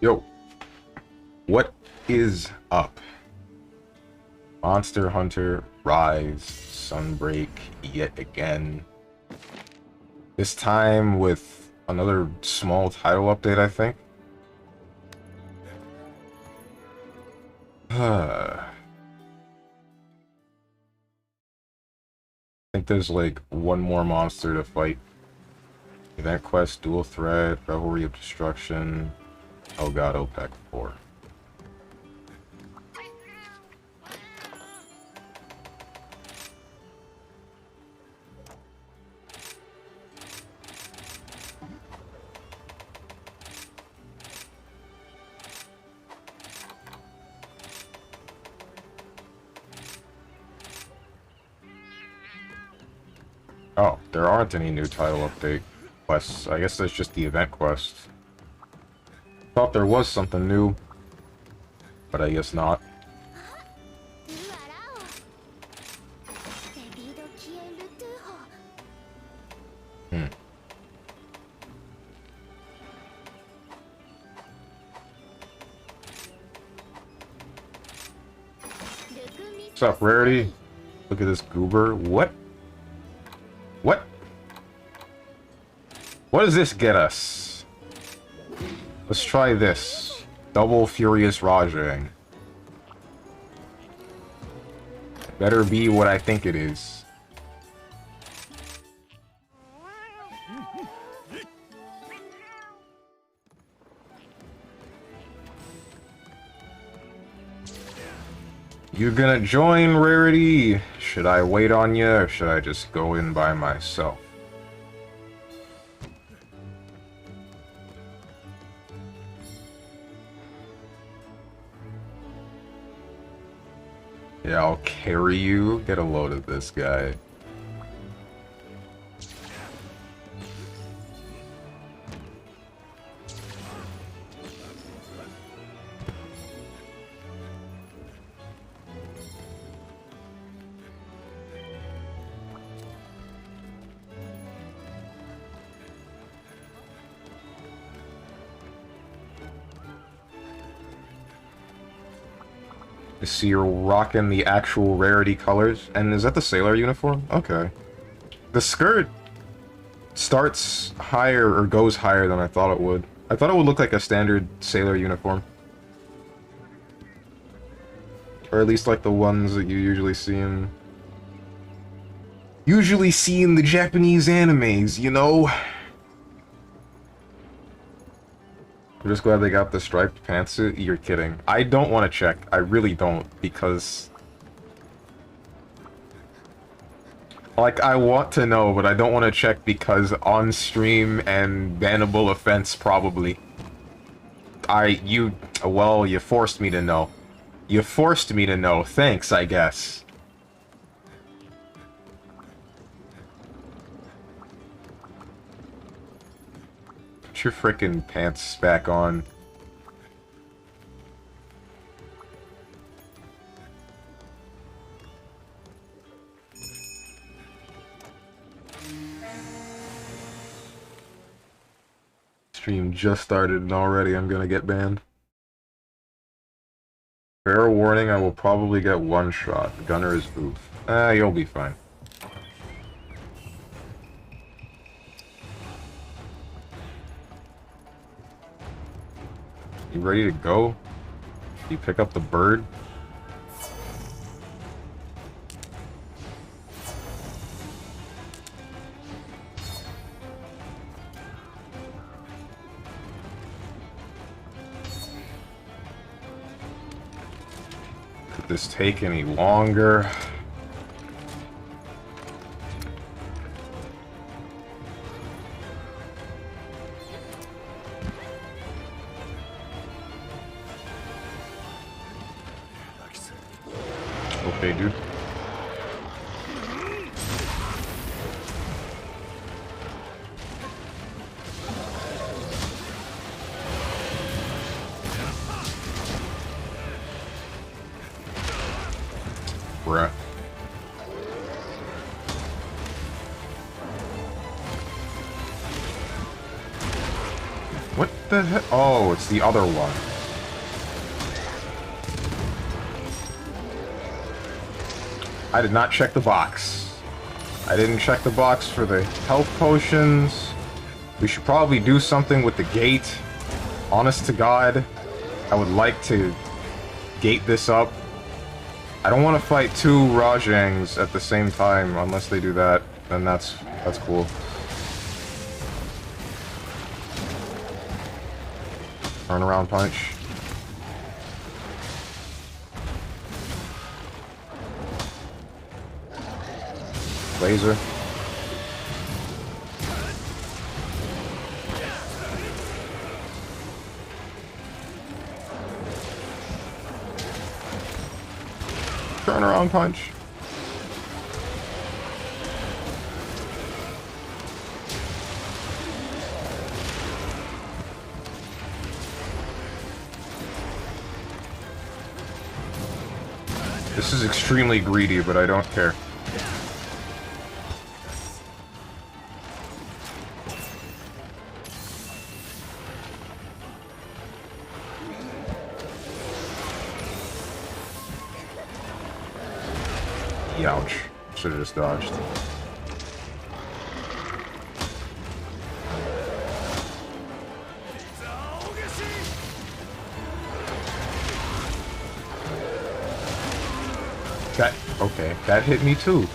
Yo, what is up? Monster Hunter Rise Sunbreak yet again. This time with another small title update, I think. I think there's like one more monster to fight. Event quest, dual threat, revelry of destruction. Oh god, OPEC 4. Oh, there aren't any new title update quests. I guess that's just the event quest. Thought there was something new, but I guess not. What's up, Rarity? Look at this goober. What? What? What does this get us? Let's try this. Double Furious Rajang. Better be what I think it is. You gonna join, Rarity? Should I wait on you, or should I just go in by myself? Yeah, I'll carry you. Get a load of this guy. I see you're rocking the actual Rarity colors. And is that the sailor uniform? Okay. The skirt starts higher, or goes higher than I thought it would. I thought it would look like a standard sailor uniform. Or at least like the ones that you usually see in... the Japanese animes, you know? I'm just glad they got the striped pantsuit. You're kidding. I don't want to check. I really don't, because... like, I want to know, but I don't want to check because on stream and bannable offense, probably. Well, you forced me to know. You forced me to know. Thanks, I guess. Put your frickin' pants back on. Stream just started and already I'm gonna get banned. Fair warning, I will probably get one shot. Gunner's oof. You'll be fine. You ready to go? You pick up the bird? Could this take any longer? Okay, dude. Bruh. What? the heck? Oh, it's the other one. I did not check the box. I didn't check the box for the health potions. We should probably do something with the gate. Honest to God, I would like to gate this up. I don't want to fight two Rajangs at the same time unless they do that, then that's cool. Turn around punch. Laser. Turn around punch. This is extremely greedy, but I don't care. Ouch. Should've just dodged. Okay, that hit me too.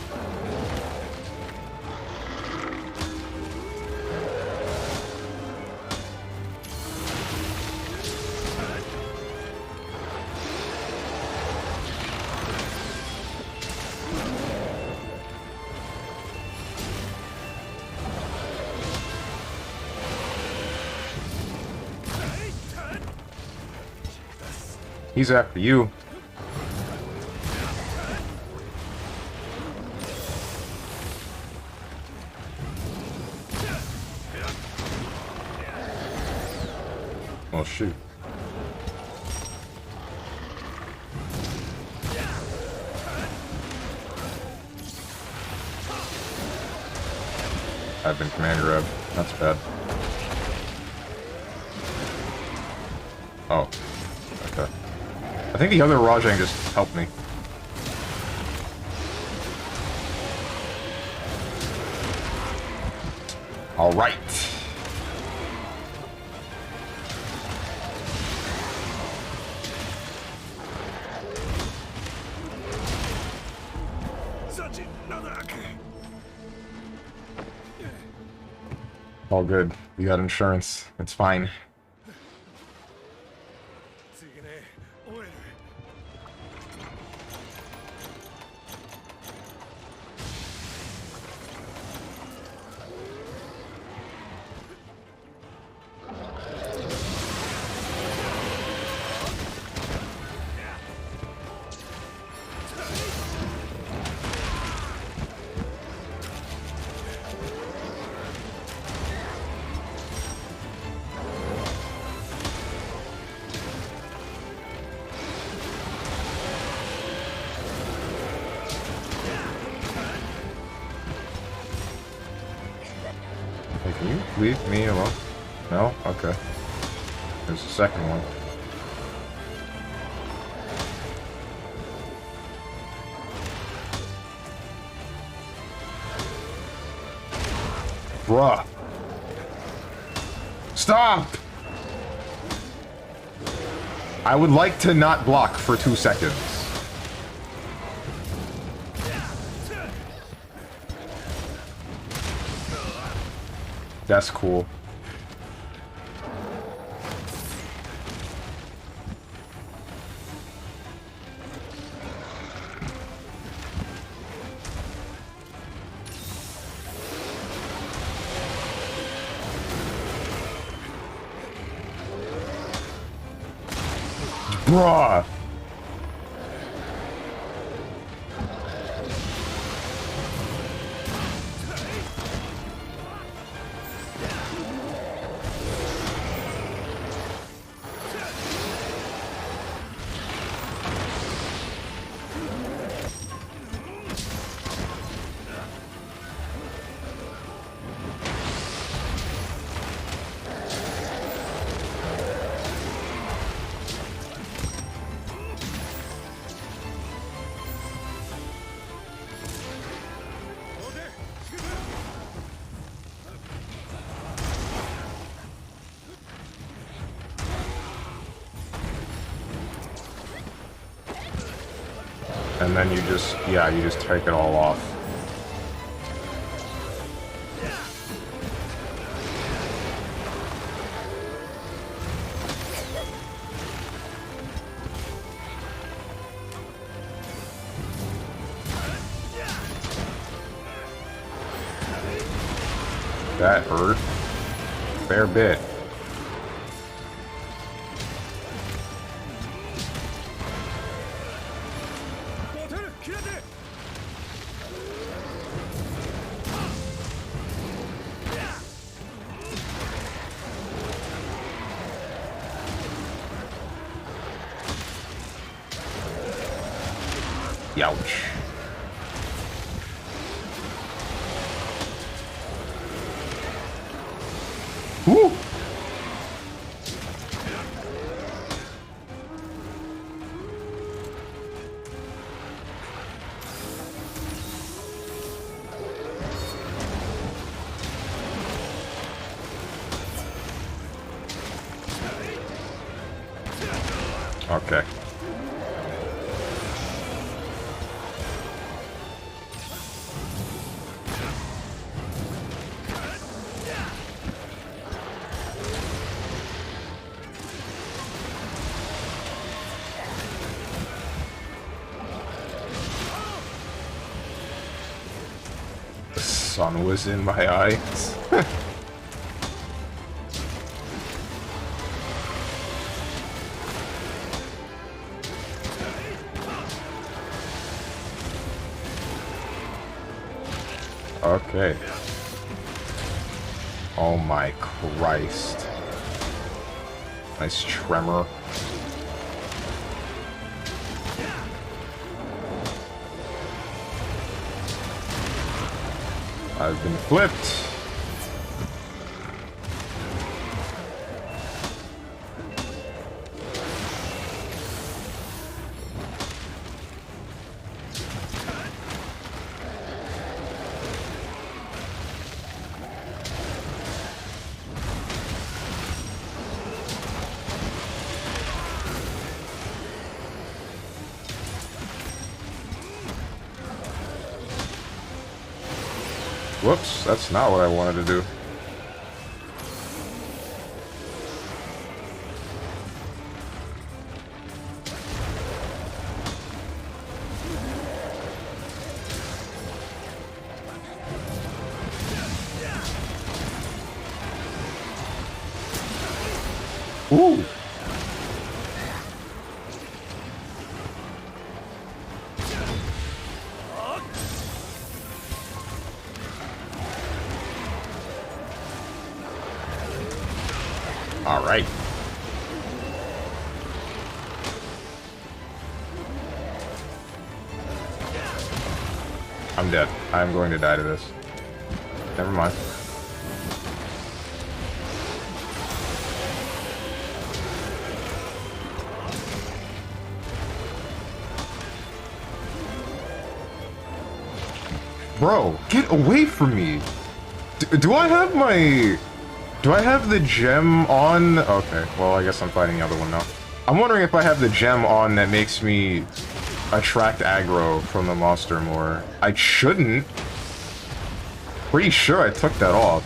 He's after you. Oh shoot. I've been command grabbed. That's bad. Oh. Okay. I think the other Rajang just helped me. Alright. All good. We got insurance. It's fine. Hey, can you leave me alone? No? Okay. There's a second one. Bruh. Stop! I would like to not block for 2 seconds. That's cool. Bruh! and then you just, yeah, you just take it all off. That hurt. Fair bit. Youch. Woo! Okay. The sun was in my eyes. Okay. Oh my Christ. Nice tremor. I've been flipped. Whoops, that's not what I wanted to do. Ooh! All right. I'm dead. I'm going to die to this. Never mind. Bro, get away from me! Do I have my... Do I have the gem on? Okay, well, I guess I'm fighting the other one now. I'm wondering if I have the gem on that makes me attract aggro from the monster more. I shouldn't. Pretty sure I took that off.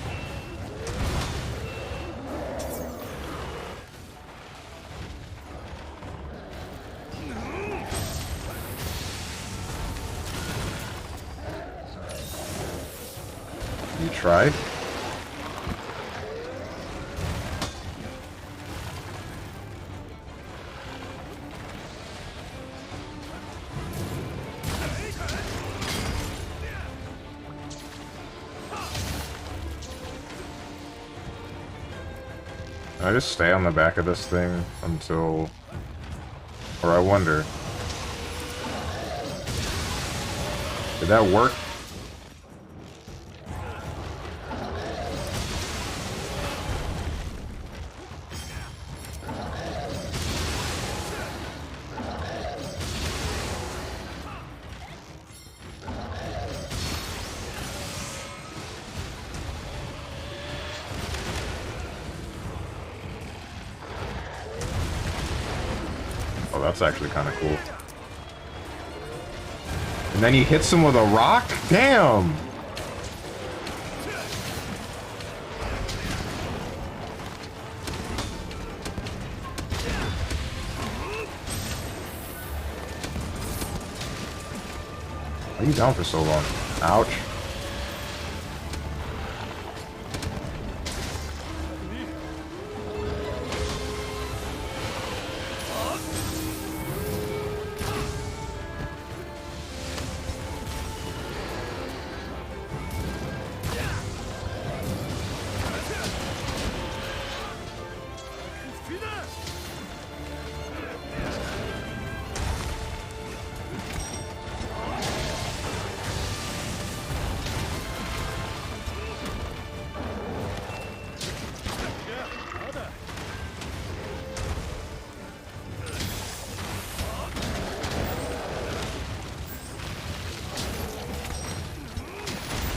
You tried? Can I just stay on the back of this thing until... Or I wonder... Did that work? Oh, that's actually kind of cool. And then he hits him with a rock? Damn! Why are you down for so long? Ouch.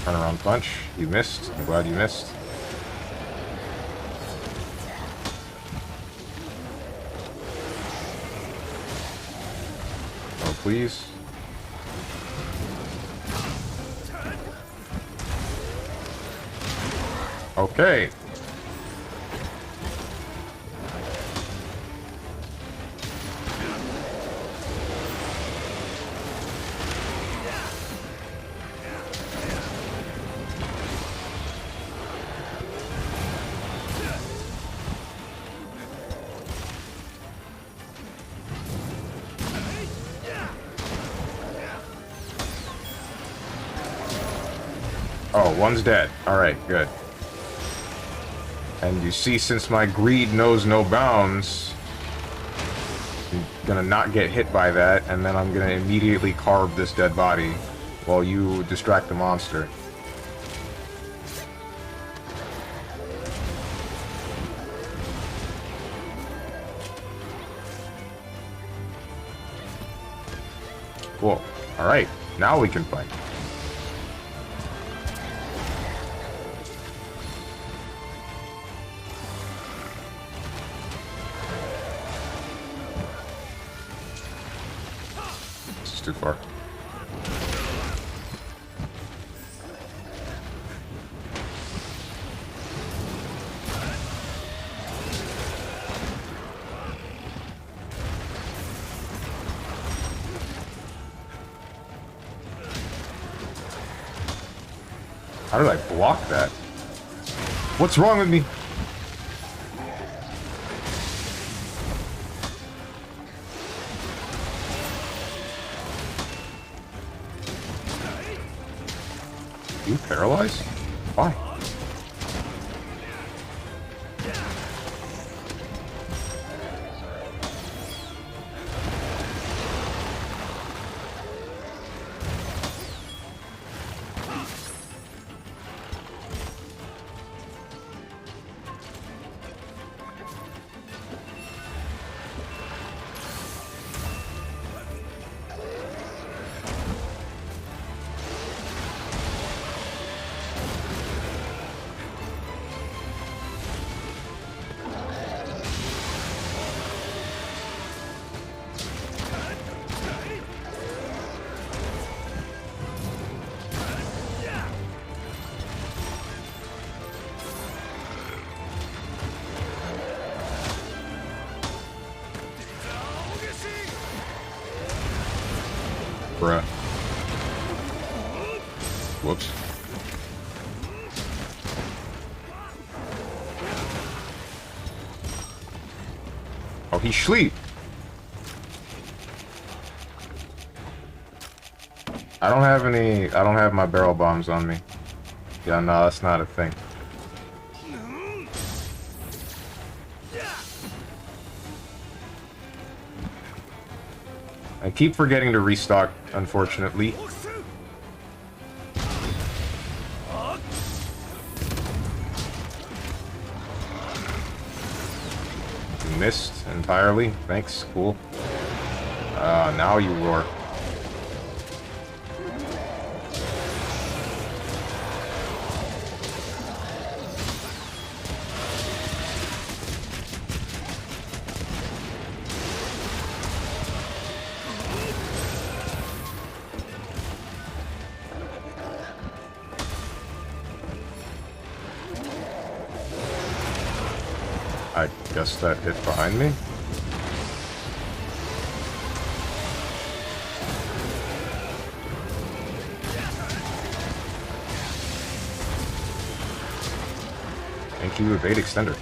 Turnaround punch. You missed. I'm glad you missed. Oh, please. Okay. Oh, one's dead. Alright, good. And you see, since my greed knows no bounds, I'm gonna not get hit by that, and then I'm gonna immediately carve this dead body while you distract the monster. Cool. Alright, now we can fight. Too far. How did I block that? What's wrong with me? You paralyzed? Why? Bruh. Whoops. Oh, he's asleep. I don't have my barrel bombs on me. Yeah, no, that's not a thing. I keep forgetting to restock, unfortunately. Missed entirely. Thanks, cool. Now you roar. Guess that hit behind me. Thank you, evade extender.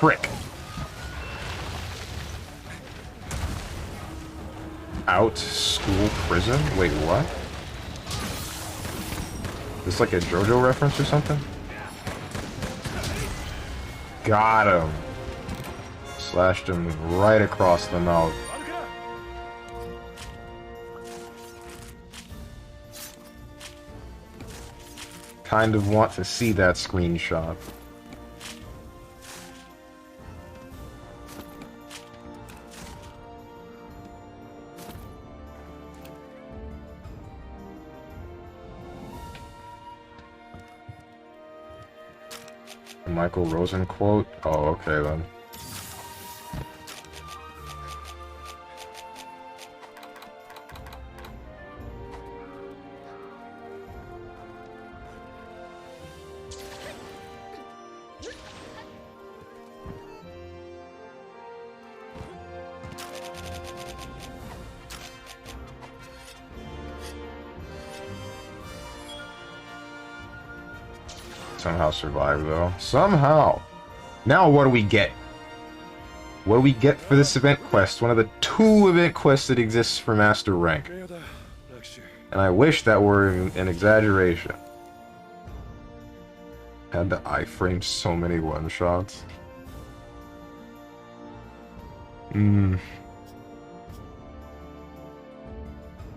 Frick. Out school prison? Wait, what? Is this like a JoJo reference or something? Got him. Slashed him right across the mouth. Kind of want to see that screenshot. Michael Rosen quote? Oh, okay then. Somehow survive though. Somehow! Now what do we get? What do we get for this event quest? One of the 2 event quests that exists for Master Rank. And I wish that were an exaggeration. Had to iframe so many one-shots.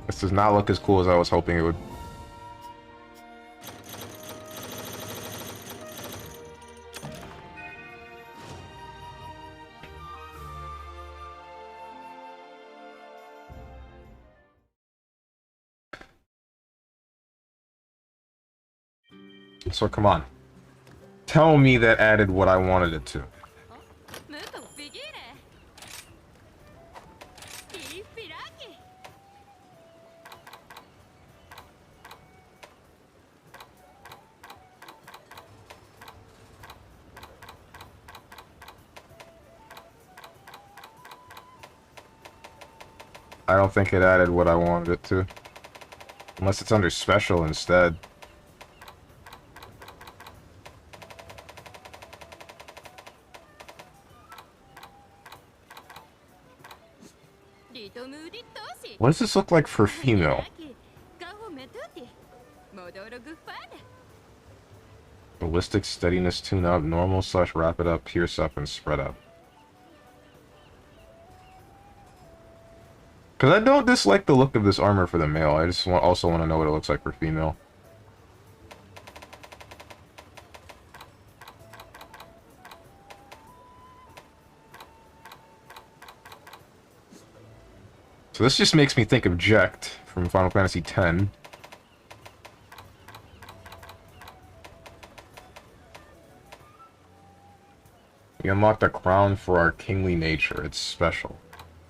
This does not look as cool as I was hoping it would. So come on. Tell me that added what I wanted it to. I don't think it added what I wanted it to. Unless it's under special instead. What does this look like for female? Ballistic steadiness tune up, normal / rapid up, pierce up, and spread up. Because I don't dislike the look of this armor for the male, I just also want to know what it looks like for female. So this just makes me think of Jecht from Final Fantasy X. We unlocked a crown for our kingly nature. It's special.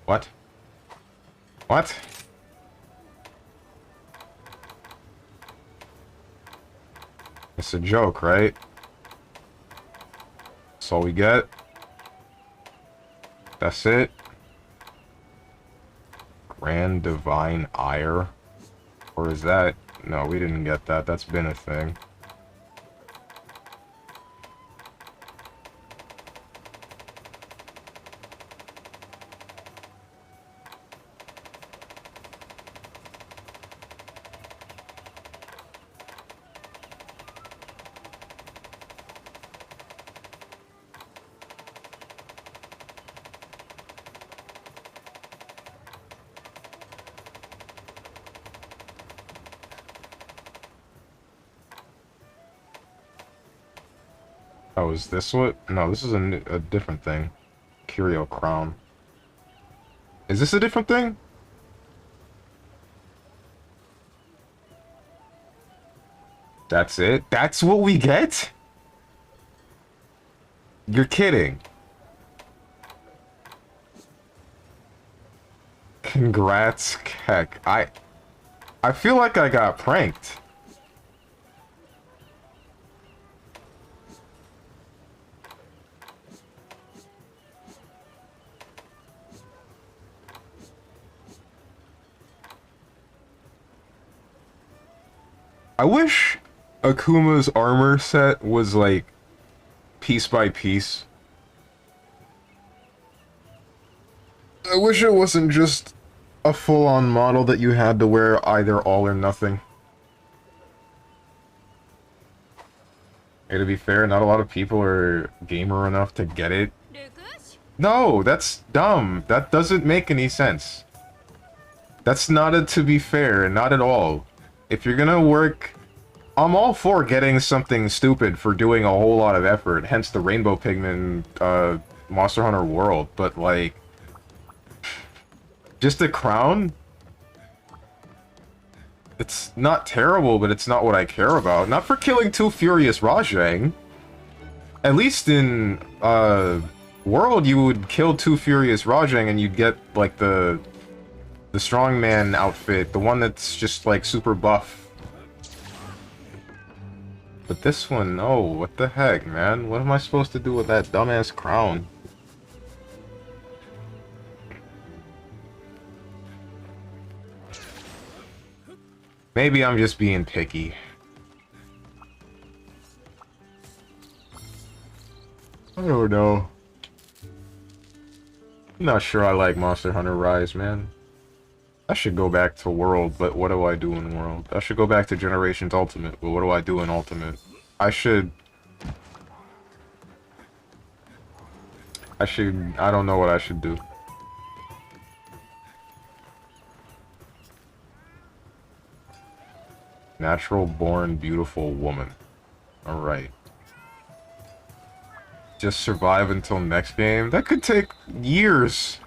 What? What? It's a joke, right? That's all we get? That's it? Grand Divine Ire? Or is that... No, we didn't get that. That's been a thing. Oh, is this what? No, this is a different thing. Curio Crown. Is this a different thing? That's it? That's what we get? You're kidding. Congrats, Keck. I feel like I got pranked. I wish Akuma's armor set was like piece by piece. I wish it wasn't just a full-on model that you had to wear either all or nothing. Hey, to be fair, not a lot of people are gamer enough to get it. No, that's dumb. That doesn't make any sense. That's not a to be fair, not at all. If you're gonna work... I'm all for getting something stupid for doing a whole lot of effort, hence the rainbow pigment, Monster Hunter World, but like... Just a crown? It's not terrible, but it's not what I care about. Not for killing two Furious Rajang. At least in, World, you would kill two Furious Rajang and you'd get, like, the Strongman outfit. The one that's just, like, super buff. But this one, no. What the heck, man? What am I supposed to do with that dumbass crown? Maybe I'm just being picky. I don't know. I'm not sure I like Monster Hunter Rise, man. I should go back to World, but what do I do in World? I should go back to Generations Ultimate, but what do I do in Ultimate? I don't know what I should do. Natural born beautiful woman. Alright. Just survive until next game? That could take years.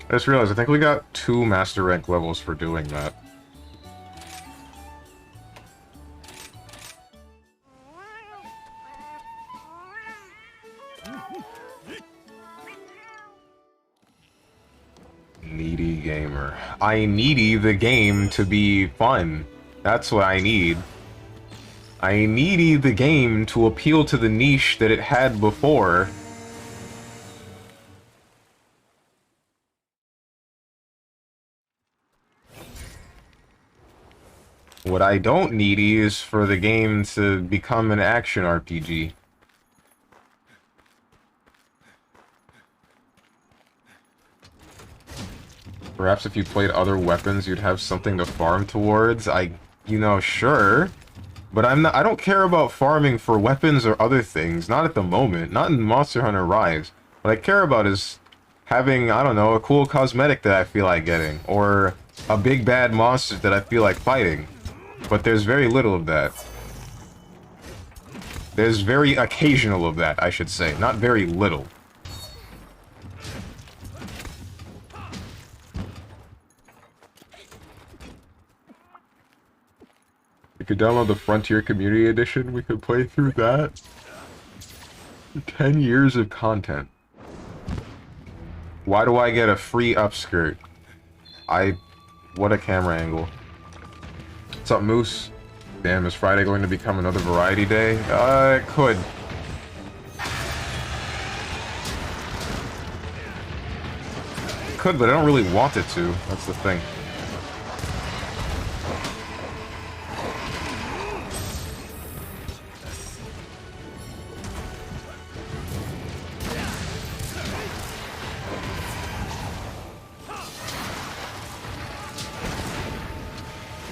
I just realized, I think we got 2 Master Rank levels for doing that. Needy gamer. I needy the game to be fun. That's what I need. I needy the game to appeal to the niche that it had before. What I don't need is for the game to become an action RPG. Perhaps if you played other weapons, you'd have something to farm towards. You know, sure. But I don't care about farming for weapons or other things. Not at the moment. Not in Monster Hunter Rise. What I care about is having, I don't know, a cool cosmetic that I feel like getting. Or a big bad monster that I feel like fighting. But there's very little of that. There's very occasional of that, I should say. Not very little. We could download the Frontier Community Edition. We could play through that. 10 years of content. Why do I get a free upskirt? What a camera angle. What's up, Moose? Damn, is Friday going to become another variety day? It could. Could, but I don't really want it to. That's the thing.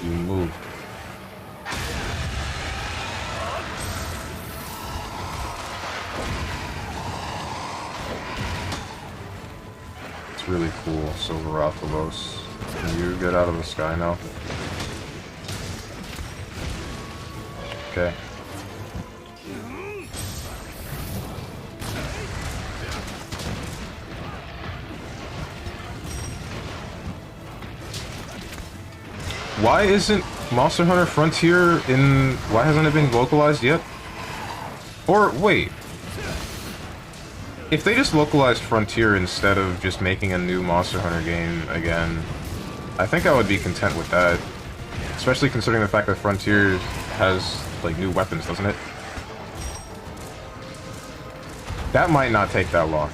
You move. It's really cool, Silverathalos. Can you get out of the sky now? Okay. Why isn't Monster Hunter Frontier in... Why hasn't it been localized yet? Or, wait. If they just localized Frontier instead of just making a new Monster Hunter game again, I think I would be content with that. Especially considering the fact that Frontier has, like, new weapons, doesn't it? That might not take that long.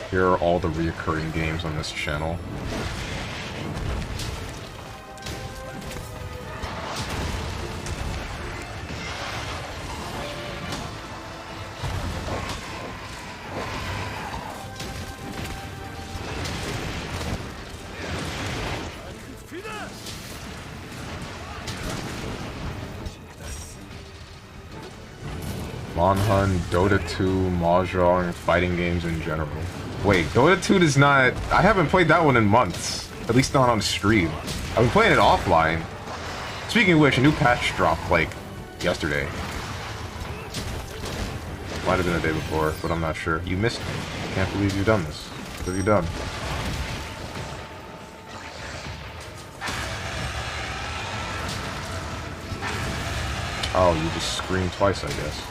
Here are all the reoccurring games on this channel. Monhun, Dota 2, Mahjong, fighting games in general. Wait, Dota 2 does not... I haven't played that one in months. At least not on stream. I've been playing it offline. Speaking of which, a new patch dropped, like, yesterday. Might have been the day before, but I'm not sure. You missed me. I can't believe you've done this. What have you done? Oh, you just screamed twice, I guess.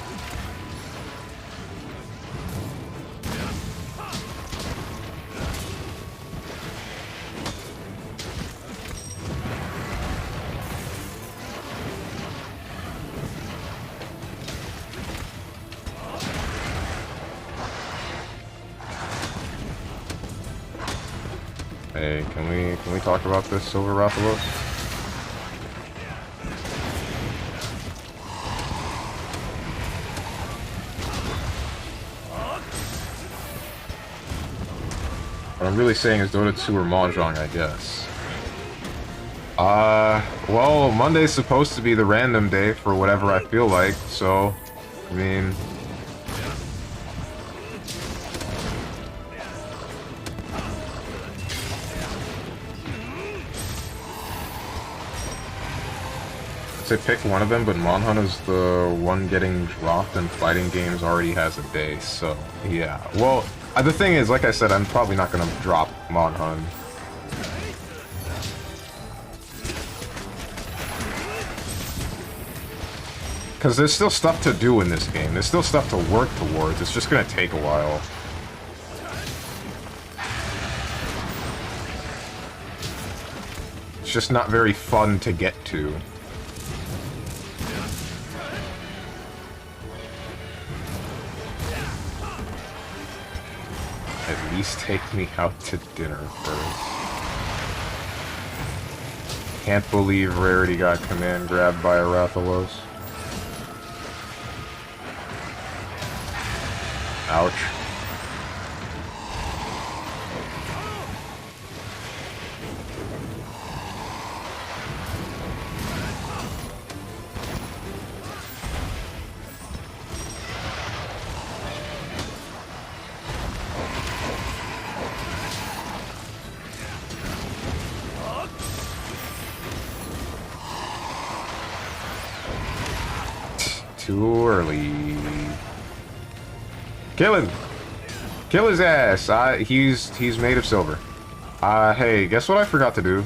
Hey, can we talk about this, Silverathalos? What I'm really saying is Dota 2 or Mahjong, I guess. Well, Monday's supposed to be the random day for whatever I feel like, so, I mean... Say pick one of them, but Monhun is the one getting dropped and fighting games already has a day, so yeah. Well, the thing is, like I said, I'm probably not gonna drop Monhun. Because there's still stuff to do in this game. There's still stuff to work towards. It's just gonna take a while. It's just not very fun to get to. At least take me out to dinner first. Can't believe Rarity got command grabbed by a Rathalos. Ouch. Too early. Kill him! Kill his ass! He's made of silver. Hey, guess what I forgot to do?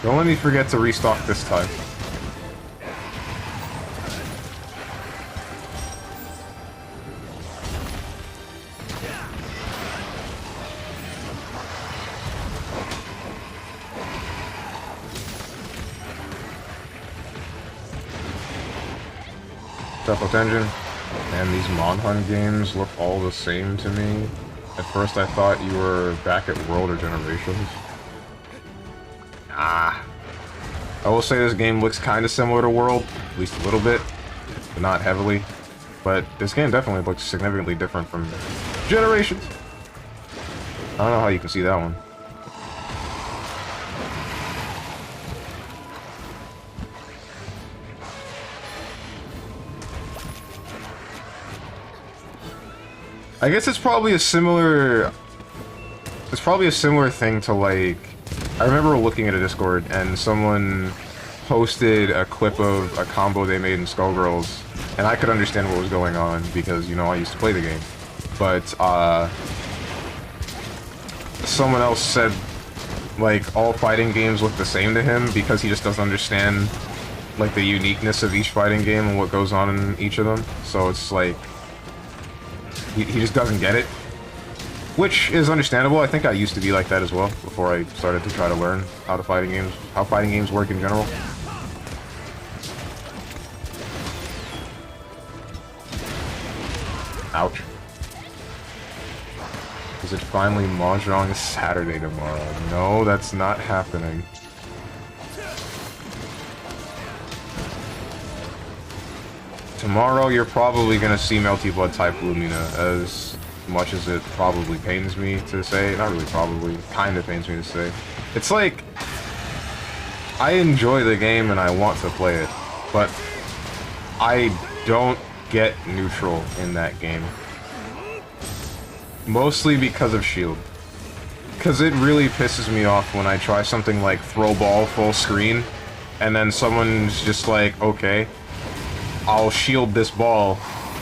Don't let me forget to restock this time. Deathloop Engine. And these Monhun games look all the same to me. At first I thought you were back at World or Generations. Ah. I will say this game looks kind of similar to World, at least a little bit, but not heavily. But this game definitely looks significantly different from Generations. I don't know how you can see that one. I guess it's probably a similar... It's probably a similar thing to, like... I remember looking at a Discord and someone posted a clip of a combo they made in Skullgirls, and I could understand what was going on because, you know, I used to play the game. But, someone else said, like, all fighting games look the same to him because he just doesn't understand, like, the uniqueness of each fighting game and what goes on in each of them. So it's like... He just doesn't get it. Which is understandable. I think I used to be like that as well before I started to try to learn how fighting games work in general. Ouch. Is it finally Mahjong Saturday tomorrow? No, that's not happening. Tomorrow you're probably gonna see Melty Blood type Lumina, as much as it probably pains me to say. Not really probably, kinda pains me to say. It's like, I enjoy the game and I want to play it, but I don't get neutral in that game. Mostly because of shield. Because it really pisses me off when I try something like throw ball full screen, and then someone's just like, okay, I'll shield this ball,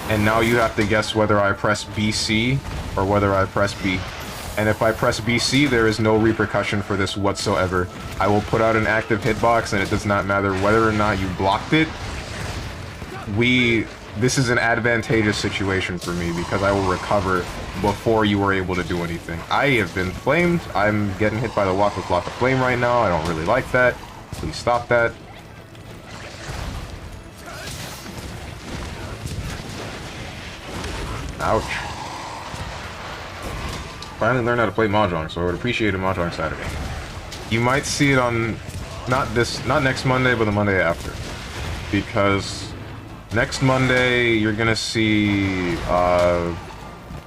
and now you have to guess whether I press BC or whether I press B. And if I press BC, there is no repercussion for this whatsoever. I will put out an active hitbox, and it does not matter whether or not you blocked it. This is an advantageous situation for me, because I will recover before you were able to do anything. I have been flamed. I'm getting hit by the walk with block of flame right now. I don't really like that. Please stop that. Ouch. Finally learned how to play Mahjong, so I would appreciate a Mahjong Saturday. You might see it on, not next Monday, but the Monday after. Because next Monday, you're gonna see,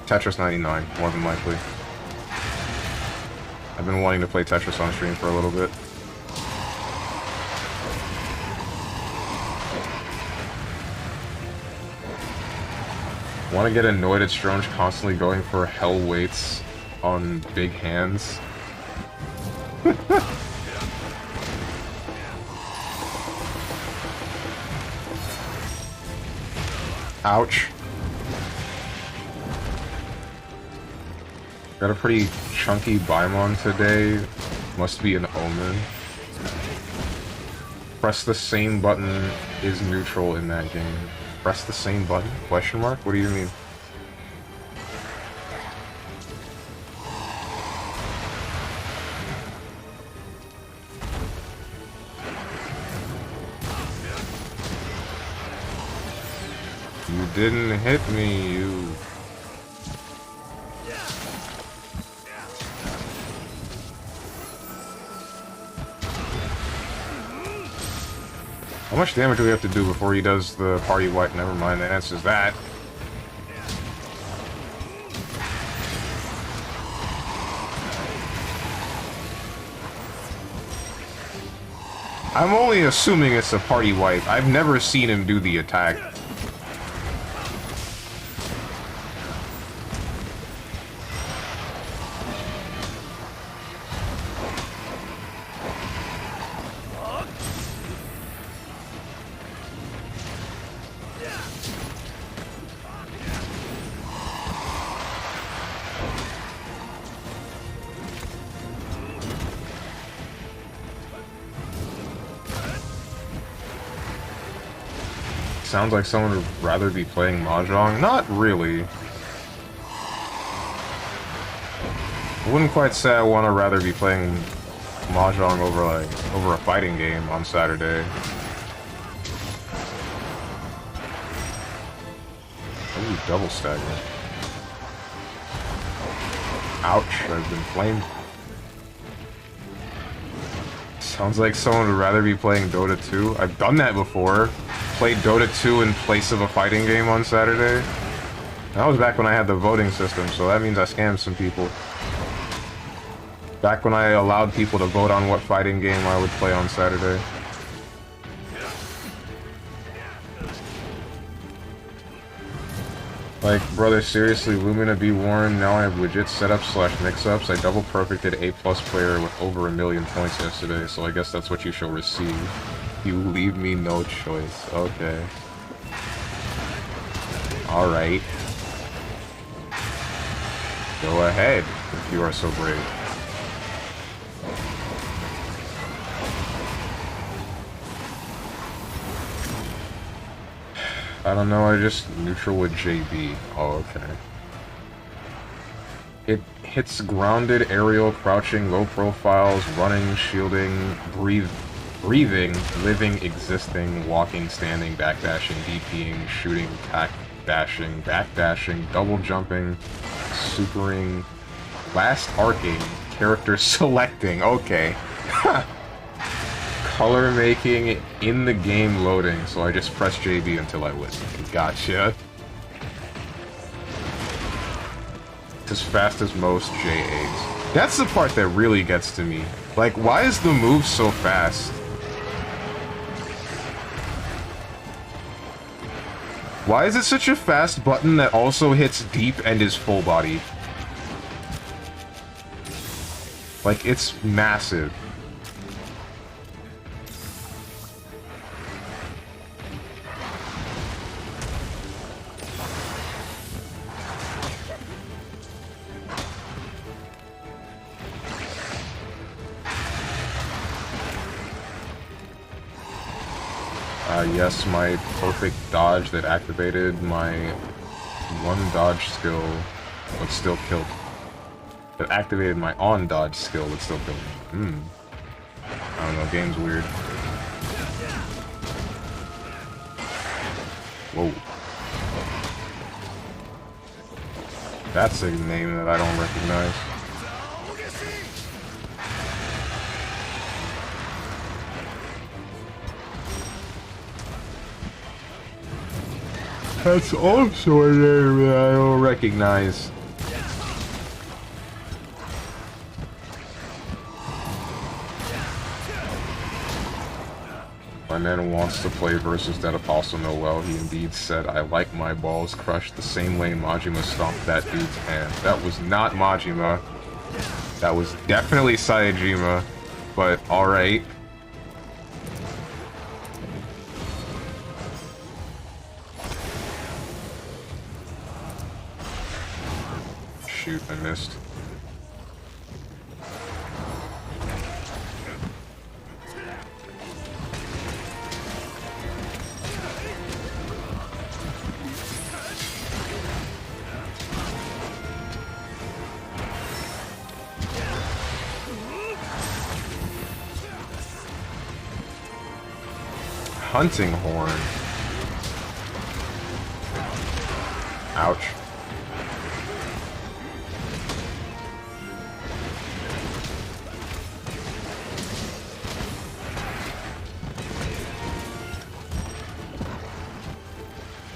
Tetris 99, more than likely. I've been wanting to play Tetris on stream for a little bit. Want to get annoyed at Stronge constantly going for hell weights on big hands? Ouch. Got a pretty chunky Baimon today. Must be an omen. Press the same button is neutral in that game. Press the same button? Question mark? What do you mean? You didn't hit me, you... How much damage do we have to do before he does the party wipe? Never mind, the answer's that. I'm only assuming it's a party wipe. I've never seen him do the attack. Sounds like someone would rather be playing Mahjong. Not really. I wouldn't quite say I want to rather be playing Mahjong over a fighting game on Saturday. Ooh, double stagger. Ouch, I've been flamed. Sounds like someone would rather be playing Dota 2. I've done that before. Played Dota 2 in place of a fighting game on Saturday. That was back when I had the voting system, so that means I scammed some people. Back when I allowed people to vote on what fighting game I would play on Saturday. Like, brother, seriously, Lumina be warned, now I have legit setups / mix-ups. I double perfected A+ player with over 1 million points yesterday, so I guess that's what you shall receive. You leave me no choice. Okay. Alright. Go ahead, if you are so brave. I don't know, I just neutral with JB. Oh, okay. It hits grounded, aerial, crouching, low profiles, running, shielding, breathing, living, existing, walking, standing, backdashing, DPing, shooting, dashing, backdashing, double jumping, supering, last arcing, character selecting. Okay. Color making in the game loading, so I just press JB until I win. Gotcha. It's as fast as most J8s. That's the part that really gets to me. Like, why is the move so fast? Why is it such a fast button that also hits deep and is full body? Like, it's massive. Yes, my perfect dodge that activated my one dodge skill but still killed. That activated my on dodge skill but still killed me. I don't know, game's weird. Whoa. That's a name that I don't recognize. That's also a name that I don't recognize. My man wants to play versus that Apostle Noel. He indeed said, I like my balls crushed the same way Majima stomped that dude's hand. That was not Majima. That was definitely Saejima. But alright. Shoot, I missed. Hunting horn. Ouch.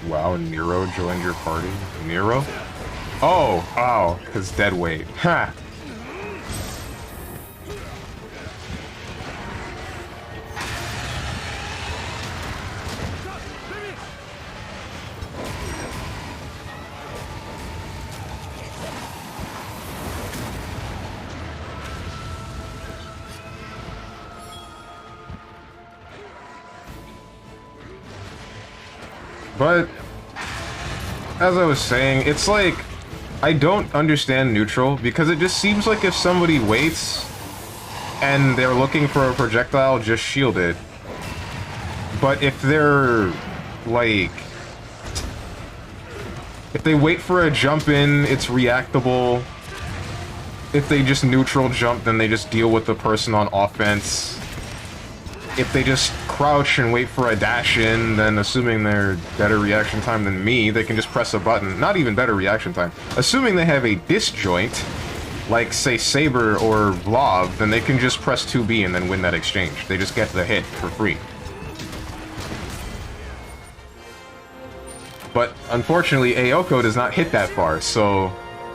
Wow, Nero joined your party? Nero? Oh, because dead weight. Ha! But, as I was saying, it's like, I don't understand neutral, because it just seems like if somebody waits, and they're looking for a projectile, just shield it. But if they're, like, if they wait for a jump in, it's reactable. If they just neutral jump, then they just deal with the person on offense. If they just crouch and wait for a dash in, then assuming they're better reaction time than me, they can just press a button. Not even better reaction time. Assuming they have a disjoint, like, say, Saber or Blob, then they can just press 2B and then win that exchange. They just get the hit for free. But, unfortunately, Ayoko does not hit that far, so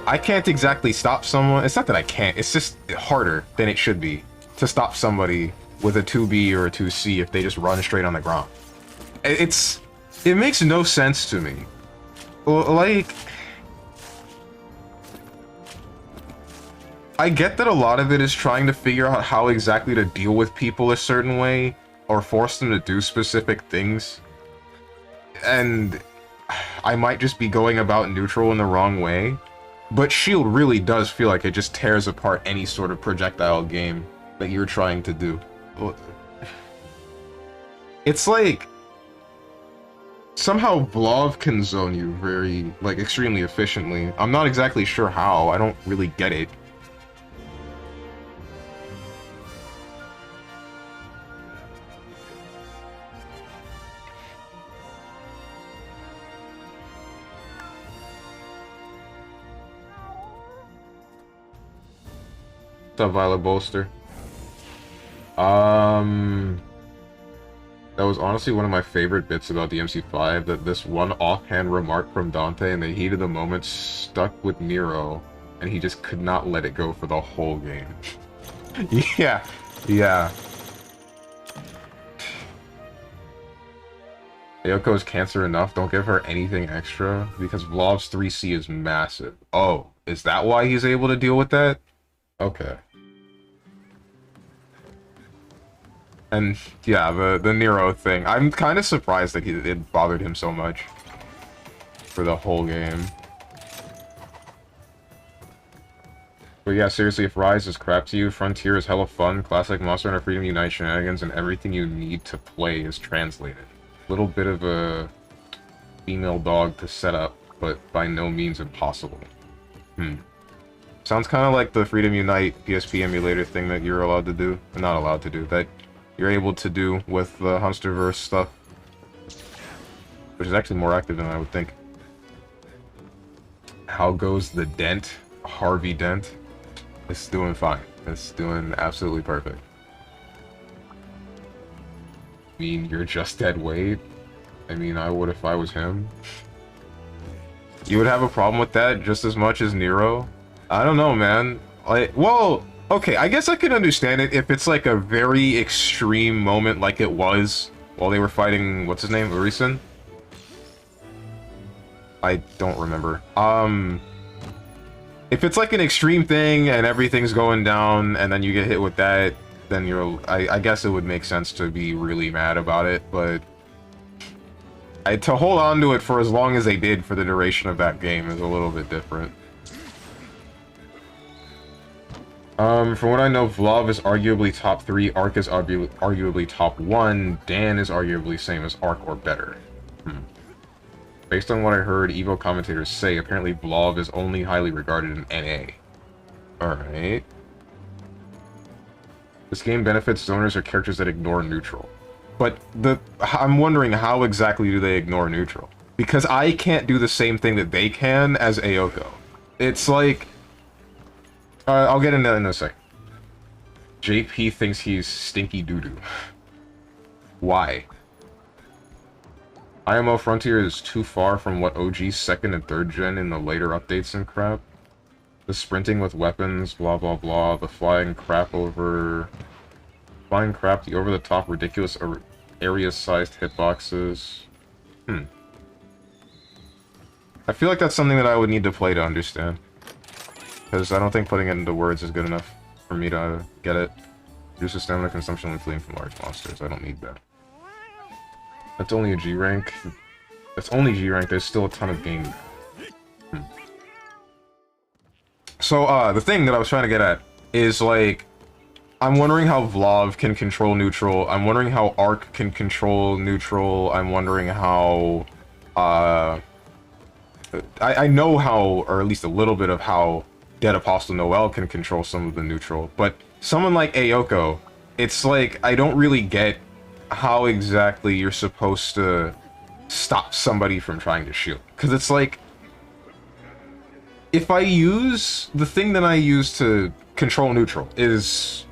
I can't exactly stop someone. It's not that I can't, it's just harder than it should be to stop somebody with a 2B or a 2C if they just run straight on the ground. It makes no sense to me. Like, I get that a lot of it is trying to figure out how exactly to deal with people a certain way or force them to do specific things. And I might just be going about neutral in the wrong way. But Shield really does feel like it just tears apart any sort of projectile game that you're trying to do. It's like somehow Blob can zone you very, like, extremely efficiently. I'm not exactly sure how. I don't really get it. What's up, Violet Bolster? That was honestly one of my favorite bits about the MC5, that this one offhand remark from Dante in the heat of the moment stuck with Nero, and he just could not let it go for the whole game. Yeah, yeah. Ayoko is cancer enough, don't give her anything extra, because Vlov's 3C is massive. Oh, is that why he's able to deal with that? Okay. And yeah, the Nero thing. I'm kind of surprised that it bothered him so much for the whole game. But yeah, seriously, if Rise is crap to you, Frontier is hella fun, classic Monster Hunter Freedom Unite shenanigans, and everything you need to play is translated. Little bit of a female dog to set up, but by no means impossible. Sounds kind of like the Freedom Unite PSP emulator thing that you're allowed to do. Not allowed to do, that you're able to do with the Hunsterverse stuff. Which is actually more active than I would think. How goes the Dent? Harvey Dent? It's doing fine. It's doing absolutely perfect. I mean, you're just dead weight? I mean, I would if I was him. You would have a problem with that just as much as Nero? I don't know, man. Like, well, okay, I guess I could understand it if it's like a very extreme moment like it was while they were fighting, what's his name, Urizen? I don't remember. If it's like an extreme thing and everything's going down and then you get hit with that, then I guess it would make sense to be really mad about it, but to hold on to it for as long as they did for the duration of that game is a little bit different. From what I know, Vlov is arguably top 3, Arc is arguably top 1, Dan is arguably same as Arc or better. Based on what I heard Evo commentators say, apparently Vlov is only highly regarded in NA. Alright. This game benefits zoners or characters that ignore neutral. But I'm wondering how exactly do they ignore neutral? Because I can't do the same thing that they can as Ayoko. It's like... I'll get into that in a sec. JP thinks he's stinky doo-doo. Why? IMO Frontier is too far from what OG 2nd and 3rd gen in the later updates and crap. The sprinting with weapons, blah blah blah, the flying crap, the over-the-top ridiculous area-sized hitboxes. I feel like that's something that I would need to play to understand. Because I don't think putting it into words is good enough for me to get it. Reduces stamina consumption when fleeing from large monsters. I don't need that. That's only a G rank. That's only G rank. There's still a ton of game. So, the thing that I was trying to get at is, like, I'm wondering how Vlov can control neutral. I'm wondering how Arc can control neutral. I'm wondering how, I know how, or at least a little bit of how Dead Apostle Noel can control some of the neutral. But someone like Ayoko, it's like, I don't really get how exactly you're supposed to stop somebody from trying to shield. Because it's like, if I use the thing that I use to control neutral is,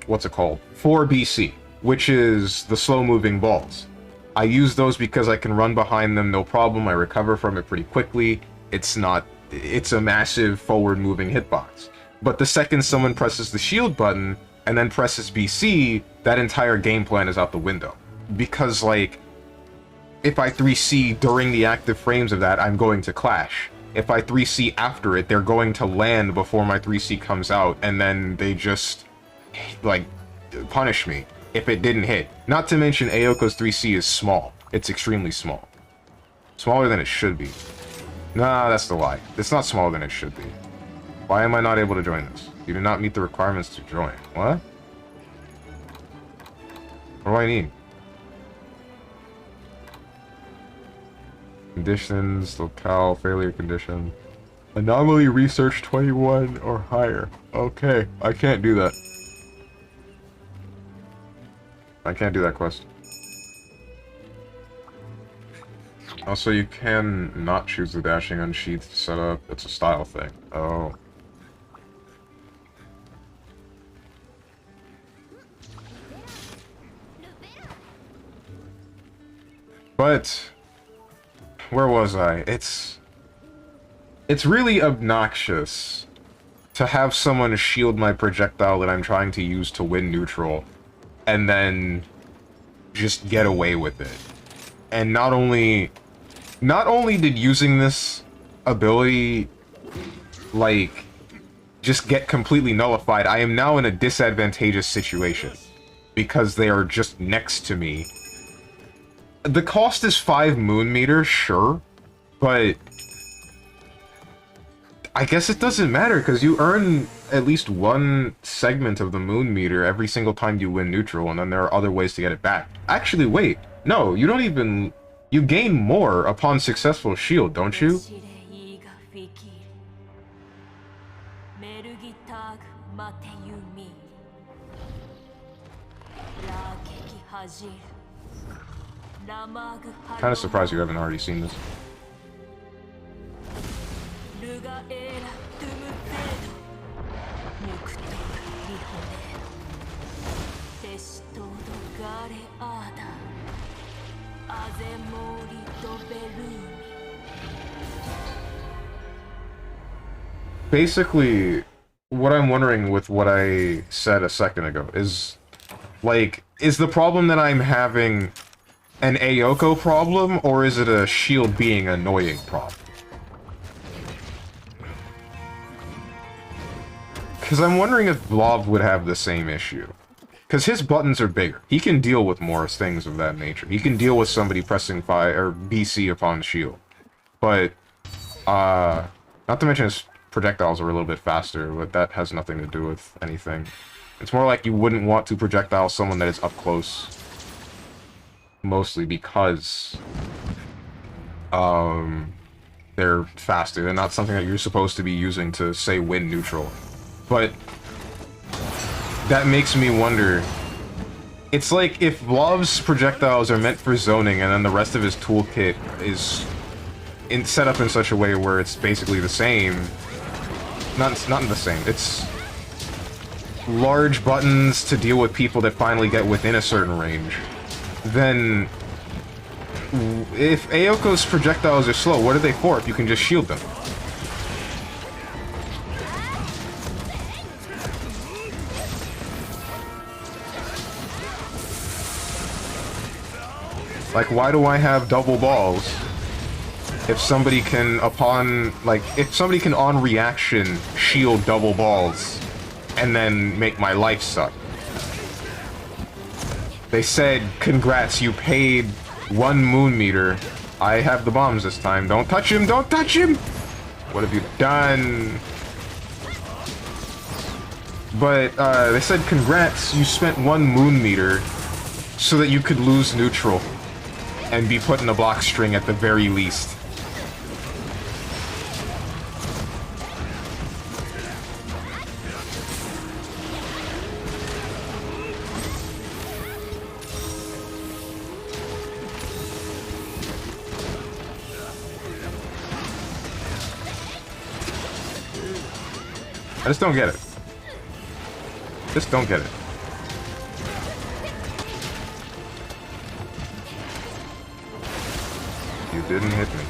what's it called? 4BC, which is the slow-moving balls. I use those because I can run behind them, no problem. I recover from it pretty quickly. It's a massive forward-moving hitbox. But the second someone presses the shield button and then presses BC, that entire game plan is out the window. Because, like, if I 3C during the active frames of that, I'm going to clash. If I 3C after it, they're going to land before my 3C comes out, and then they just, like, punish me if it didn't hit. Not to mention, Aoko's 3C is small. It's extremely small. Smaller than it should be. Nah, that's the lie. It's not smaller than it should be. Why am I not able to join this? You do not meet the requirements to join. What? What do I need? Conditions, locale, failure condition. Anomaly research 21 or higher. Okay, I can't do that. I can't do that quest. Also, you can not choose the dashing unsheathed setup. It's a style thing. Oh. But where was I? It's really obnoxious to have someone shield my projectile that I'm trying to use to win neutral, and then just get away with it. And not only did using this ability, like, just get completely nullified, I am now in a disadvantageous situation. Because they are just next to me. The cost is 5 moon meters, sure, but I guess it doesn't matter, because you earn at least one segment of the moon meter every single time you win neutral, and then there are other ways to get it back. Actually, wait. No, you don't even... You gain more upon successful shield, don't you? Kind of surprised you haven't already seen this. Basically, what I'm wondering with what I said a second ago is, like, is the problem that I'm having an Ayoko problem, or is it a shield being annoying problem? Because I'm wondering if Blob would have the same issue. Because his buttons are bigger. He can deal with more things of that nature. He can deal with somebody pressing fire or BC upon shield. But, not to mention his projectiles are a little bit faster, but that has nothing to do with anything. It's more like you wouldn't want to projectile someone that is up close. Mostly because they're faster. They're not something that you're supposed to be using to, say, win neutral. But that makes me wonder. It's like if Blob's projectiles are meant for zoning and then the rest of his toolkit is set up in such a way where it's basically the same. Not the same. It's large buttons to deal with people that finally get within a certain range. Then, if Aoko's projectiles are slow, what are they for if you can just shield them? Like, why do I have double balls? If somebody can, if somebody can on reaction shield double balls and then make my life suck. They said, congrats, you paid 1 moon meter. I have the bombs this time. Don't touch him! Don't touch him! What have you done? But, they said, congrats, you spent 1 moon meter so that you could lose neutral and be put in a block string at the very least. I just don't get it. Just don't get it. You didn't hit me.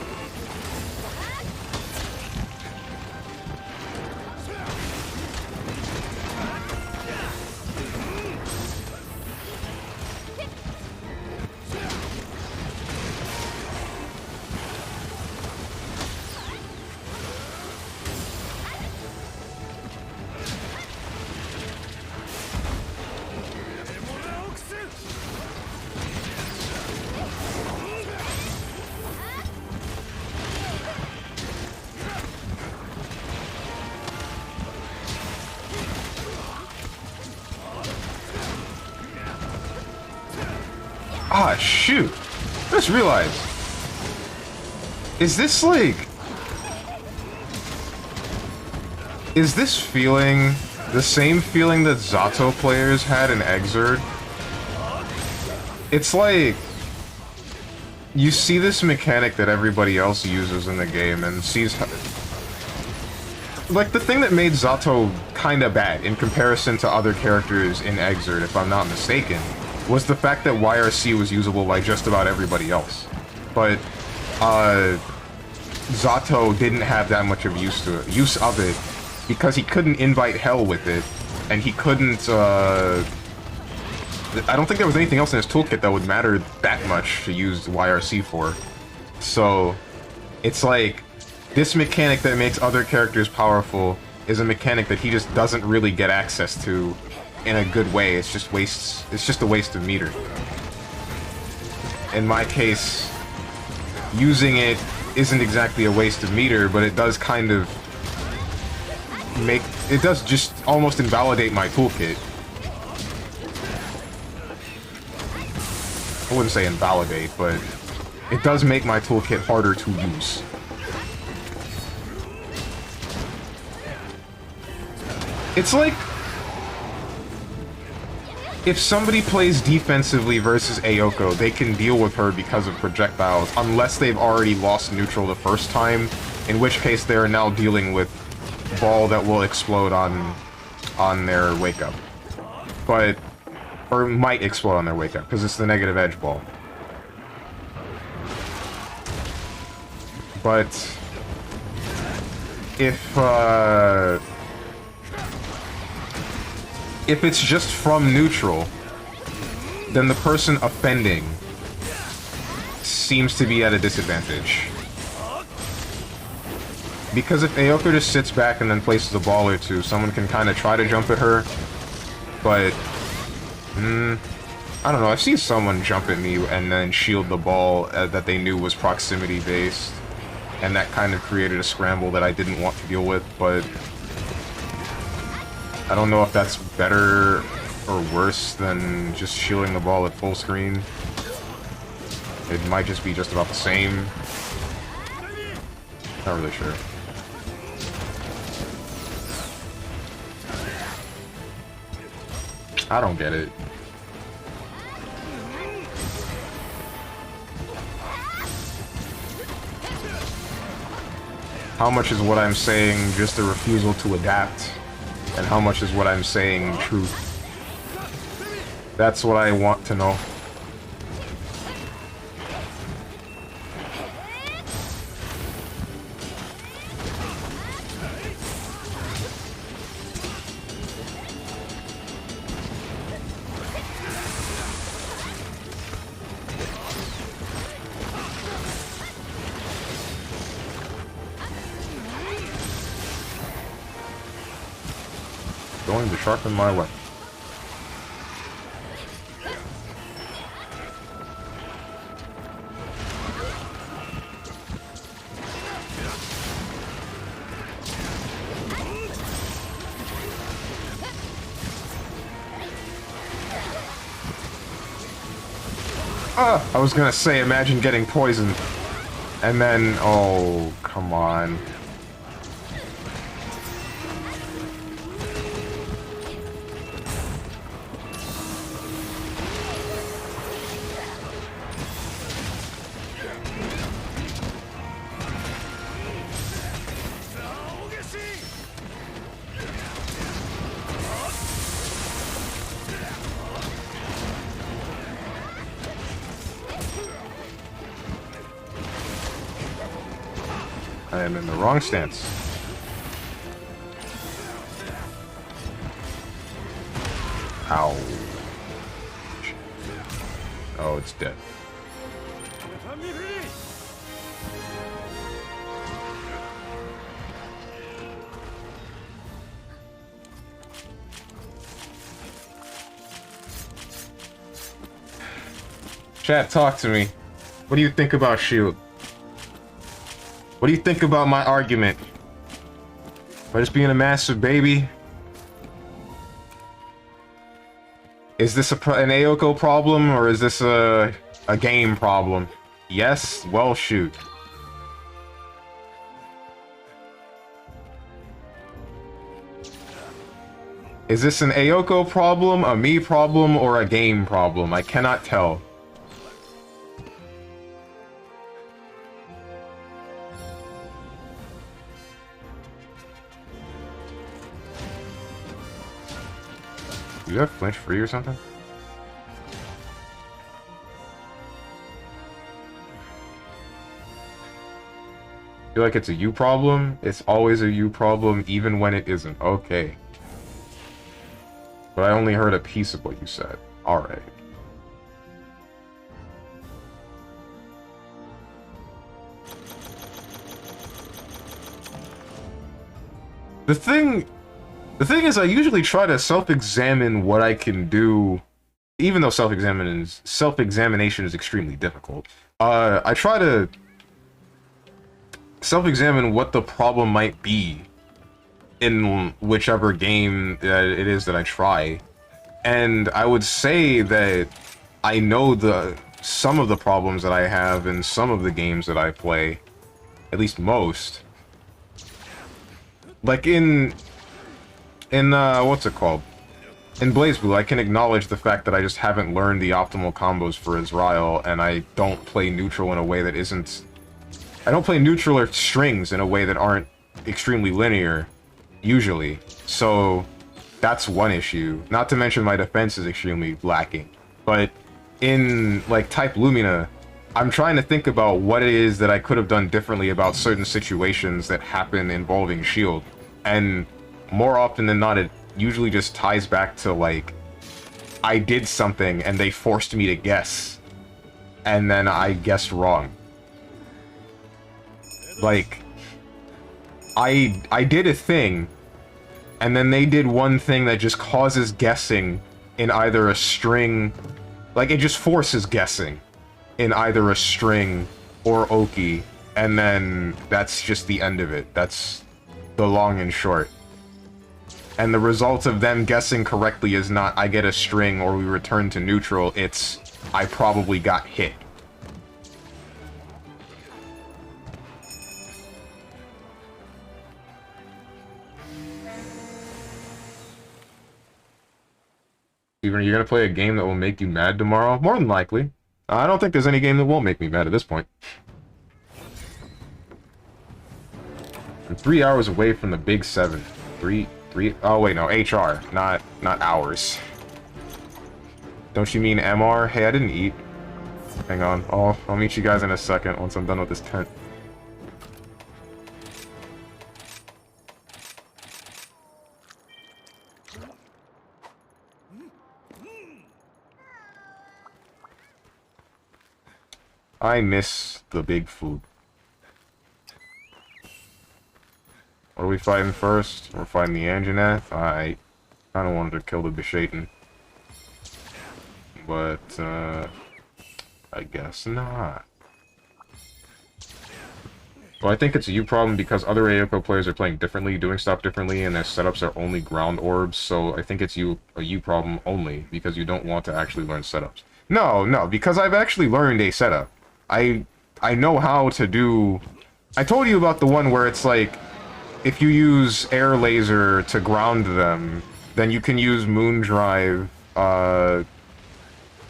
Ah, shoot! I just realized. Is this like... Is this feeling the same feeling that Zato players had in Exurd? It's like... You see this mechanic that everybody else uses in the game and sees how... Like, the thing that made Zato kinda bad in comparison to other characters in Exurd, if I'm not mistaken, was the fact that YRC was usable by just about everybody else. But, Zato didn't have that much of use of it, because he couldn't invite hell with it, and he couldn't, I don't think there was anything else in his toolkit that would matter that much to use YRC for. So, it's like, this mechanic that makes other characters powerful is a mechanic that he just doesn't really get access to in a good way. It's just a waste of meter. In my case, using it isn't exactly a waste of meter, but it does kind of it does just almost invalidate my toolkit. I wouldn't say invalidate, but it does make my toolkit harder to use. It's like if somebody plays defensively versus Ayoko, they can deal with her because of projectiles, unless they've already lost neutral the first time, in which case they are now dealing with ball that will explode on their wake-up. But... or might explode on their wake-up, because it's the negative edge ball. But... if it's just from neutral, then the person offending seems to be at a disadvantage. Because if Ayoko just sits back and then places a ball or two, someone can kind of try to jump at her, but... I don't know, I've seen someone jump at me and then shield the ball that they knew was proximity-based, and that kind of created a scramble that I didn't want to deal with, but... I don't know if that's better or worse than just shielding the ball at full screen. It might just be just about the same. Not really sure. I don't get it. How much is what I'm saying just a refusal to adapt? And how much is what I'm saying truth? That's what I want to know. Going to sharpen my weapon. I was gonna say, imagine getting poisoned. And then, oh, come on. I am in the wrong stance. Ow. Oh, it's dead. Chat, talk to me. What do you think about Shield? What do you think about my argument? Am I just being a massive baby? Is this an Ayoko problem, or is this a game problem? Yes? Well, shoot. Is this an Ayoko problem, a me problem, or a game problem? I cannot tell. Do you have flinch free or something? I feel like it's a you problem. It's always a you problem, even when it isn't. Okay. But I only heard a piece of what you said. Alright. The thing is, I usually try to self-examine what I can do, even though self-examination is extremely difficult. I try to self-examine what the problem might be in whichever game it is that I try. And I would say that I know some of the problems that I have in some of the games that I play, at least most. Like in what's it called? In BlazBlue, I can acknowledge the fact that I just haven't learned the optimal combos for Israel, and I don't play neutral in a way that isn't... I don't play neutral or strings in a way that aren't extremely linear, usually. So, that's one issue. Not to mention my defense is extremely lacking. But in, like, Type Lumina, I'm trying to think about what it is that I could have done differently about certain situations that happen involving Shield. And more often than not, it usually just ties back to, like, I did something and they forced me to guess. And then I guessed wrong. Like, I did a thing, and then they did one thing that just causes guessing in either a string... Like, it just forces guessing in either a string or Oki, and then that's just the end of it. That's the long and short. And the result of them guessing correctly is not, I get a string or we return to neutral, it's, I probably got hit. Steven, are you gonna play a game that will make you mad tomorrow? More than likely. I don't think there's any game that won't make me mad at this point. I'm 3 hours away from the big 7. Three. Oh wait, no, HR, not hours. Don't you mean MR? Hey, I didn't eat. Hang on. I'll meet you guys in a second once I'm done with this tent. I miss the big food. What are we fighting first? We're fighting the Anjanath? I kinda wanted to kill the Bishaten. But, I guess not. Well, I think it's a you problem because other Ayoko players are playing differently, doing stuff differently, and their setups are only ground orbs, so I think it's a you problem only, because you don't want to actually learn setups. No, because I've actually learned a setup. I know how to do... I told you about the one where it's like, if you use air laser to ground them, then you can use Moondrive,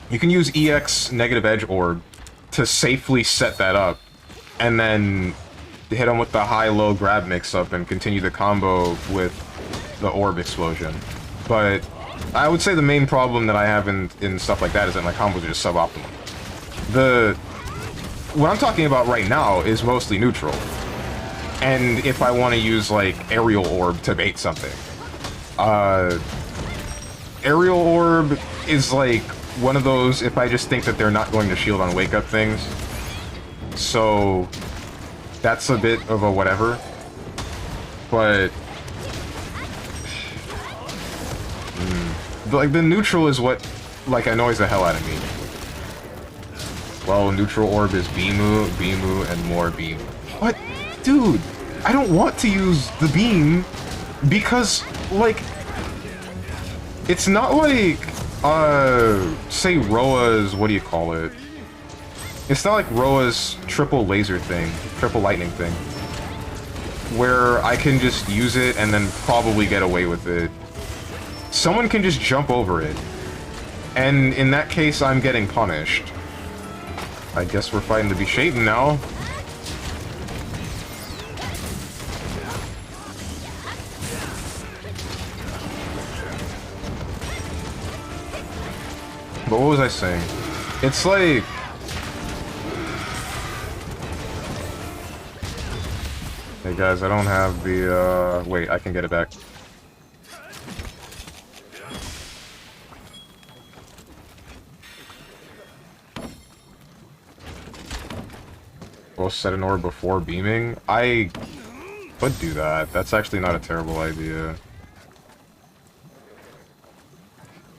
you can use EX negative edge orb to safely set that up, and then hit them with the high-low grab mix-up and continue the combo with the orb explosion. But I would say the main problem that I have in stuff like that is that my combos are just suboptimal. What I'm talking about right now is mostly neutral. and if I want to use, like, Aerial Orb to bait something. Aerial Orb is, like, one of those if I just think that they're not going to shield on wake-up things. So, that's a bit of a whatever. But... like, the neutral is what, like, annoys the hell out of me. Well, neutral orb is Beamu, Beamu, and more Beam. What? Dude, I don't want to use the Beam because, like, it's not like, say Roa's, what do you call it? It's not like Roa's triple laser thing, triple lightning thing, where I can just use it and then probably get away with it. Someone can just jump over it, and in that case, I'm getting punished. I guess we're fighting to be Shaden now. But what was I saying? It's like... Hey guys, I don't have the, wait, I can get it back. We'll set an orb before beaming. I would do that. That's actually not a terrible idea.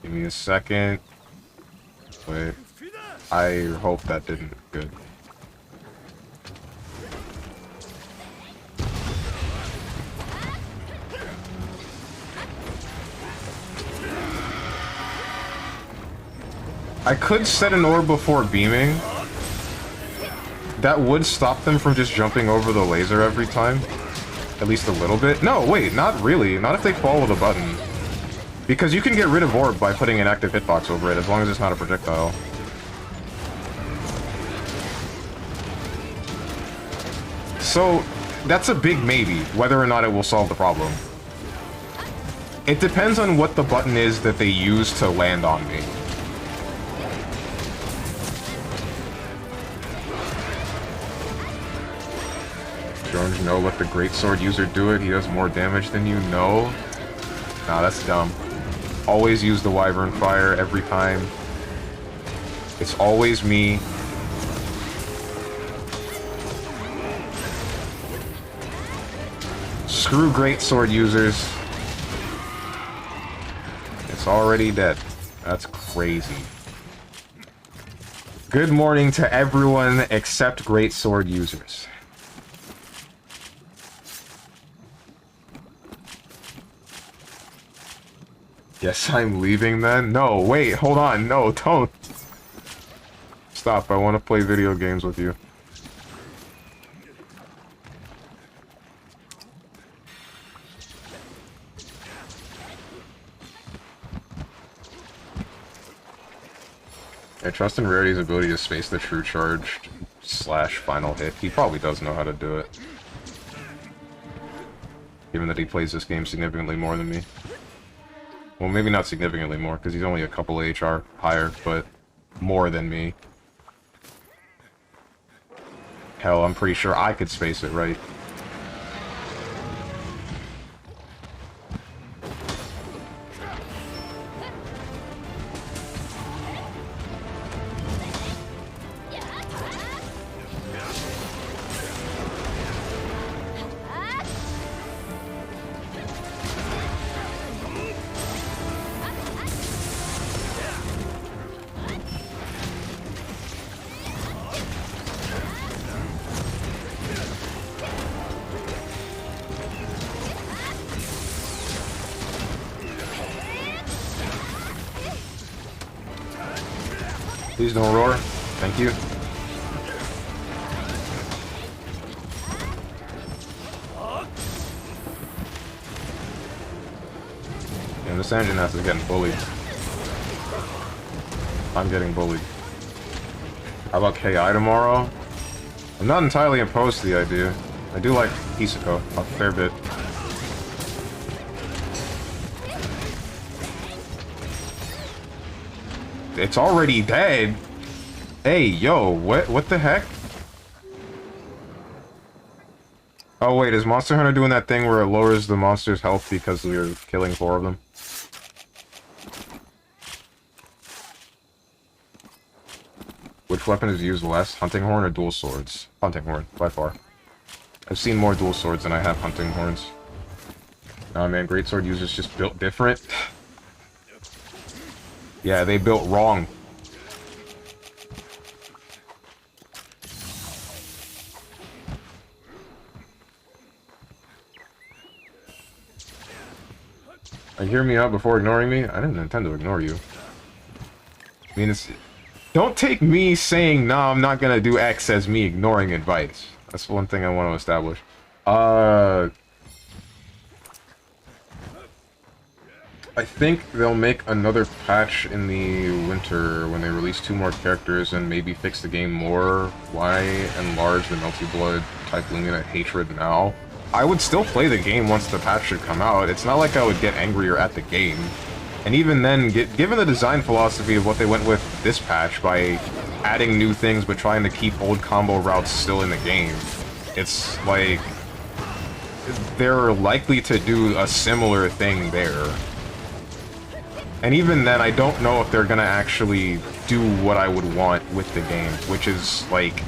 Give me a second. Wait. I hope that didn't. Good. I could set an orb before beaming. That would stop them from just jumping over the laser every time. At least a little bit. No, wait, not really. Not if they follow the button. Because you can get rid of orb by putting an active hitbox over it, as long as it's not a projectile. So, that's a big maybe, whether or not it will solve the problem. It depends on what the button is that they use to land on me. Don't know, let the greatsword user do it. He does more damage than you. No. Nah, that's dumb. Always use the Wyvern Fire every time. It's always me. Screw greatsword users. It's already dead. That's crazy. Good morning to everyone except greatsword users. Yes, I'm leaving then? No, wait, hold on. No, don't. Stop, I want to play video games with you. I trust in Rarity's ability to space the true charge / final hit. He probably does know how to do it. Given that he plays this game significantly more than me. Well, maybe not significantly more, because he's only a couple HR higher, but more than me. Hell, I'm pretty sure I could space it right. Please don't roar. Thank you. And this engine house is getting bullied. I'm getting bullied. How about KI tomorrow? I'm not entirely opposed to the idea. I do like Hisako a fair bit. It's already dead. Hey, yo, what the heck? Oh wait, is Monster Hunter doing that thing where it lowers the monster's health because you're killing 4 of them? Which weapon is used less, hunting horn or dual swords? Hunting horn, by far. I've seen more dual swords than I have hunting horns. Nah man, greatsword users just built different. Yeah, they built wrong. Hear me out before ignoring me? I didn't intend to ignore you. I mean, it's... Don't take me saying, nah, I'm not gonna do X as me ignoring advice. That's one thing I want to establish. I think they'll make another patch in the winter when they release 2 more characters and maybe fix the game more. Why enlarge the Melty Blood type Lumina hatred now? I would still play the game once the patch should come out. It's not like I would get angrier at the game. And even then, given the design philosophy of what they went with this patch by adding new things but trying to keep old combo routes still in the game, it's like they're likely to do a similar thing there. And even then, I don't know if they're gonna actually do what I would want with the game, which is, like,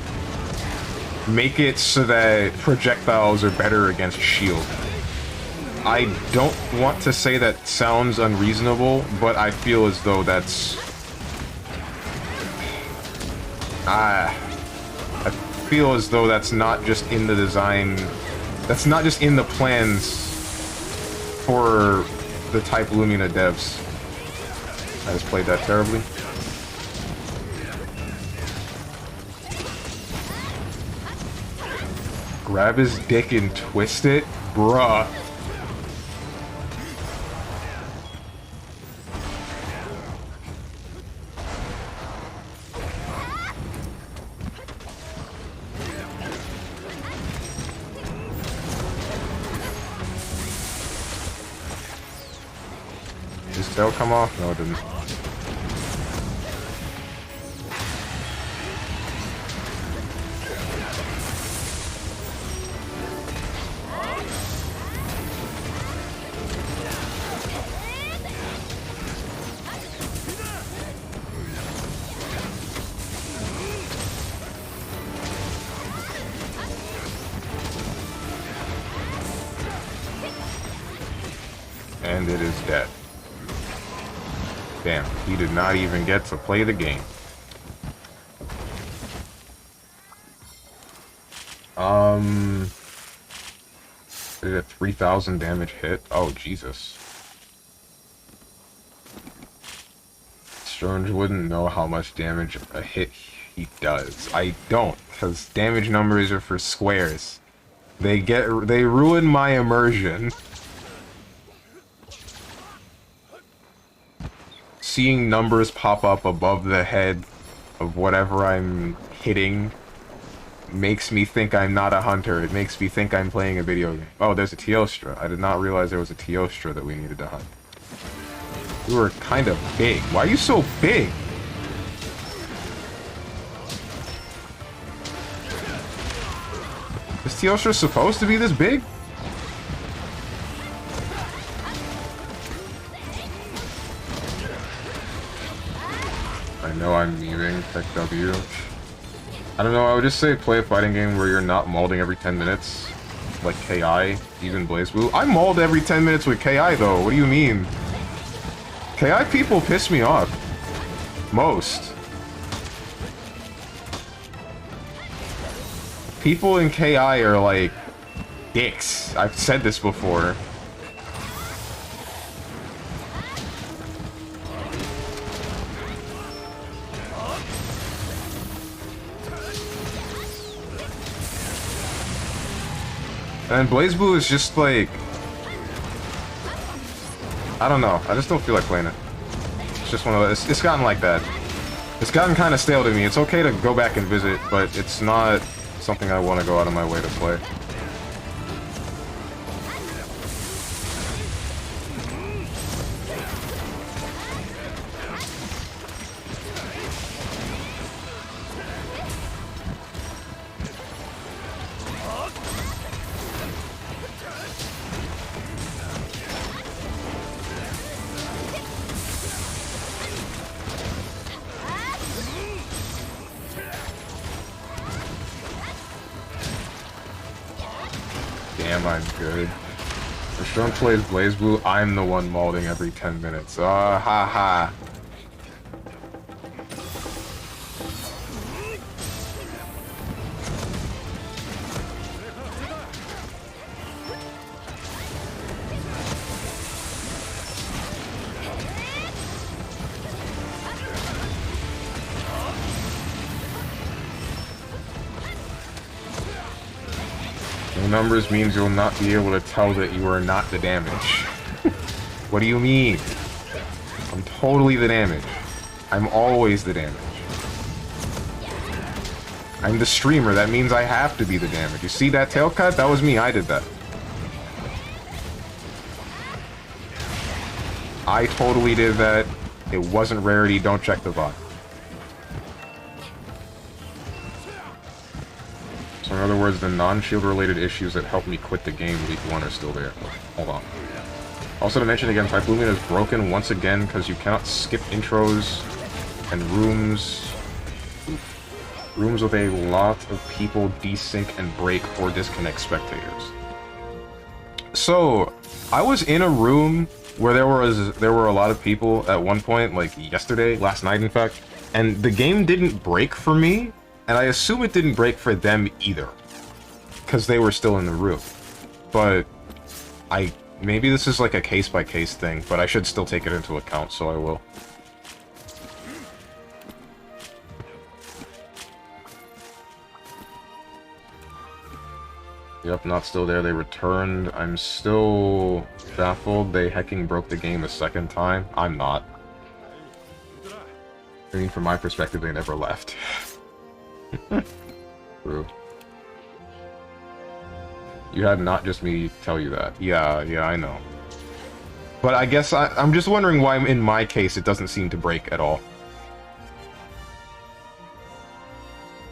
make it so that projectiles are better against shield. I don't want to say that sounds unreasonable, but I feel as though that's... I feel as though that's not just in the design... That's not just in the plans for the type Lumina devs. I just played that terribly. Grab his dick and twist it? Bruh. Did his tail come off? No, it didn't. And it is dead. Damn, he did not even get to play the game. Did a 3,000 damage hit? Oh, Jesus. Strange wouldn't know how much damage a hit he does. I don't, because damage numbers are for squares. They ruin my immersion. Seeing numbers pop up above the head of whatever I'm hitting makes me think I'm not a hunter. It makes me think I'm playing a video game. Oh, there's a Teostra. I did not realize there was a Teostra that we needed to hunt. You were kind of big. Why are you so big? Is Teostra supposed to be this big? I know I'm memeing, tech W. I don't know, I would just say play a fighting game where you're not mauling every 10 minutes. Like KI, even BlazBlue. I mauled every 10 minutes with KI though, what do you mean? KI people piss me off. Most. People in KI are like dicks. I've said this before. And BlazBlue is just like... I don't know. I just don't feel like playing it. It's just one of those... It's gotten like that. It's gotten kind of stale to me. It's okay to go back and visit, but it's not something I want to go out of my way to play. Damn, I'm good. If Sean plays BlazBlue, I'm the one molding every 10 minutes. Ah, ha ha. No numbers means you'll not be able to tell that you are not the damage. What do you mean? I'm totally the damage. I'm always the damage. I'm the streamer, that means I have to be the damage. You see that tail cut? That was me, I did that. I totally did that. It wasn't rarity, don't check the bot. So in other words, the non-shield related issues that helped me quit the game week 1 are still there. Hold on. Also to mention again, Type Lumion is broken once again because you cannot skip intros and rooms. Rooms with a lot of people desync and break or disconnect spectators. So, I was in a room where there were a lot of people at one point, like yesterday, last night in fact, and the game didn't break for me, and I assume it didn't break for them either, because they were still in the room. But maybe this is like a case-by-case thing, but I should still take it into account, so I will. Yep, not still there. They returned. I'm still baffled. They hecking broke the game a second time. I'm not. I mean, from my perspective, they never left. True. You had not just me tell you that. Yeah, I know. But I guess I'm just wondering why, in my case, it doesn't seem to break at all.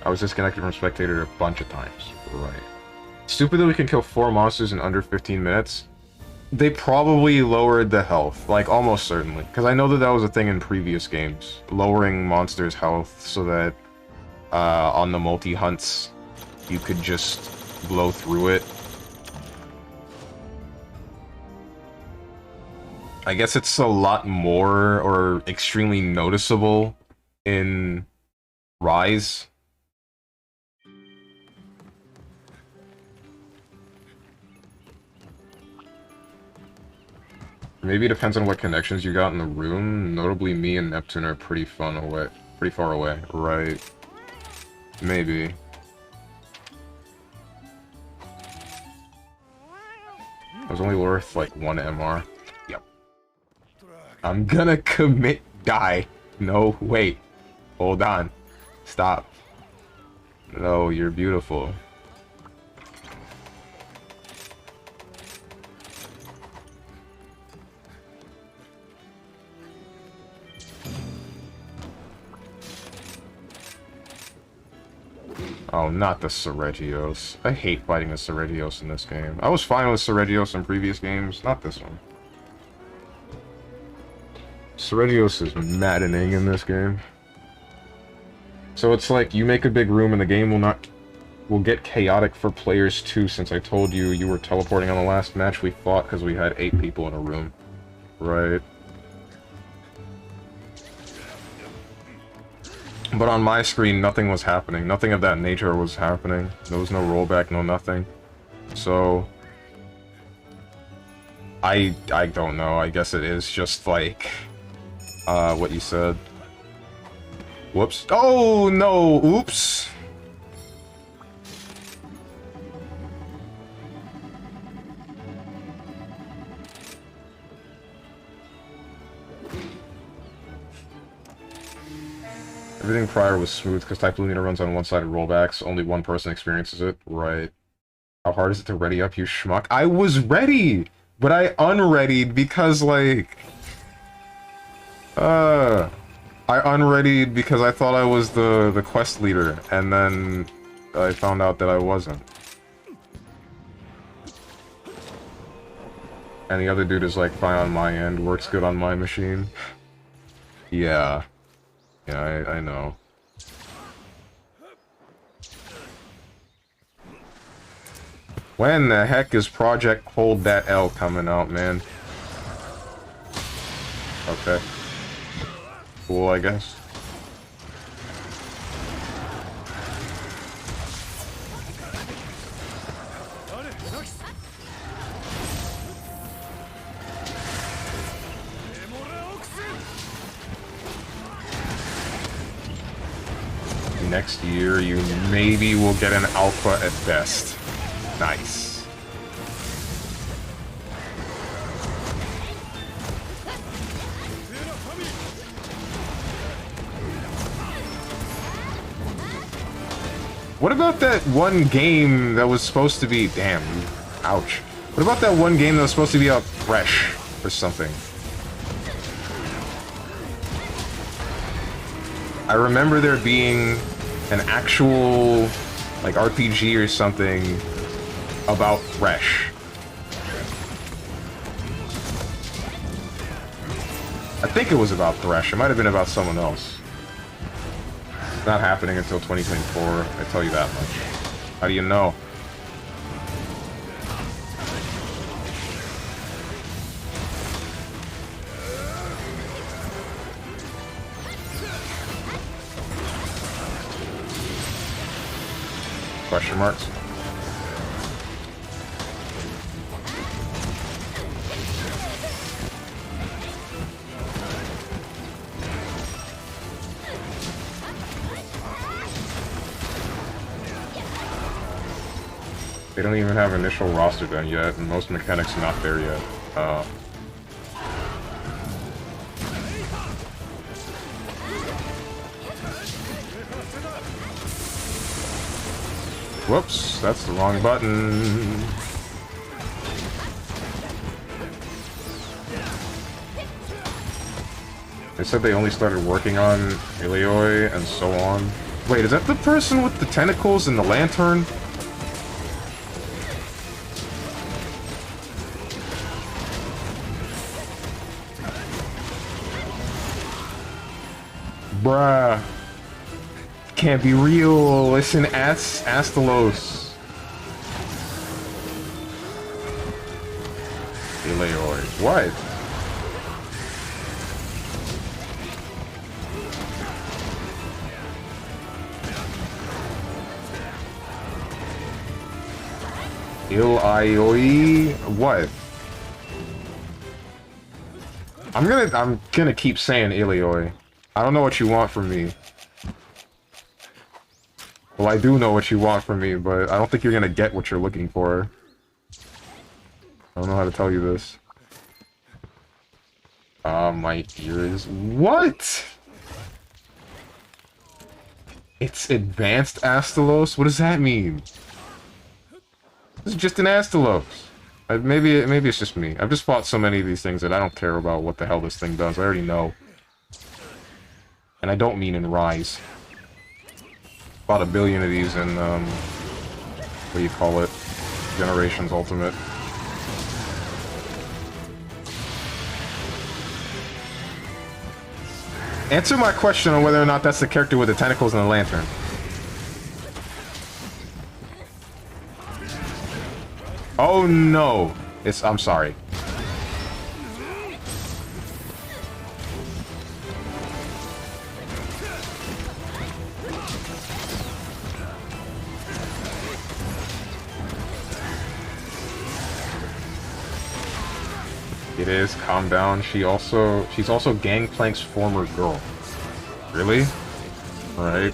I was disconnected from Spectator a bunch of times. Right. Stupid that we can kill 4 monsters in under 15 minutes. They probably lowered the health, like almost certainly, because I know that was a thing in previous games, lowering monsters' health so that on the multi-hunts you could just blow through it. I guess it's a lot more or extremely noticeable in Rise. Maybe it depends on what connections you got in the room. Notably, me and Neptune are pretty far away. Right. Maybe. It was only worth, like, 1 MR. Yep. I'm gonna commit die. No, wait. Hold on. Stop. No, you're beautiful. Oh, not the Seregios. I hate fighting the Seregios in this game. I was fine with Seregios in previous games, not this one. Seregios is maddening in this game. So it's like, you make a big room and the game will get chaotic for players too, since I told you you were teleporting on the last match we fought because we had 8 people in a room. Right. But on my screen, nothing was happening. Nothing of that nature was happening. There was no rollback, no nothing. So... I don't know. I guess it is just like... what you said. Whoops. Oh, no! Oops! Everything prior was smooth because Type Lumina runs on one-sided rollbacks. Only one person experiences it. Right. How hard is it to ready up, you schmuck? I was ready! But I unreadied because, like... I unreadied because I thought I was the quest leader, and then I found out that I wasn't. And the other dude is like, fine on my end, works good on my machine. Yeah. Yeah, I know. When the heck is Project Hold That L coming out, man? Okay. Cool, I guess. Next year, you maybe will get an alpha at best. Nice. What about that one game that was supposed to be... Damn. Ouch. What about that one game that was supposed to be out fresh or something? I remember there being an actual, like, RPG or something about Thresh. I think it was about Thresh. It might have been about someone else. It's not happening until 2024, I tell you that much. How do you know? Question marks? They don't even have initial roster done yet, and most mechanics are not there yet. Whoops, that's the wrong button. They said they only started working on Ilioi and so on. Wait, is that the person with the tentacles and the lantern? Bruh. Can't be real. Listen, Astalos. Ilioi. What? Ilioi? What? I'm gonna keep saying Ilioi. I don't know what you want from me. Well, I do know what you want from me, but I don't think you're gonna get what you're looking for. I don't know how to tell you this. My ears. What? It's advanced Astalos? What does that mean? This is just an Astalos. Maybe it's just me. I've just fought so many of these things that I don't care about what the hell this thing does. I already know. And I don't mean in Rise. Bought a billion of these in, what do you call it? Generations Ultimate. Answer my question on whether or not that's the character with the tentacles and the lantern. Oh no! I'm sorry. It is, calm down. She's also Gangplank's former girl. Really? Alright.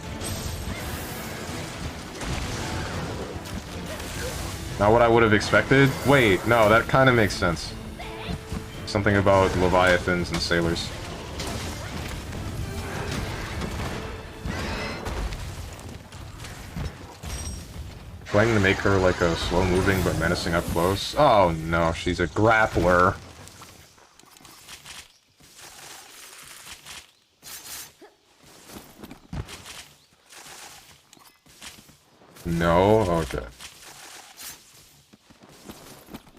Not what I would have expected? Wait, no, that kind of makes sense. Something about Leviathans and sailors. Going to make her like a slow-moving but menacing up close? Oh no, she's a grappler. No? Okay.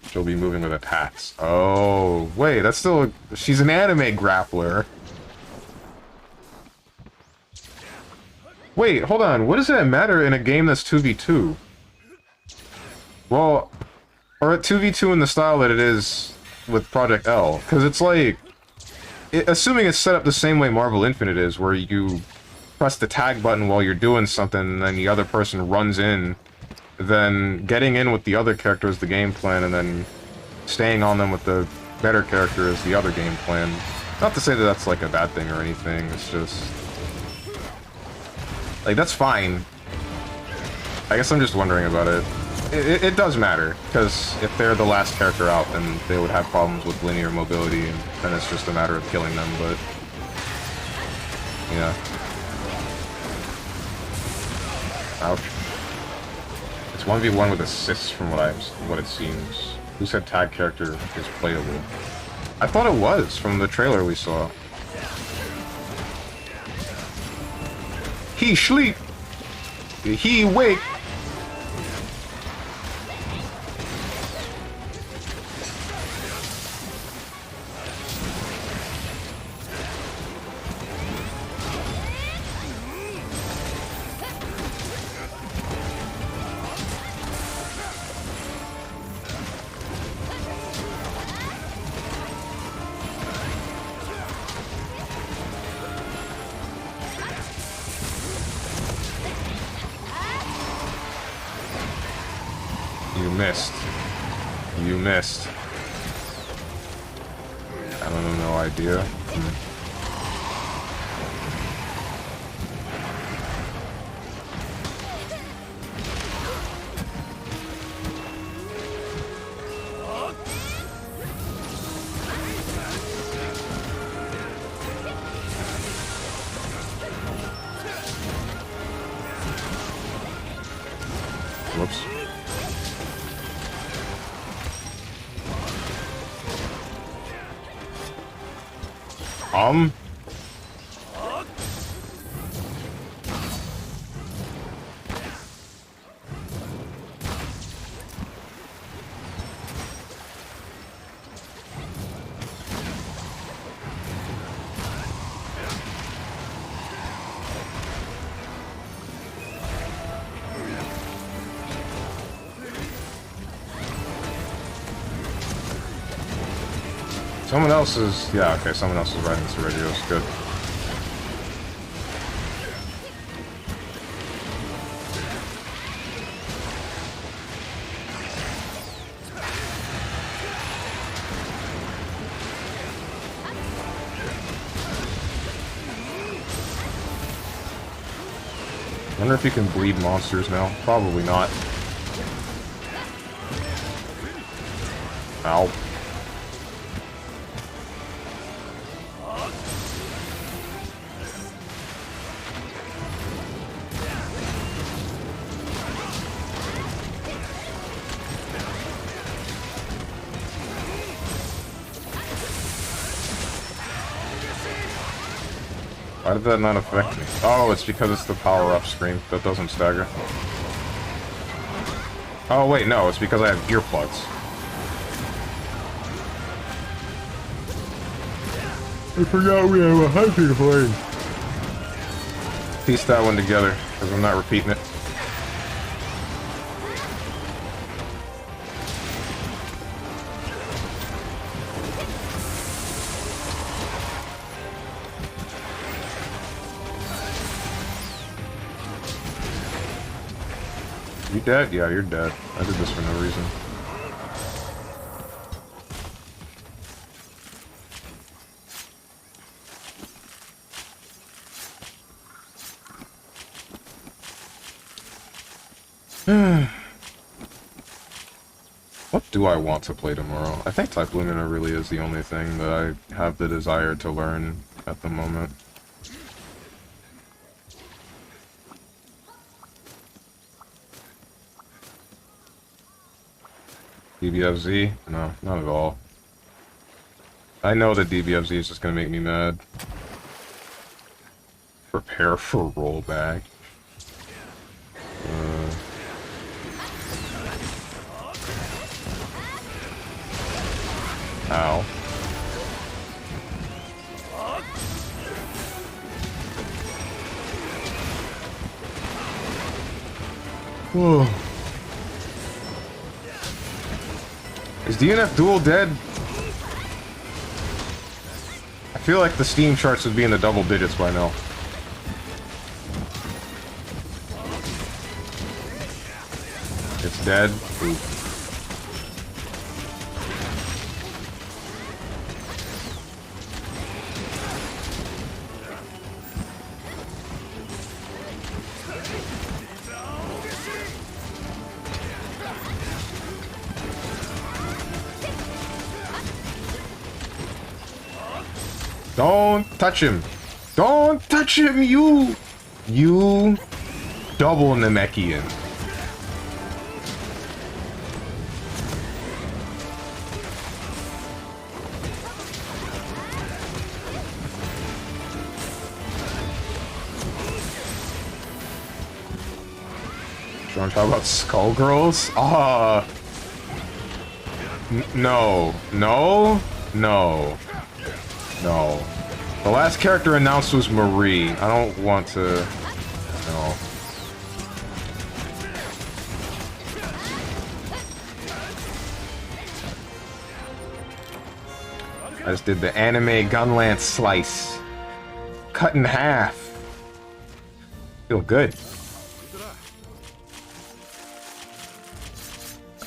She'll be moving with attacks. Oh, wait, that's still... She's an anime grappler. Wait, hold on. What does that matter in a game that's 2v2? Well, Or a 2v2 in the style that it is with Project L. Because it's like... assuming it's set up the same way Marvel Infinite is, where you press the tag button while you're doing something, and then the other person runs in, then getting in with the other character is the game plan, and then staying on them with the better character is the other game plan. Not to say that that's like a bad thing or anything, it's just... like, that's fine. I guess I'm just wondering about it. It does matter, because if they're the last character out, then they would have problems with linear mobility, and then it's just a matter of killing them, but... yeah. Ouch. It's 1v1 with assists from what it seems. Who said tag character is playable? I thought it was, from the trailer we saw. He sleep! He wake! You missed. You missed. I don't know, no idea. Whoops. Someone else is... yeah, okay, someone else is riding this radio. It's good. I wonder if you can bleed monsters now. Probably not. Ow. Why did that not affect me? Oh, it's because it's the power-up screen that doesn't stagger. Oh, wait, no, it's because I have earplugs. I forgot we have a hunting horn. Piece that one together, because I'm not repeating it. You dead? Yeah, you're dead. I did this for no reason. What do I want to play tomorrow? I think Type Lumina really is the only thing that I have the desire to learn at the moment. DBFZ? No, not at all. I know that DBFZ is just gonna make me mad. Prepare for rollback. Ow. Whoa. Is DNF Duel dead? I feel like the Steam charts would be in the double digits by now. It's dead. Ooh. Don't touch him! Don't touch him, you! You double Namekian. You want to talk about Skullgirls? Ah. No. No. No. No. The last character announced was Marie. I don't want to... No. I just did the anime Gunlance slice. Cut in half. Feel good.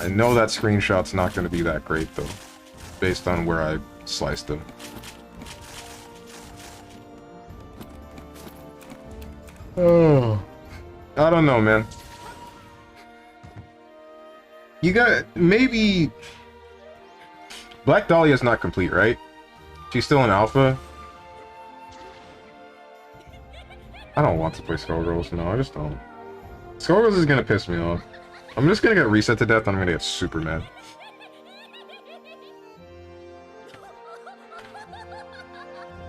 I know that screenshot's not going to be that great, though. Based on where I sliced them. Oh. I don't know, man. You got... Maybe... Black Dahlia's not complete, right? She's still in alpha? I don't want to play Skullgirls, no, I just don't. Skullgirls is gonna piss me off. I'm just gonna get reset to death and I'm gonna get super mad.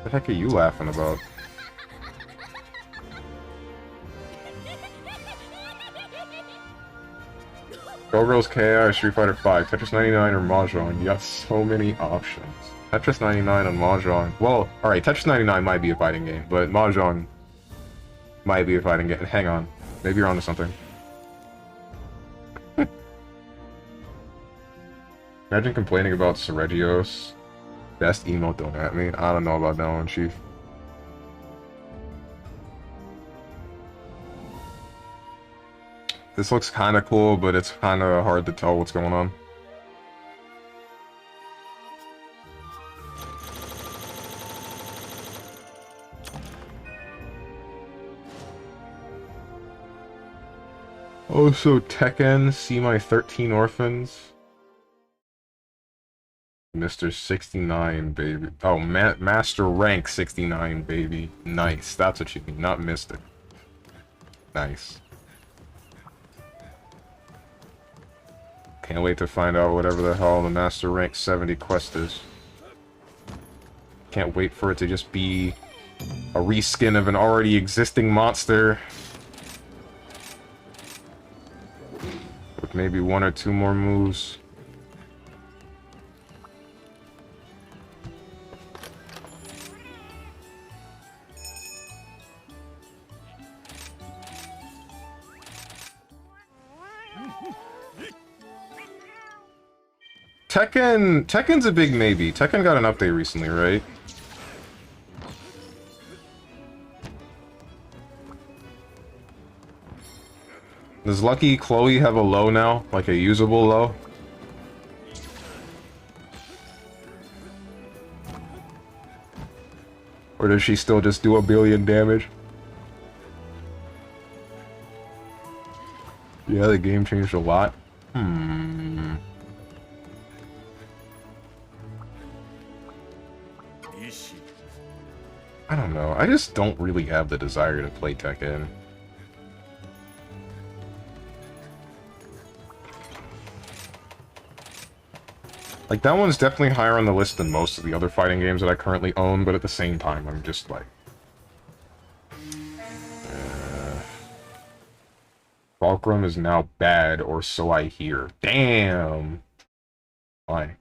What the heck are you laughing about? Skullgirls KI, Street Fighter 5, Tetris 99 or Mahjong. You got so many options. Tetris 99 and Mahjong. Well, alright, Tetris 99 might be a fighting game, but Mahjong might be a fighting game. Hang on. Maybe you're onto something. Imagine complaining about Seregios. Best emote don't at me. I don't know about that one, Chief. This looks kind of cool, but it's kind of hard to tell what's going on. Oh, so Tekken, see my 13 orphans? Mr. 69, baby. Oh, Master Rank 69, baby. Nice. That's what you mean, not Mr. Nice. Can't wait to find out whatever the hell the Master Rank 70 quest is. Can't wait for it to just be a reskin of an already existing monster. With maybe 1 or 2 more moves. Tekken's a big maybe. Tekken got an update recently, right? Does Lucky Chloe have a low now? Like a usable low? Or does she still just do a billion damage? Yeah, the game changed a lot. I don't know. I just don't really have the desire to play Tekken. Like, that one's definitely higher on the list than most of the other fighting games that I currently own, but at the same time, I'm just like... Fulcrum is now bad, or so I hear. Damn! Why?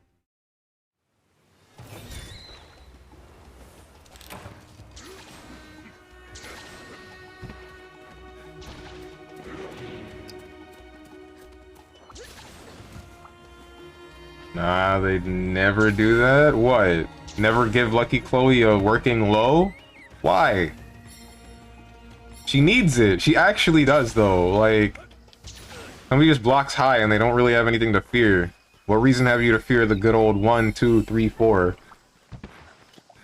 Nah, they'd never do that? What? Never give Lucky Chloe a working low? Why? She needs it. She actually does, though. Like, somebody just blocks high and they don't really have anything to fear. What reason have you to fear the good old 1, 2, 3, 4?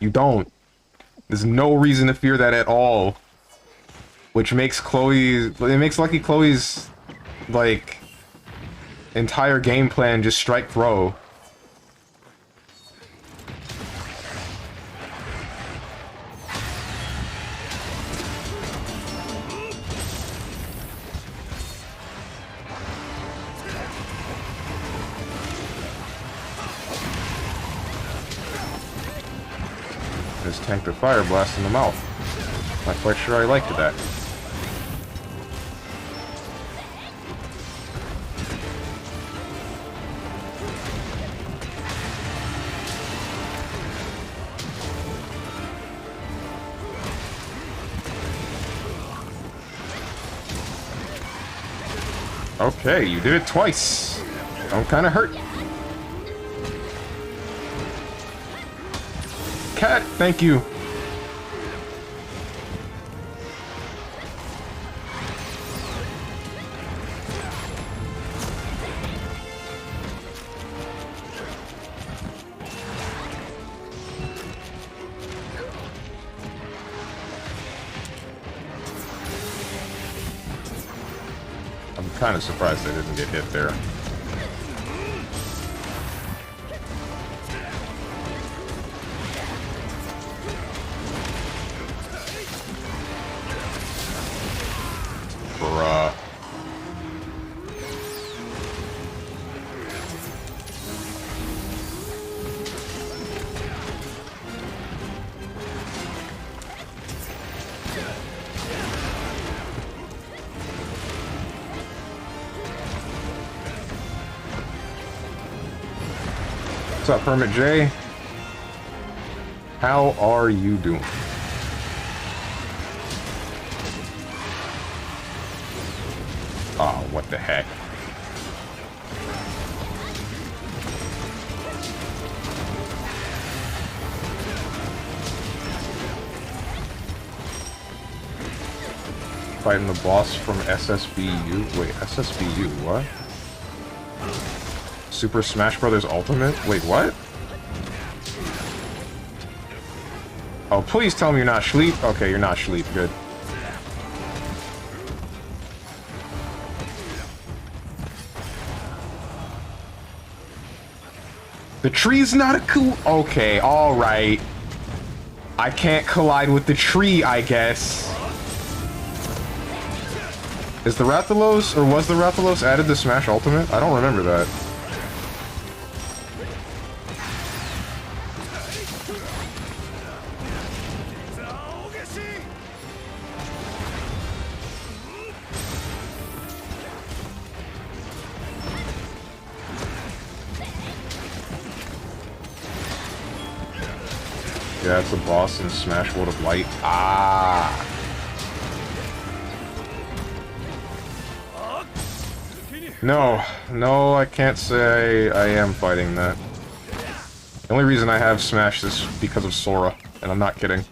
You don't. There's no reason to fear that at all. Which makes Chloe's... It makes Lucky Chloe's, like, entire game plan just strike throw. Just tanked a fire blast in the mouth. Not quite sure I liked that. Okay, you did it twice. I'm kind of hurt. Cat, thank you. I'm kind of surprised I didn't get hit there. Bruh. What's up, Hermit J? How are you doing? Oh, what the heck? Fighting the boss from SSBU? Wait, SSBU, what? Super Smash Brothers Ultimate? Wait, what? Oh, please tell me you're not sleep. Okay, you're not sleep. Good. The tree's not a cool... Okay, alright. I can't collide with the tree, I guess. Is the Rathalos, or was the Rathalos added to Smash Ultimate? I don't remember that. Yeah, it's a boss in Smash World of Light. Ah. No, no, I can't say I am fighting that. The only reason I have Smash is because of Sora, and I'm not kidding.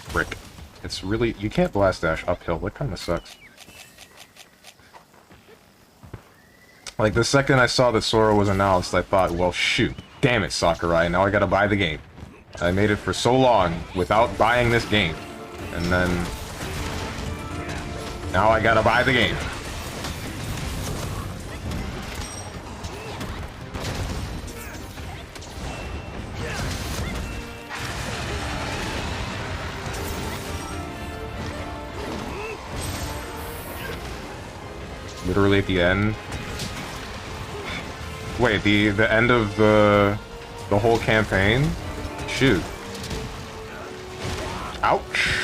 Frick. It's really... You can't blast dash uphill. That kind of sucks. Like, the second I saw that Sora was announced, I thought, well, shoot. Damn it, Sakurai, now I gotta buy the game. I made it for so long without buying this game. And then... now I gotta buy the game. Literally at the end. Wait, the end of the whole campaign? Shoot. Ouch.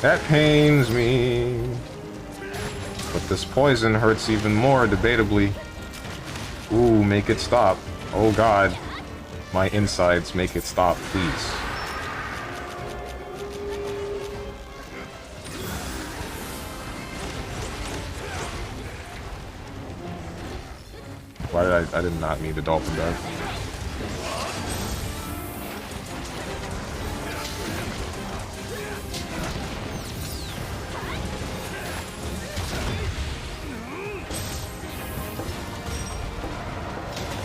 That pains me. But this poison hurts even more, debatably. Ooh, make it stop. Oh god. My insides, make it stop, please. I did not mean to dolphin dive.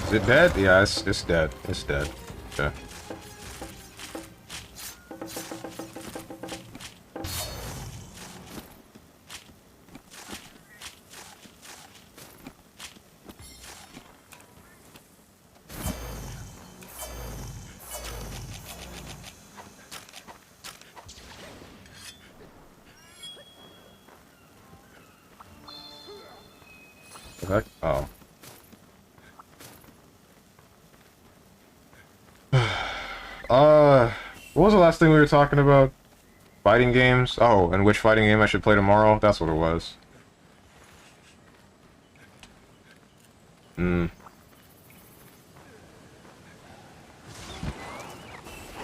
Is it dead? Yeah, it's dead. It's dead. Okay. What the heck? Oh. What was the last thing we were talking about? Fighting games? Oh, and which fighting game I should play tomorrow? That's what it was.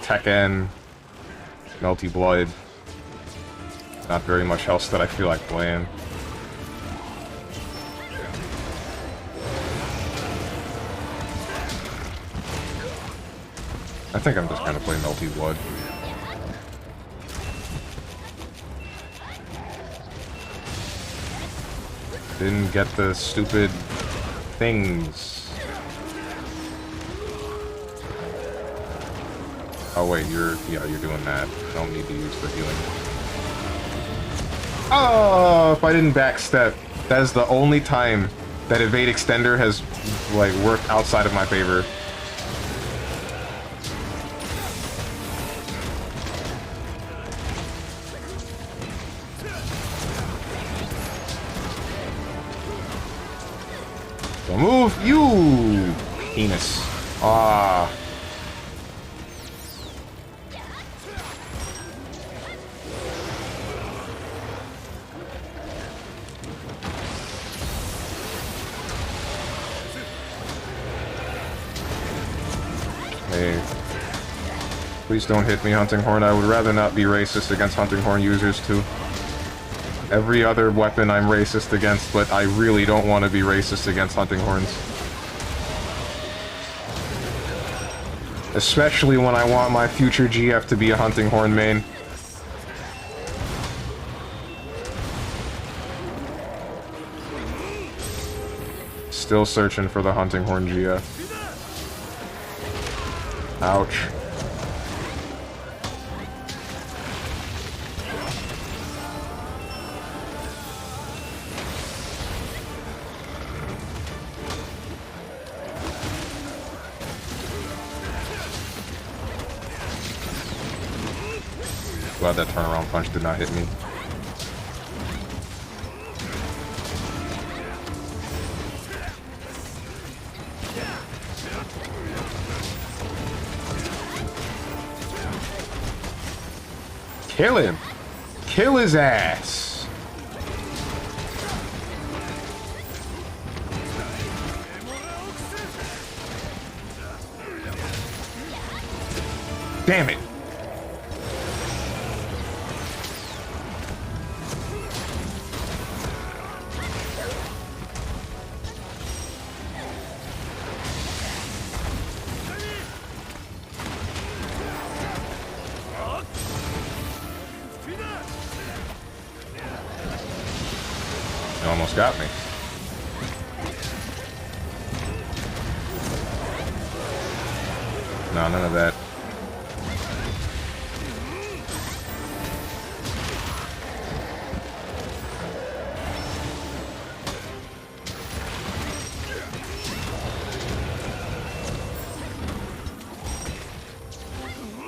Tekken. Melty Blood. Not very much else that I feel like playing. I think I'm just gonna play Melty Blood. Didn't get the stupid things. Oh wait, you're doing that. I don't need to use the healing. Oh, if I didn't backstep, that is the only time that evade extender has like worked outside of my favor. Don't move, you penis. Ah. Hey. Please don't hit me, Hunting Horn. I would rather not be racist against Hunting Horn users, too. Every other weapon I'm racist against, but I really don't want to be racist against Hunting Horns. Especially when I want my future GF to be a Hunting Horn main. Still searching for the Hunting Horn GF. Ouch. Glad that turnaround punch did not hit me. Kill him! Kill his ass! Damn it! You almost got me. No, none of that.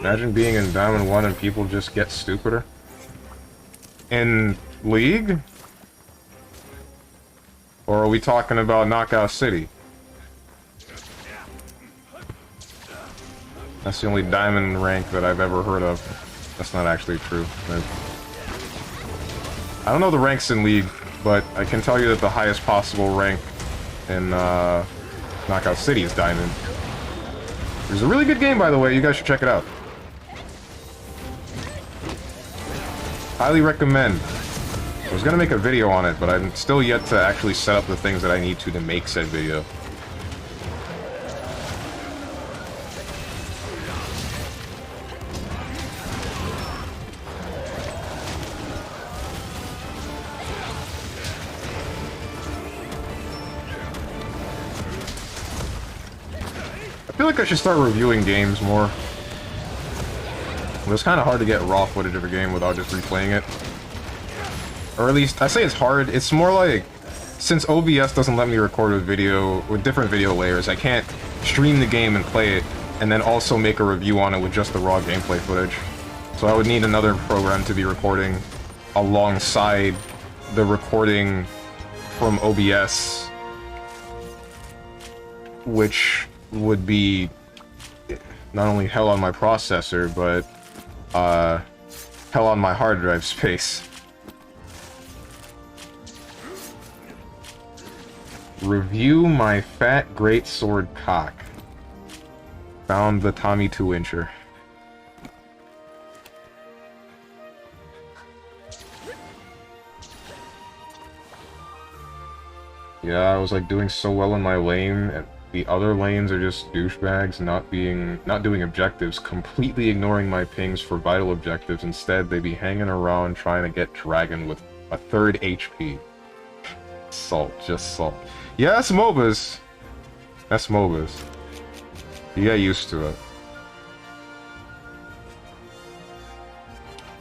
Imagine being in Diamond 1 and people just get stupider. In League? Or are we talking about Knockout City? That's the only diamond rank that I've ever heard of. That's not actually true. I don't know the ranks in League, but I can tell you that the highest possible rank in Knockout City is Diamond. It's a really good game, by the way. You guys should check it out. Highly recommend. I was gonna make a video on it, but I'm still yet to actually set up the things that I need to make said video. feel like I should start reviewing games more. It was kind of hard to get raw footage of a game without just replaying it. Or at least, I say it's hard, it's more like, since OBS doesn't let me record a video with different video layers, I can't stream the game and play it, and then also make a review on it with just the raw gameplay footage. So I would need another program to be recording alongside the recording from OBS, which would be not only hell on my processor, but hell on my hard drive space. Review my fat greatsword cock. Found the Tommy 2-incher. Yeah, I was like doing so well in my lane, and the other lanes are just douchebags not doing objectives, completely ignoring my pings for vital objectives. Instead, they be hanging around trying to get Dragon with a 3rd HP. Salt, just salt. Yeah, that's MOBAs. That's MOBAs. You get used to it.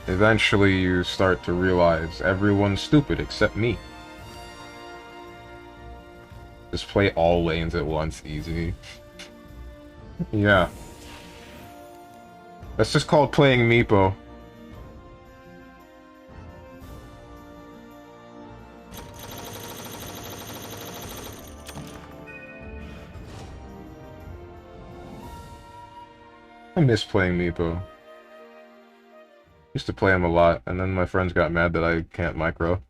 Eventually, you start to realize everyone's stupid except me. Just play all lanes at once, easy. Yeah. That's just called playing Meepo. I miss playing Meepo. Used to play him a lot, and then my friends got mad that I can't micro.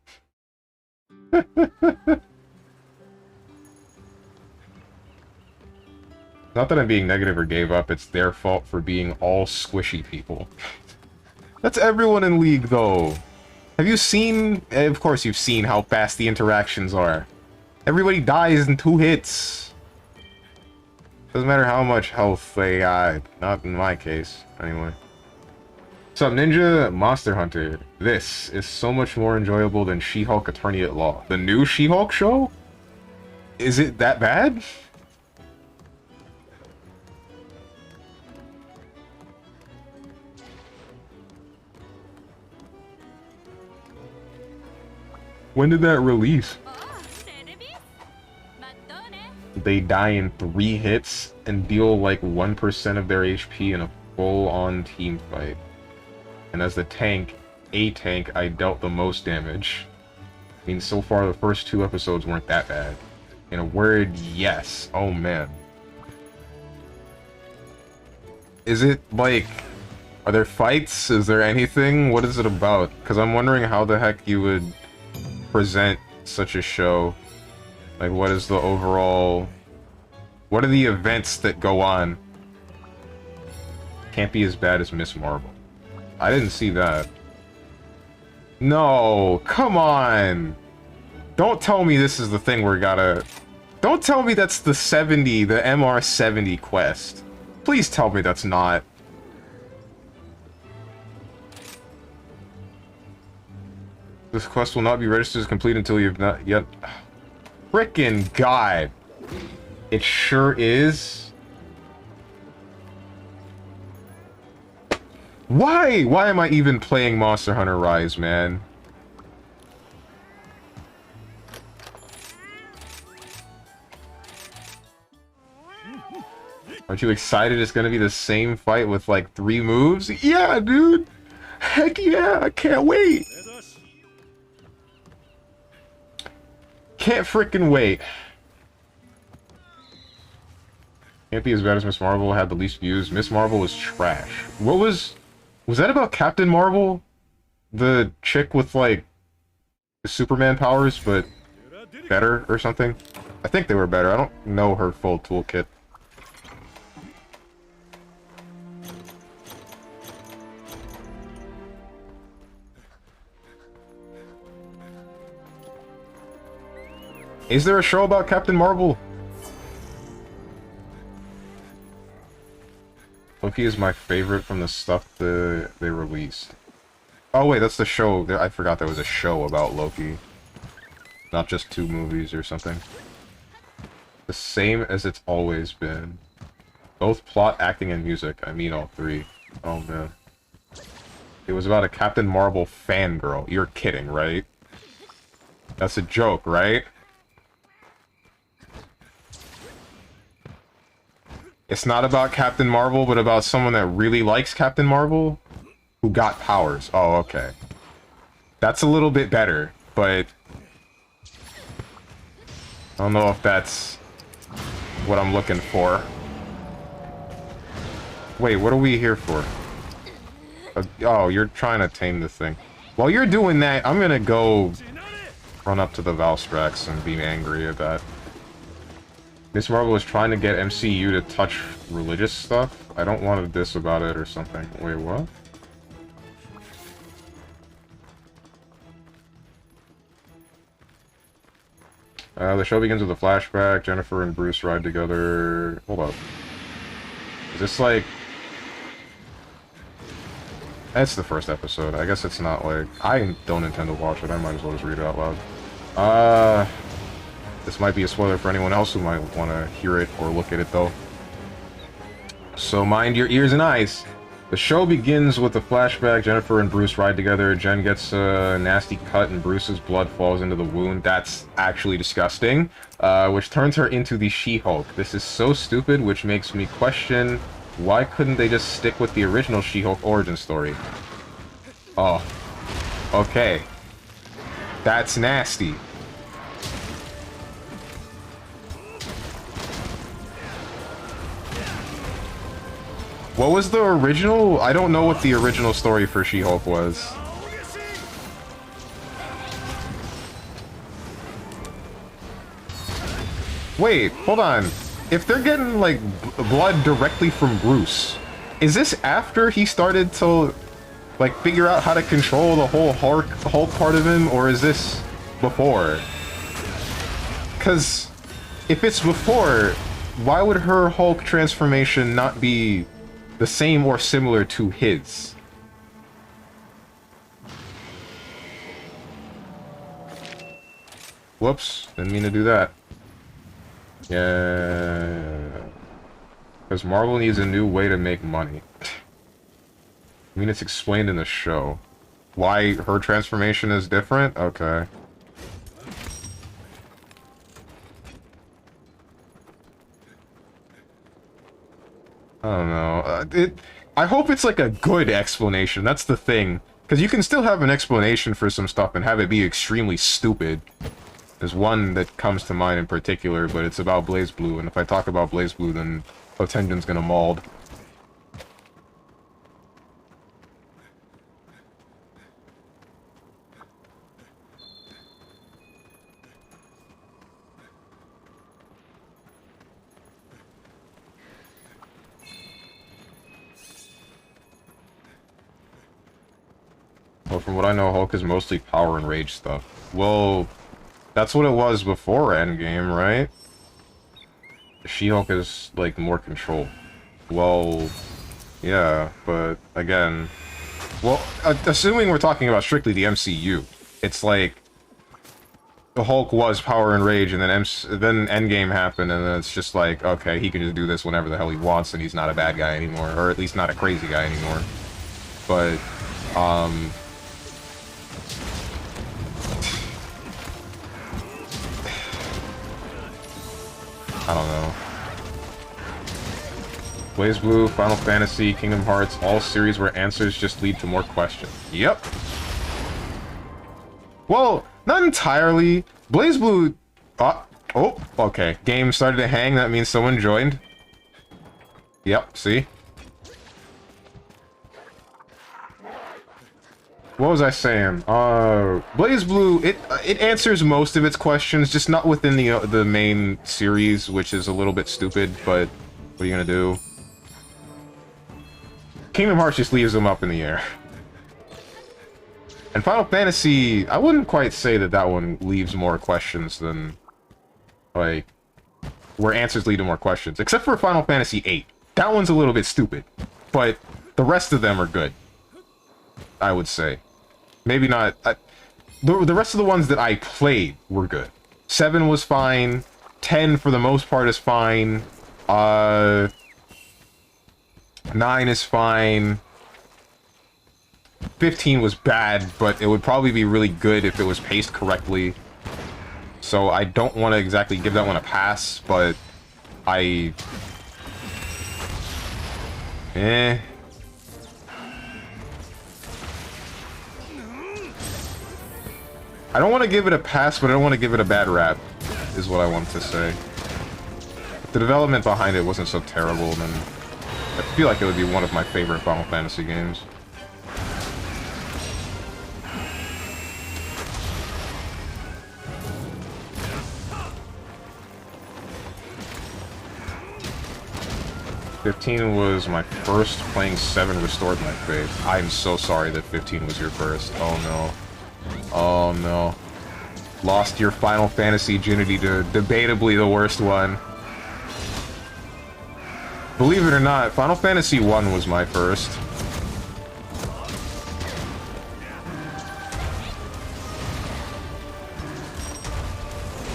Not that I'm being negative or gave up, it's their fault for being all squishy people. That's everyone in League, though. Have you seen... Of course you've seen how fast the interactions are. Everybody dies in 2 hits. Doesn't matter how much health they got. Not in my case, anyway. What's up, Ninja? Monster Hunter. This is so much more enjoyable than She-Hulk Attorney at Law. The new She-Hulk show? Is it that bad? When did that release? They die in 3 hits and deal like 1% of their HP in a full-on team fight. And as the tank, I dealt the most damage. I mean, so far the first 2 episodes weren't that bad. In a word, yes. Oh man. Is it like... Are there fights? Is there anything? What is it about? Because I'm wondering how the heck you would present such a show. Like, what is the overall... What are the events that go on? Can't be as bad as Miss Marvel. I didn't see that. No, come on! Don't tell me this is the thing we're gotta... Don't tell me that's the 70, the MR70 quest. Please tell me that's not. This quest will not be registered as complete until you've not yet... Frickin' God! It sure is. Why? Why am I even playing Monster Hunter Rise, man? Aren't you excited it's gonna be the same fight with like 3 moves? Yeah, dude! Heck yeah! I can't wait! Can't frickin' wait. Can't be as bad as Miss Marvel, had the least views. Miss Marvel was trash. What was that about Captain Marvel? The chick with, like, Superman powers, but better or something? I think they were better. I don't know her full toolkit. Is there a show about Captain Marvel? Loki is my favorite from the stuff they released. Oh wait, that's the show. I forgot there was a show about Loki. Not just 2 movies or something. The same as it's always been. Both plot, acting, and music. I mean all three. Oh, man. It was about a Captain Marvel fangirl. You're kidding, right? That's a joke, right? It's not about Captain Marvel, but about someone that really likes Captain Marvel who got powers. Oh, okay. That's a little bit better, but I don't know if that's what I'm looking for. Wait, what are we here for? Oh, you're trying to tame this thing. While you're doing that, I'm gonna go run up to the Valstrax and be angry at that. Miss Marvel is trying to get MCU to touch religious stuff. I don't want to diss about it or something. Wait, what? The show begins with a flashback. Jennifer and Bruce ride together. Hold up. Is this like... It's the first episode. I guess it's not like... I don't intend to watch it. I might as well just read it out loud. This might be a spoiler for anyone else who might want to hear it or look at it, though. So mind your ears and eyes. The show begins with a flashback. Jennifer and Bruce ride together. Jen gets a nasty cut and Bruce's blood falls into the wound. That's actually disgusting. Which turns her into the She-Hulk. This is so stupid, which makes me question, why couldn't they just stick with the original She-Hulk origin story? Oh. Okay. That's nasty. What was the original? I don't know what the original story for She-Hulk was. Wait, hold on. If they're getting, like, blood directly from Bruce, is this after he started to, like, figure out how to control the whole Hulk part of him, or is this before? Because if it's before, why would her Hulk transformation not be the same or similar to his? Whoops, didn't mean to do that. Yeah. Because Marvel needs a new way to make money. I mean, it's explained in the show. Why her transformation is different? Okay. I don't know. I hope it's like a good explanation. That's the thing. Because you can still have an explanation for some stuff and have it be extremely stupid. There's one that comes to mind in particular, but it's about BlazBlue, and if I talk about BlazBlue, then Potengen's gonna mauled. Well, from what I know, Hulk is mostly power and rage stuff. Well, that's what it was before Endgame, right? She-Hulk is, like, more control. Well, yeah, but, again... Well, assuming we're talking about strictly the MCU, it's like... The Hulk was power and rage, and then Endgame happened, and then it's just like, okay, he can just do this whenever the hell he wants, and he's not a bad guy anymore, or at least not a crazy guy anymore. But, I don't know. BlazBlue, Final Fantasy, Kingdom Hearts, all series where answers just lead to more questions. Yep. Well, not entirely. BlazBlue... oh, okay. Game started to hang, that means someone joined. Yep, see? What was I saying? BlazBlue, it answers most of its questions, just not within the main series, which is a little bit stupid, but what are you gonna do? Kingdom Hearts just leaves them up in the air. And Final Fantasy, I wouldn't quite say that that one leaves more questions than, like, where answers lead to more questions. Except for Final Fantasy VIII. That one's a little bit stupid. But the rest of them are good, I would say. Maybe not... the rest of the ones that I played were good. 7 was fine. 10, for the most part, is fine. 9 is fine. 15 was bad, but it would probably be really good if it was paced correctly. So I don't want to exactly give that one a pass, but I don't want to give it a pass, but I don't want to give it a bad rap, is what I want to say. If the development behind it wasn't so terrible, then I feel like it would be one of my favorite Final Fantasy games. '15 was my first. Playing 7 restored my faith. I'm so sorry that 15 was your first. Oh no. Oh no. Lost your Final Fantasy virginity to debatably the worst one. Believe it or not, Final Fantasy 1 was my first.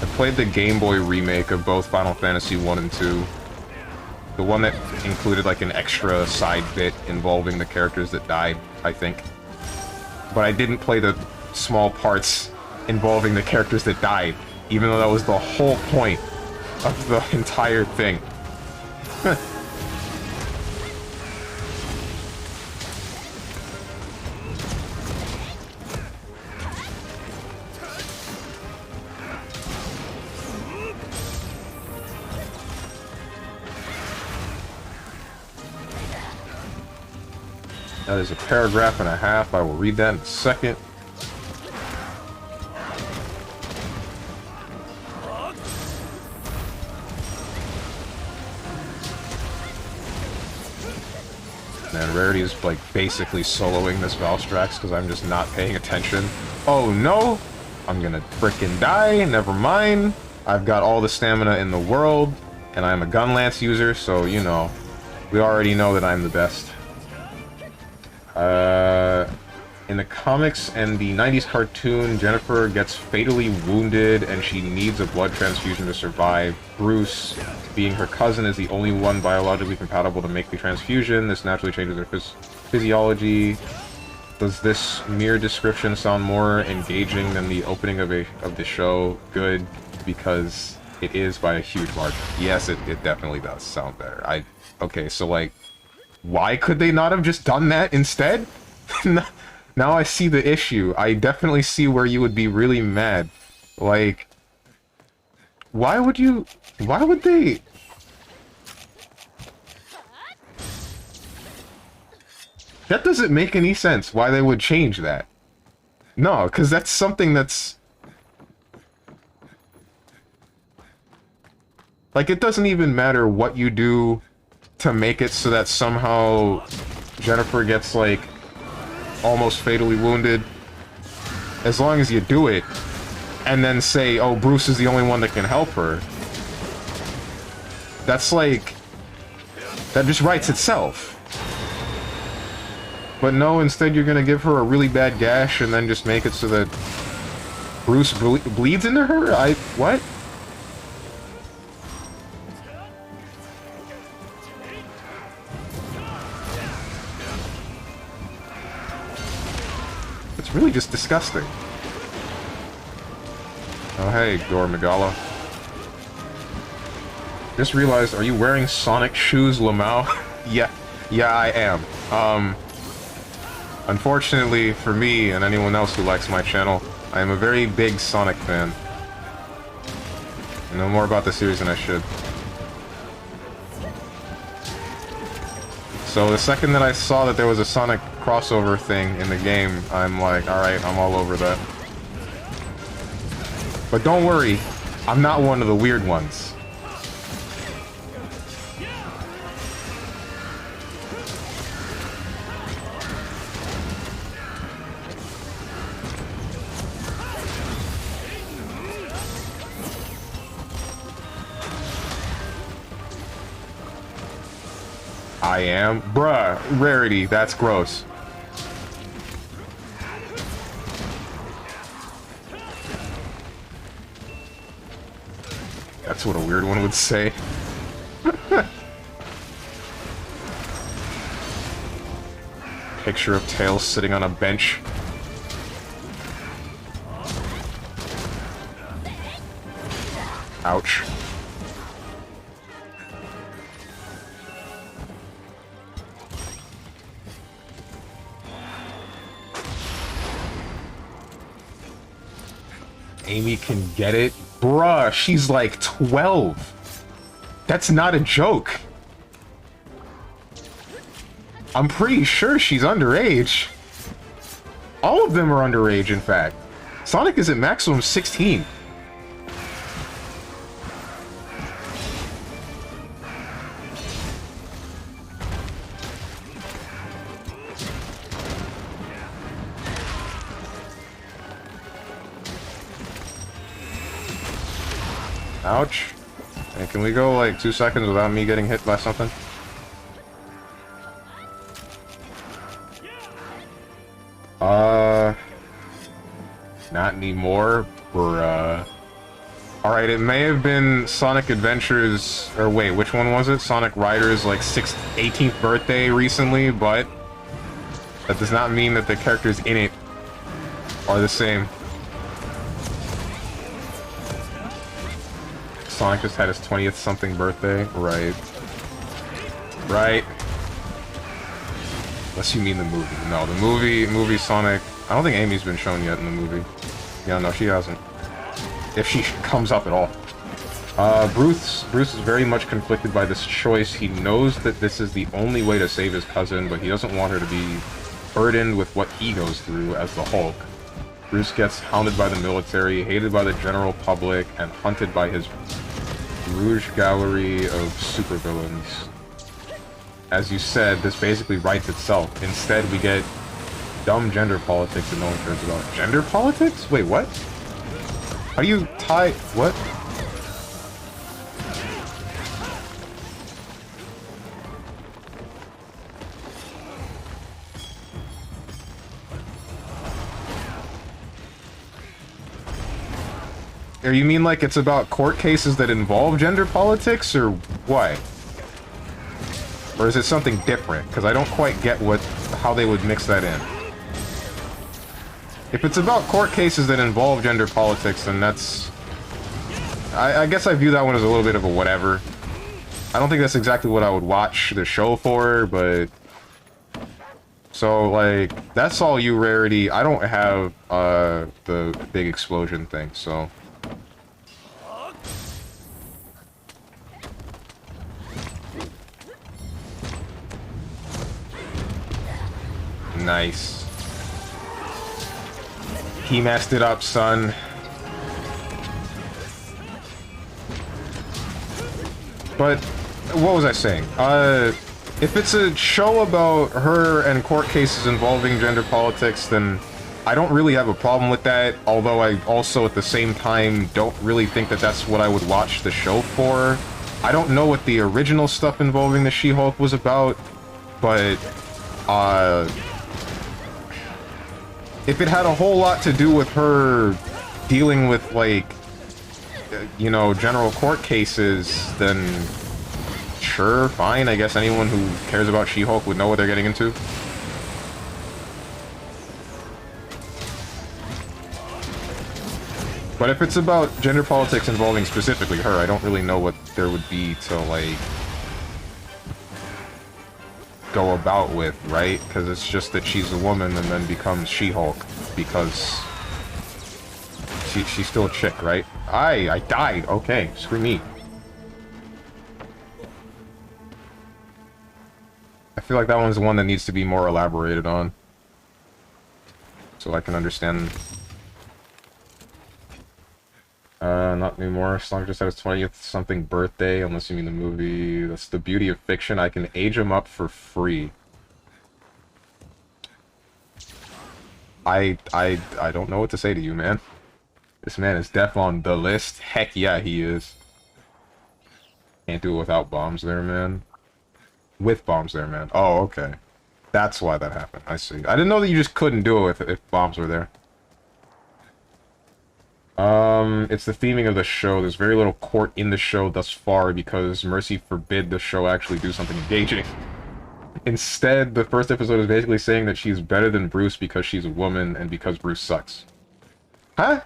I played the Game Boy remake of both Final Fantasy 1 and 2. The one that included like an extra side bit involving the characters that died, I think. But I didn't play the small parts involving the characters that died, even though that was the whole point of the entire thing. That is a paragraph and a half. I will read that in a second. Man, Rarity is like basically soloing this Valstrax because I'm just not paying attention. Oh no! I'm gonna frickin' die. Never mind. I've got all the stamina in the world, and I'm a gun lance user, so you know, we already know that I'm the best. In the comics and the 90s cartoon, Jennifer gets fatally wounded and she needs a blood transfusion to survive. Bruce, being her cousin, is the only one biologically compatible to make the transfusion. This naturally changes her physiology. Does this mere description sound more engaging than the opening of the show? Good, because it is by a huge margin. Yes, it definitely does sound better. Okay, so like, why could they not have just done that instead? Now I see the issue. I definitely see where you would be really mad. Like, why would they? That doesn't make any sense, why they would change that. No, because that's something that's... Like, it doesn't even matter what you do to make it so that somehow Jennifer gets, like, almost fatally wounded. As long as you do it, and then say, oh, Bruce is the only one that can help her. That's like... That just writes itself. But no, instead you're gonna give her a really bad gash and then just make it so that Bruce bleeds into her? What? It's really just disgusting. Oh hey, Gor Magala. Just realized, are you wearing Sonic shoes, Lamau? Yeah, I am. Unfortunately for me and anyone else who likes my channel, I am a very big Sonic fan. I know more about the series than I should. So the second that I saw that there was a Sonic crossover thing in the game, I'm like, alright, I'm all over that. But don't worry, I'm not one of the weird ones. I am? Bruh, Rarity, that's gross. That's what a weird one would say. picture of Tails sitting on a bench. Ouch. Amy can get it? Bruh, she's like 12. That's not a joke. I'm pretty sure she's underage. All of them are underage, in fact. Sonic is at maximum 16. Ouch. And can we go like 2 seconds without me getting hit by something? Not anymore. Bruh. Alright, it may have been Sonic Adventures, or wait, which one was it? Sonic Riders, like, 18th birthday recently, but that does not mean that the characters in it are the same. Sonic just had his 20th something birthday. Right. Right. Unless you mean the movie. No, the movie Sonic... I don't think Amy's been shown yet in the movie. Yeah, no, she hasn't. If she comes up at all. Bruce is very much conflicted by this choice. He knows that this is the only way to save his cousin, but he doesn't want her to be burdened with what he goes through as the Hulk. Bruce gets hounded by the military, hated by the general public, and hunted by his Rouge Gallery of supervillains. As you said, this basically writes itself. Instead, we get dumb gender politics that no one cares about. Gender politics? Wait, what? How do you tie... what? Or you mean like it's about court cases that involve gender politics, or what? Or is it something different? Because I don't quite get how they would mix that in. If it's about court cases that involve gender politics, then that's... I guess I view that one as a little bit of a whatever. I don't think that's exactly what I would watch the show for, but... So, like, that's all you, Rarity. I don't have, the big explosion thing, so... Nice. He messed it up, son. But, what was I saying? If it's a show about her and court cases involving gender politics, then I don't really have a problem with that, although I also, at the same time, don't really think that that's what I would watch the show for. I don't know what the original stuff involving the She-Hulk was about, but, if it had a whole lot to do with her dealing with, like, you know, general court cases, then sure, fine. I guess anyone who cares about She-Hulk would know what they're getting into. But if it's about gender politics involving specifically her, I don't really know what there would be to, like, go about with, right? Because it's just that she's a woman and then becomes She-Hulk because she's still a chick, right? I died. Okay, screw me. I feel like that one's the one that needs to be more elaborated on, so I can understand. Not anymore. Sonic just had his 20th something birthday, unless you mean the movie. That's the beauty of fiction. I can age him up for free. I don't know what to say to you, man. This man is def on the list. Heck yeah, he is. Can't do it without bombs there, man. With bombs there, man. Oh, okay. That's why that happened. I see. I didn't know that you just couldn't do it if bombs were there. It's the theming of the show. There's very little court in the show thus far because Mercy forbid the show actually do something engaging. Instead, the first episode is basically saying that she's better than Bruce because she's a woman and because Bruce sucks. Huh?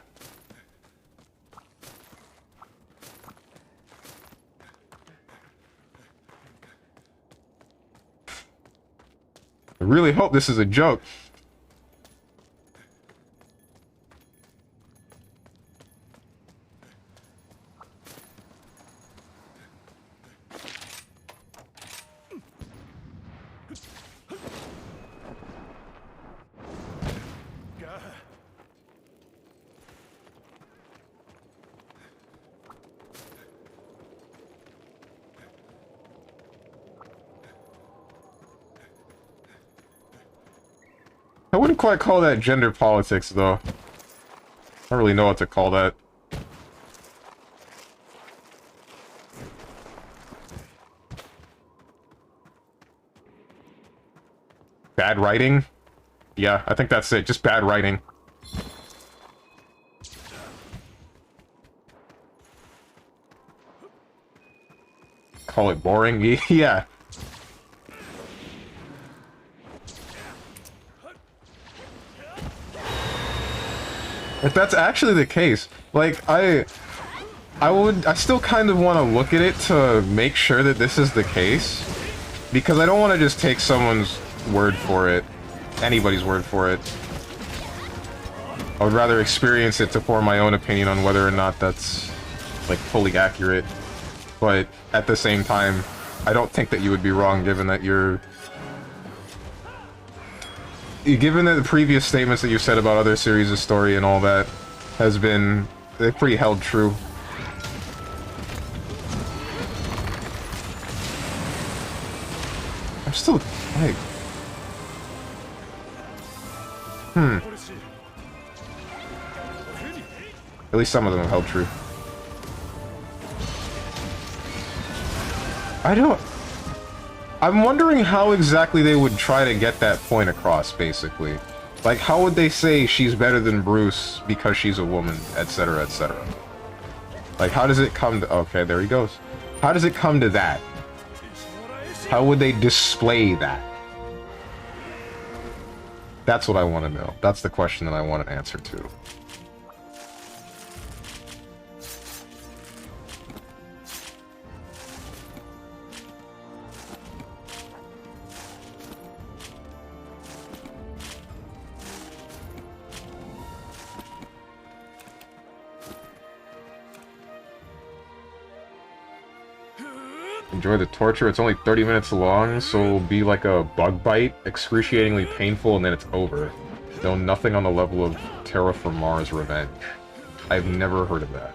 I really hope this is a joke. I wouldn't quite call that gender politics, though. I don't really know what to call that. Bad writing? Yeah, I think that's it. Just bad writing. Call it boring? Yeah. If that's actually the case, like, I still kind of want to look at it to make sure that this is the case, because I don't want to just take someone's word for it, anybody's word for it. I would rather experience it to form my own opinion on whether or not that's, like, fully accurate. But at the same time, I don't think that you would be wrong, given that given that the previous statements that you said about other series of story and all that has been, they're pretty held true. I'm still, like... At least some of them have held true. I'm wondering how exactly they would try to get that point across, basically. Like, how would they say she's better than Bruce because she's a woman, etc., etc.? Like, how does it come to... Okay, there he goes. How does it come to that? How would they display that? That's what I want to know. That's the question that I want an answer to. Enjoy the torture. It's only 30 minutes long, so it'll be like a bug bite, excruciatingly painful, and then it's over. Though nothing on the level of Terra from Mars Revenge. I've never heard of that.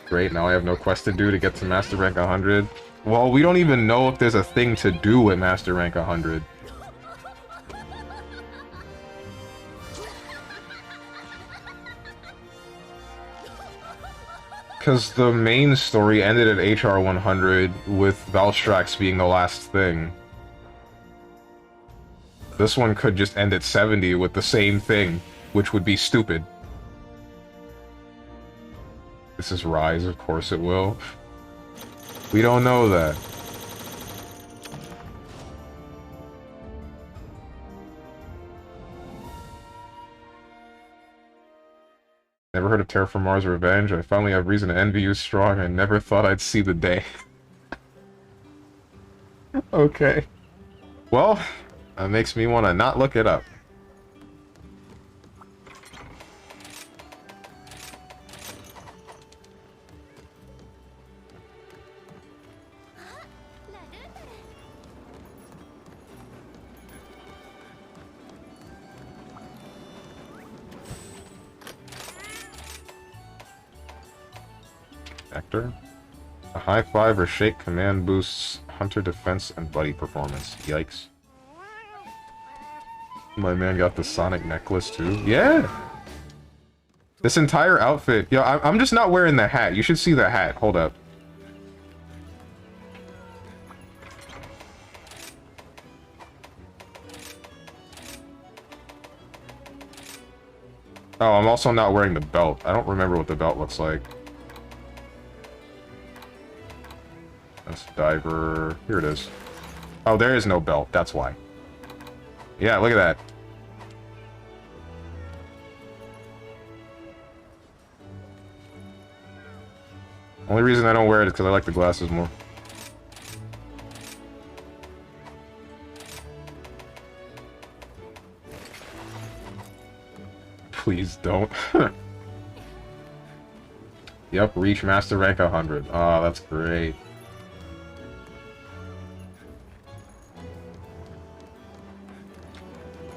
Great, now I have no quest to do to get to Master Rank 100. Well, we don't even know if there's a thing to do at Master Rank 100. Because the main story ended at HR 100, with Valstrax being the last thing. This one could just end at 70 with the same thing, which would be stupid. This is Rise, of course it will. We don't know that. Never heard of Terraform Mars Revenge. I finally have reason to envy you, Strong. I never thought I'd see the day. Okay. Well, that makes me want to not look it up. Actor. A high five or shake command boosts hunter defense and buddy performance. Yikes. My man got the Sonic necklace too. Yeah! This entire outfit. Yo, I'm just not wearing the hat. You should see the hat. Hold up. Oh, I'm also not wearing the belt. I don't remember what the belt looks like. That's diver. Here it is. Oh, there is no belt. That's why. Yeah, look at that. Only reason I don't wear it is because I like the glasses more. Please don't. Yep, reach master rank 100. Oh, that's great.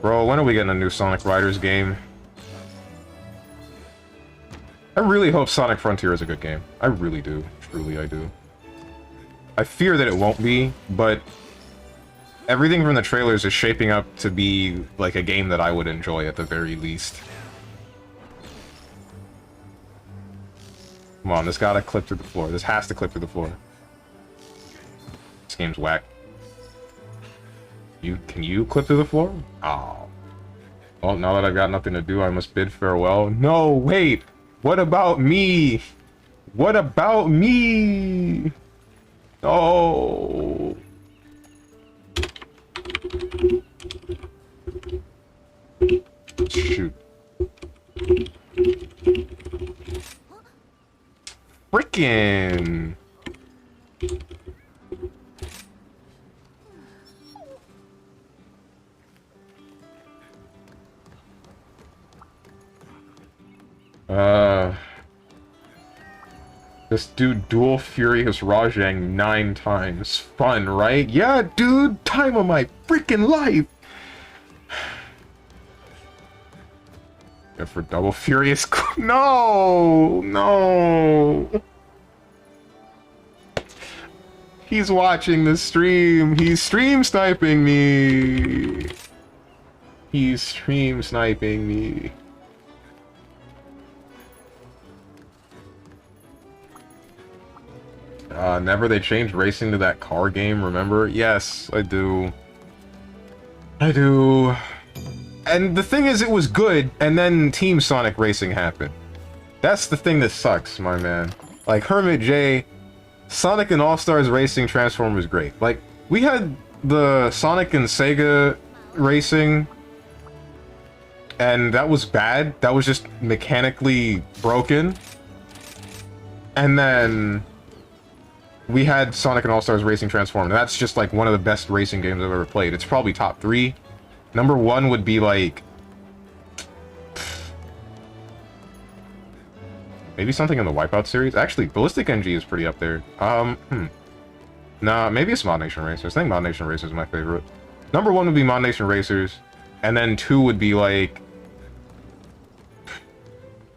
Bro, when are we getting a new Sonic Riders game? I really hope Sonic Frontier is a good game. I really do. Truly, I do. I fear that it won't be, but everything from the trailers is shaping up to be like a game that I would enjoy at the very least. Come on, this gotta clip through the floor. This has to clip through the floor. This game's whack. Can you clip through the floor? Oh. Well, now that I've got nothing to do, I must bid farewell. No, wait! What about me? What about me? Oh. Shoot. Frickin'. This dude dual Furious Rajang 9 times. Fun, right? Yeah, dude! Time of my freaking life! Yeah, for double Furious... No! No! He's watching the stream! He's stream sniping me! He's stream sniping me. Never they changed racing to that car game, remember? Yes, I do. I do. And the thing is, it was good, and then Team Sonic Racing happened. That's the thing that sucks, my man. Like, Hermit J, Sonic and All-Stars Racing Transform was great. Like, we had the Sonic and Sega Racing, and that was bad. That was just mechanically broken. And then we had Sonic and All-Stars Racing Transform, and that's just like one of the best racing games I've ever played. It's probably top 3. Number 1 would be like... maybe something in the Wipeout series? Actually, Ballistic NG is pretty up there. Nah, maybe it's Mod Nation Racers. I think Mod Nation Racers is my favorite. Number 1 would be Mod Nation Racers, and then 2 would be like...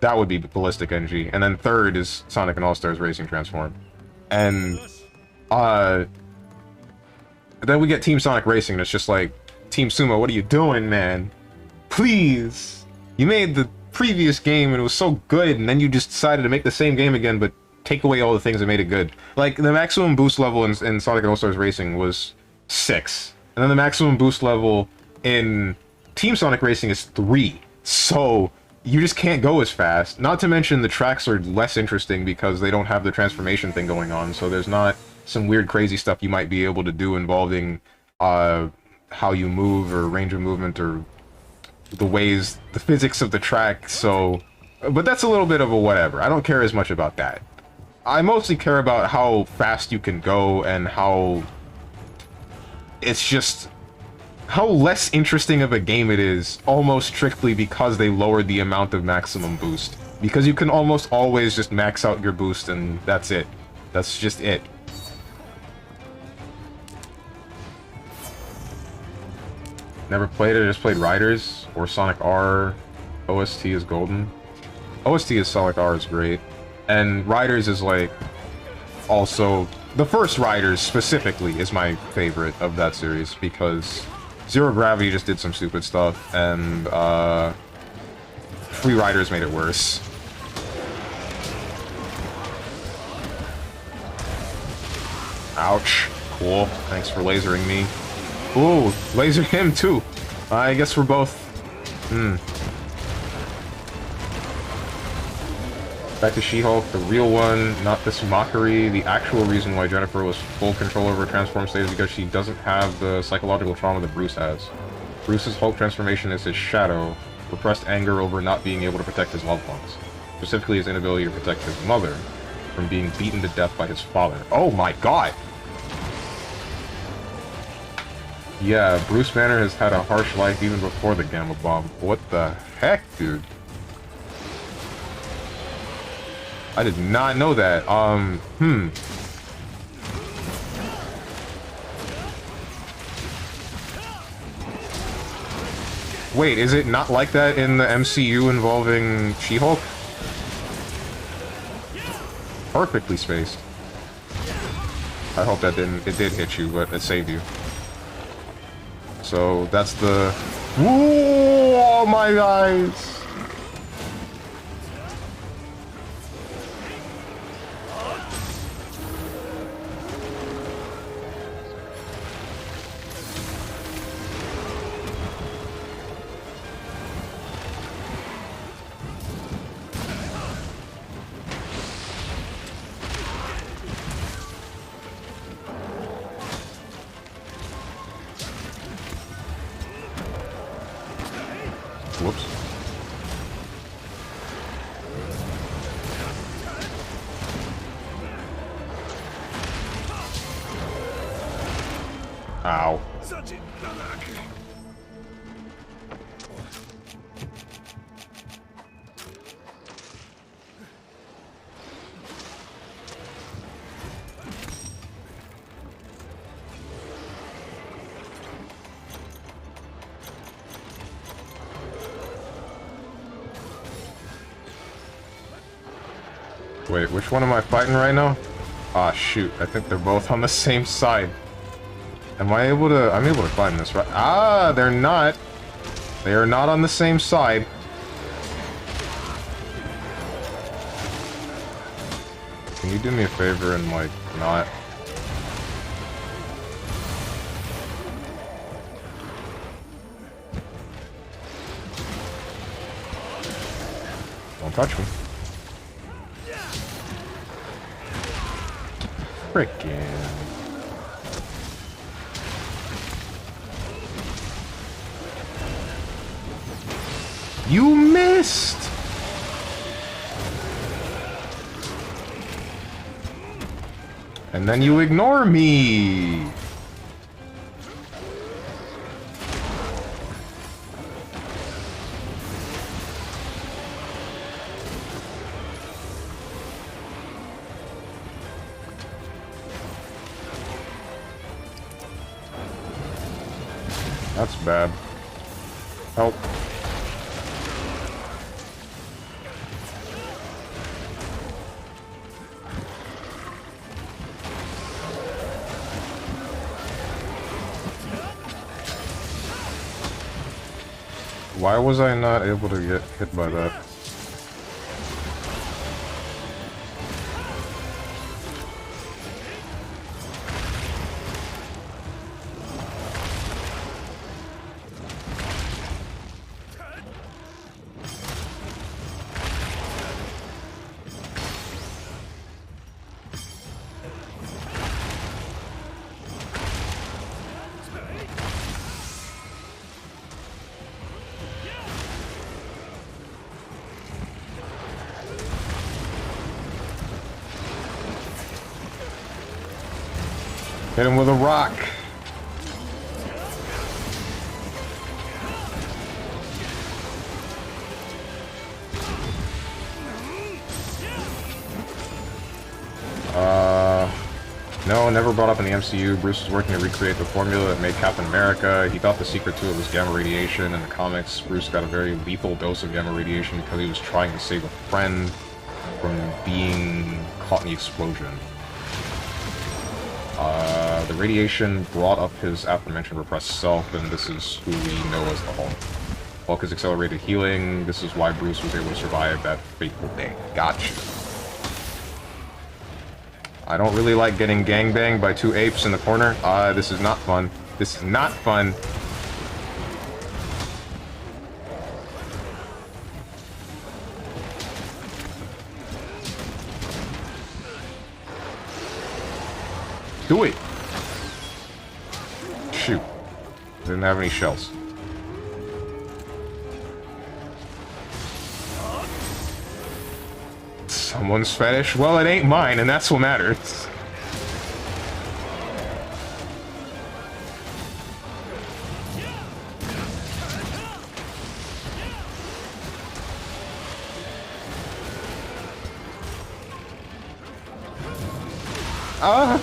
that would be Ballistic NG, and then 3rd is Sonic and All-Stars Racing Transform. And, then we get Team Sonic Racing, and it's just like, Team Sumo, what are you doing, man? Please! You made the previous game, and it was so good, and then you just decided to make the same game again, but take away all the things that made it good. Like, the maximum boost level in Sonic and All-Stars Racing was 6. And then the maximum boost level in Team Sonic Racing is 3. So you just can't go as fast. Not to mention the tracks are less interesting because they don't have the transformation thing going on, so there's not some weird crazy stuff you might be able to do involving how you move or range of movement or the physics of the track, so... but that's a little bit of a whatever. I don't care as much about that. I mostly care about how fast you can go and how... it's just... how less interesting of a game it is, almost strictly because they lowered the amount of maximum boost. Because you can almost always just max out your boost and that's it. That's just it. Never played it, I just played Riders, or Sonic R. OST is golden. OST is Sonic R is great. And Riders is like, also, the first Riders specifically is my favorite of that series, because Zero Gravity just did some stupid stuff, and Free Riders made it worse. Ouch. Cool. Thanks for lasering me. Ooh, laser him too. I guess we're both... Back to She-Hulk, the real one, not this mockery. The actual reason why Jennifer was full control over her transform state is because she doesn't have the psychological trauma that Bruce has. Bruce's Hulk transformation is his shadow, repressed anger over not being able to protect his loved ones. Specifically his inability to protect his mother from being beaten to death by his father. Oh my god! Yeah, Bruce Banner has had a harsh life even before the Gamma Bomb. What the heck, dude? I did not know that. Wait, is it not like that in the MCU involving She-Hulk? Perfectly spaced. I hope that it did hit you, but it saved you. So, that's the... Whoa, my eyes! Whoops. Ow. Wait, which one am I fighting right now? Ah, shoot. I think they're both on the same side. Am I able to... I'm able to climb this, right? Ah, they're not. They are not on the same side. Can you do me a favor and, like, not... Don't touch me. Frickin'. You missed! And then you ignore me! That's bad. Help. Why was I not able to get hit by that? Hit him with a rock. No, never brought up in the MCU. Bruce was working to recreate the formula that made Captain America. He thought the secret to it was gamma radiation. In the comics, Bruce got a very lethal dose of gamma radiation because he was trying to save a friend from being caught in the explosion. The radiation brought up his aforementioned repressed self, and this is who we know as the Hulk. Hulk is accelerated healing. This is why Bruce was able to survive that fateful day. Gotcha. I don't really like getting gangbanged by two apes in the corner. This is not fun. This is not fun. Do it! Shoot. Didn't have any shells. Someone's fetish? Well, it ain't mine, and that's what matters. Ay.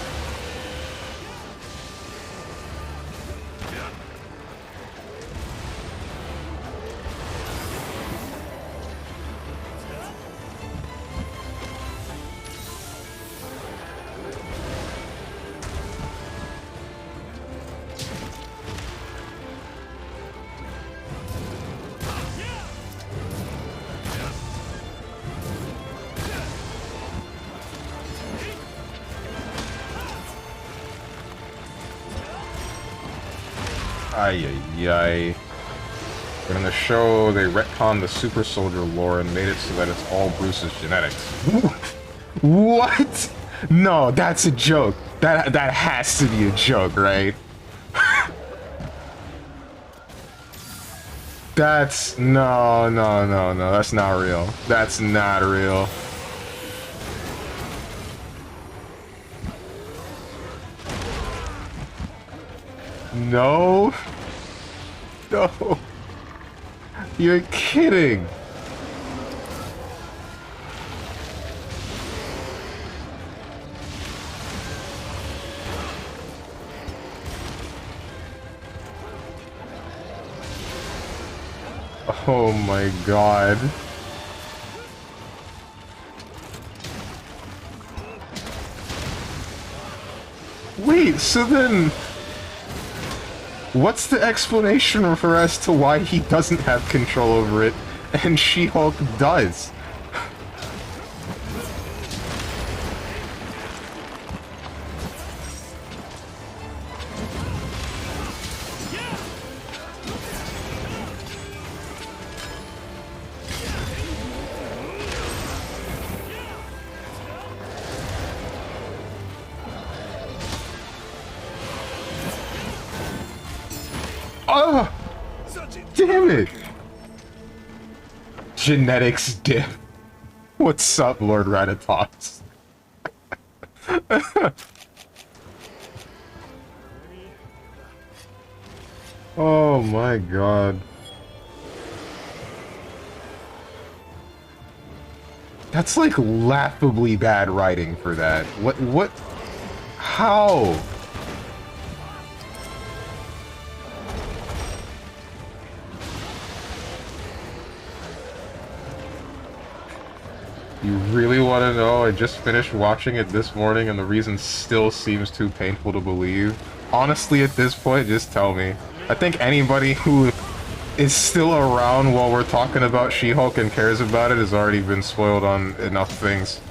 But in the show, they retconned the super soldier lore and made it so that it's all Bruce's genetics. What? No, that's a joke. That has to be a joke, right? That's... No. That's not real. That's not real. No. No. You're kidding. Oh my god. Wait, so then... what's the explanation for as to why he doesn't have control over it, and She-Hulk does? Oh! Damn it! Genetics dip. What's up, Lord Ratatops? Oh my god. That's like laughably bad writing for that. What? How? You really want to know? I just finished watching it this morning and the reason still seems too painful to believe. Honestly, at this point, just tell me. I think anybody who is still around while we're talking about She-Hulk and cares about it has already been spoiled on enough things.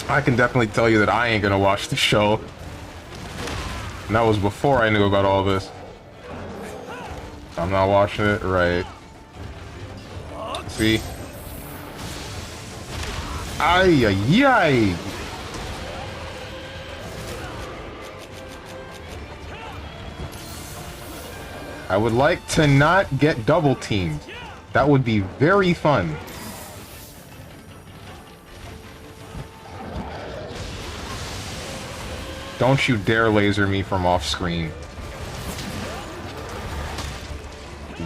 I can definitely tell you that I ain't gonna watch the show. And that was before I knew about all this. I'm not watching it, right. See? Ay. I would like to not get double teamed. That would be very fun. Don't you dare laser me from off screen.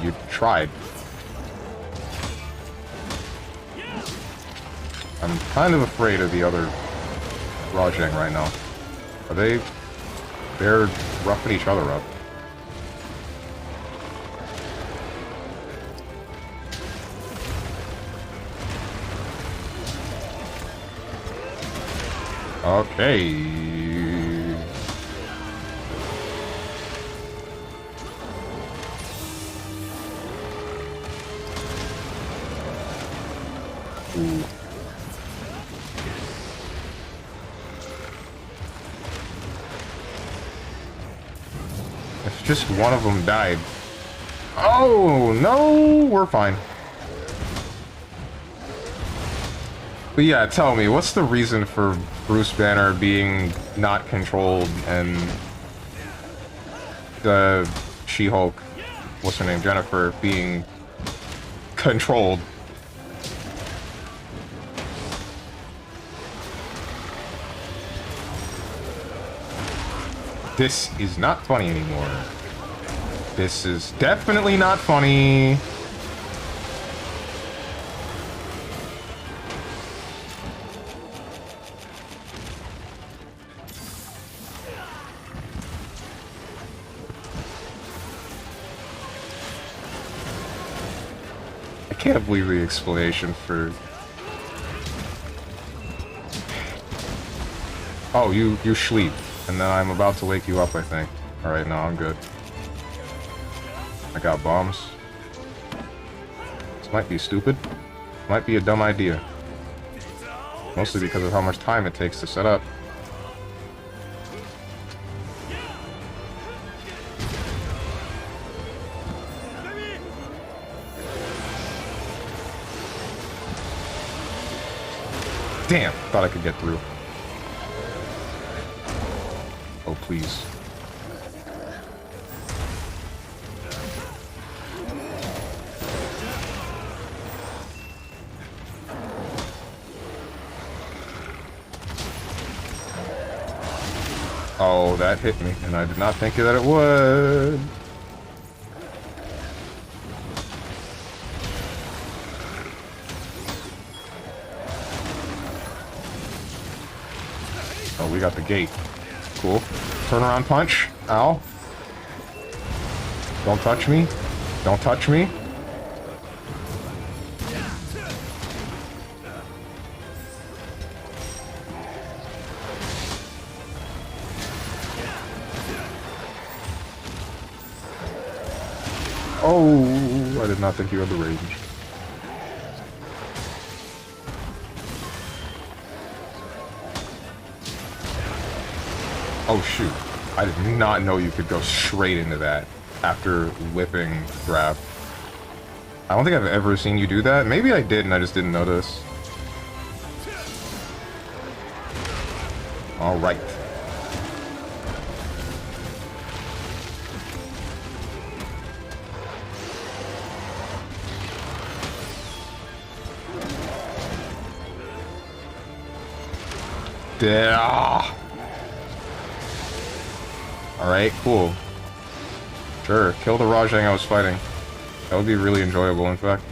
You tried. I'm kind of afraid of the other Rajang right now. They're roughing each other up. Okay. Ooh. If just one of them died. Oh, no, we're fine. But yeah, tell me, what's the reason for Bruce Banner being not controlled and the She-Hulk, what's her name, Jennifer, being controlled? This is not funny anymore. This is definitely not funny. I can't believe the explanation for... Oh, you sleep. And then I'm about to wake you up, I think. Alright, no, I'm good. I got bombs. This might be stupid. Might be a dumb idea. Mostly because of how much time it takes to set up. Damn! Thought I could get through. Oh, please. Oh, that hit me, and I did not think that it would. Oh, we got the gate. Cool. Turn around punch. Ow. Don't touch me. Don't touch me. Oh, I did not think you had the range. Oh shoot. I did not know you could go straight into that after whipping grab. I don't think I've ever seen you do that. Maybe I did and I just didn't notice. Alright. Yeah. Alright, cool. Sure, kill the Rajang I was fighting. That would be really enjoyable, in fact.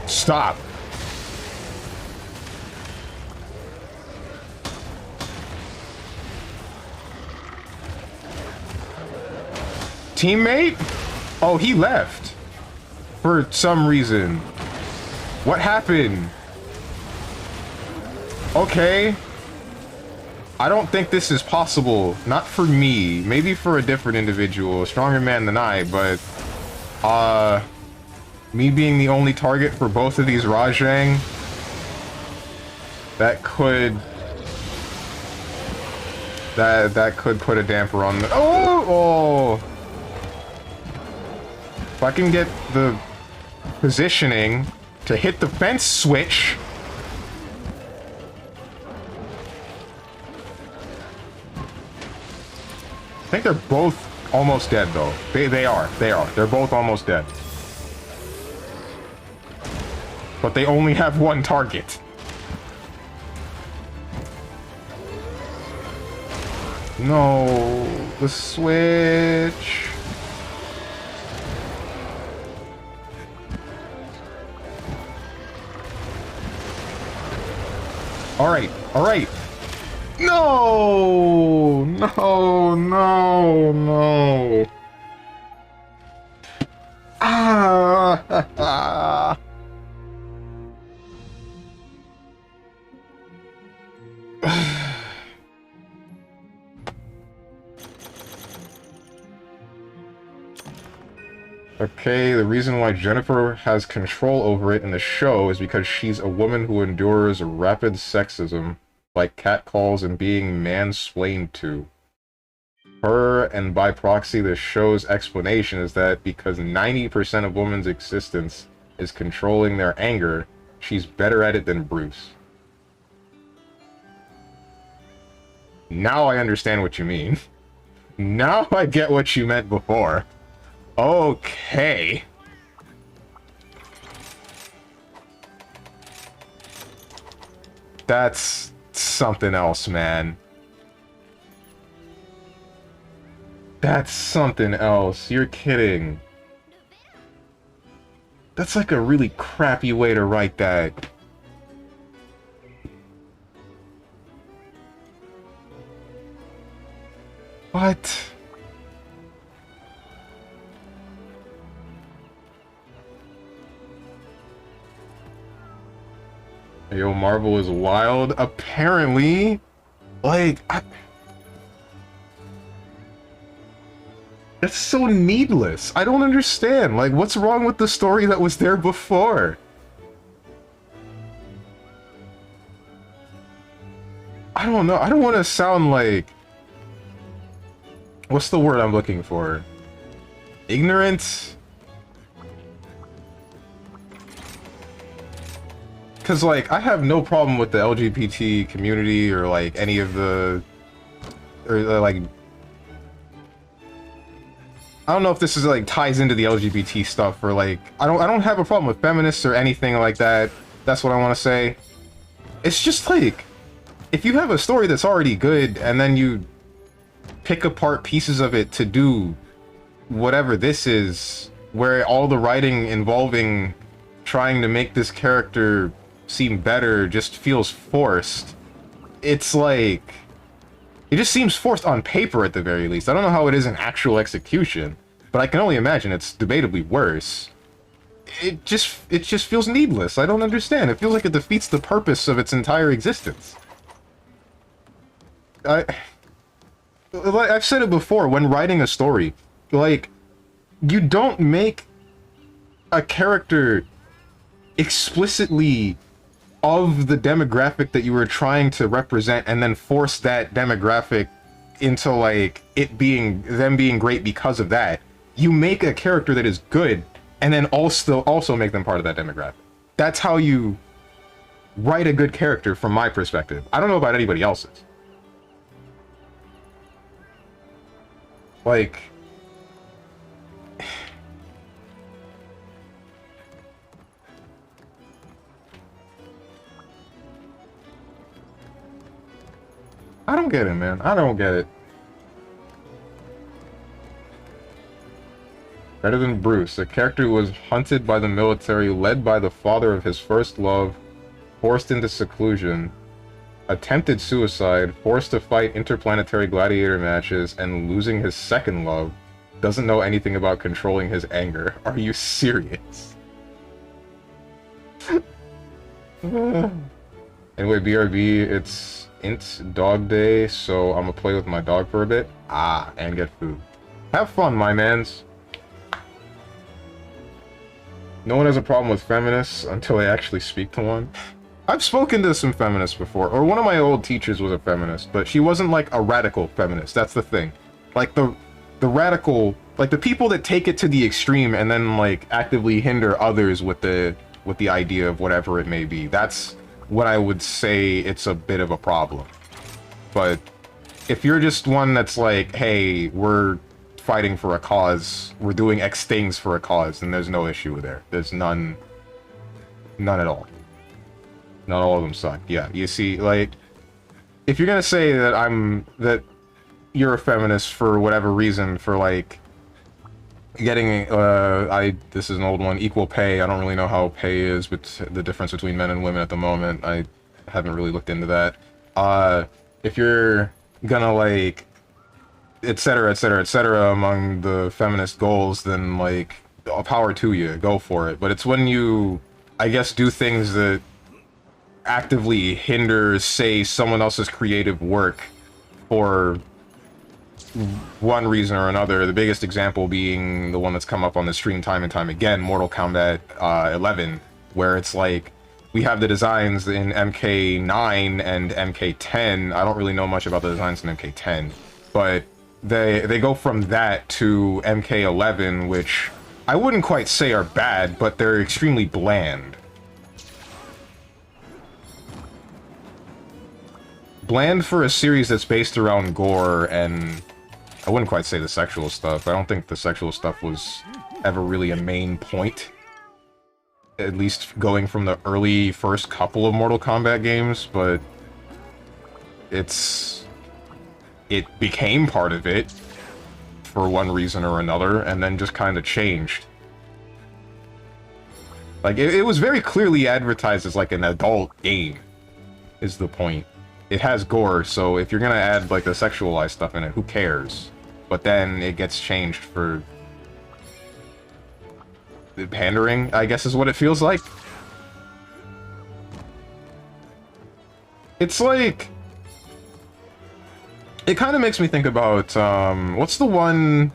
Stop! Teammate? Oh, he left. For some reason. What happened? Okay. I don't think this is possible. Not for me. Maybe for a different individual, a stronger man than I, but... me being the only target for both of these Rajang... That could... That could put a damper on the... Oh! If I can get the positioning to hit the fence switch... I think they're both almost dead, though. They are. They're both almost dead. But they only have one target. No, the switch. All right. No! No! Ah! Okay, the reason why Jennifer has control over it in the show is because she's a woman who endures rapid sexism, like catcalls and being mansplained to. Her, and by proxy the show's explanation, is that because 90% of women's existence is controlling their anger, She's better at it than Bruce. Now I understand what you mean. Now I get what you meant before. Okay. That's something else, man. That's something else. You're kidding. That's like a really crappy way to write that. What? Yo, Marvel is wild. Apparently, like, that's so needless. I don't understand. Like, what's wrong with the story that was there before? I don't know. I don't want to sound like... What's the word I'm looking for? Ignorant? Because, like, I have no problem with the LGBT community or, like, any of the... Or, like... I don't know if this is, like, ties into the LGBT stuff or, like... I don't have a problem with feminists or anything like that. That's what I want to say. It's just, like... If you have a story that's already good and then you pick apart pieces of it to do whatever this is, where all the writing involving trying to make this character seem better just feels forced. It's like... It just seems forced on paper at the very least. I don't know how it is in actual execution, but I can only imagine it's debatably worse. It just feels needless. I don't understand. It feels like it defeats the purpose of its entire existence. I've said it before, when writing a story, like, you don't make a character explicitly of the demographic that you were trying to represent and then force that demographic into, like, them being great because of that. You make a character that is good and then also make them part of that demographic. That's how you write a good character from my perspective. I don't know about anybody else's. Like... I don't get it, man. I don't get it. Better than Bruce, a character who was hunted by the military, led by the father of his first love, forced into seclusion, attempted suicide, forced to fight interplanetary gladiator matches, and losing his second love, doesn't know anything about controlling his anger. Are you serious? Anyway, BRB, it's Int Dog Day, so I'm gonna play with my dog for a bit. And get food. Have fun, my mans. No one has a problem with feminists until they actually speak to one. I've spoken to some feminists before, or one of my old teachers was a feminist, but she wasn't like a radical feminist. That's the thing. Like the radical, like the people that take it to the extreme and then like actively hinder others with the idea of whatever it may be. That's what I would say it's a bit of a problem. But if you're just one that's like, hey, we're fighting for a cause, we're doing X things for a cause, then there's no issue there. There's none at all. Not all of them suck. Yeah, you see, like, if you're gonna say that you're a feminist for whatever reason, for like getting this is an old one, equal pay. I don't really know how pay is, but the difference between men and women at the moment, I haven't really looked into that. If you're gonna like, etc., etc., etc., among the feminist goals, then like, all power to you, go for it. But it's when you, I guess, do things that actively hinder, say, someone else's creative work for one reason or another. The biggest example being the one that's come up on the stream time and time again, Mortal Kombat 11, where it's like, we have the designs in MK9 and MK10. I don't really know much about the designs in MK10, but they go from that to MK11, which I wouldn't quite say are bad, but they're extremely bland. bland for a series that's based around gore and I wouldn't quite say the sexual stuff. I don't think the sexual stuff was ever really a main point. At least going from the early first couple of Mortal Kombat games, but it became part of it for one reason or another, and then just kind of changed. Like, it was very clearly advertised as, like, an adult game, is the point. It has gore, so if you're gonna add, like, the sexualized stuff in it, who cares? But then it gets changed for... pandering, I guess is what it feels like. It's like... it kind of makes me think about, what's the one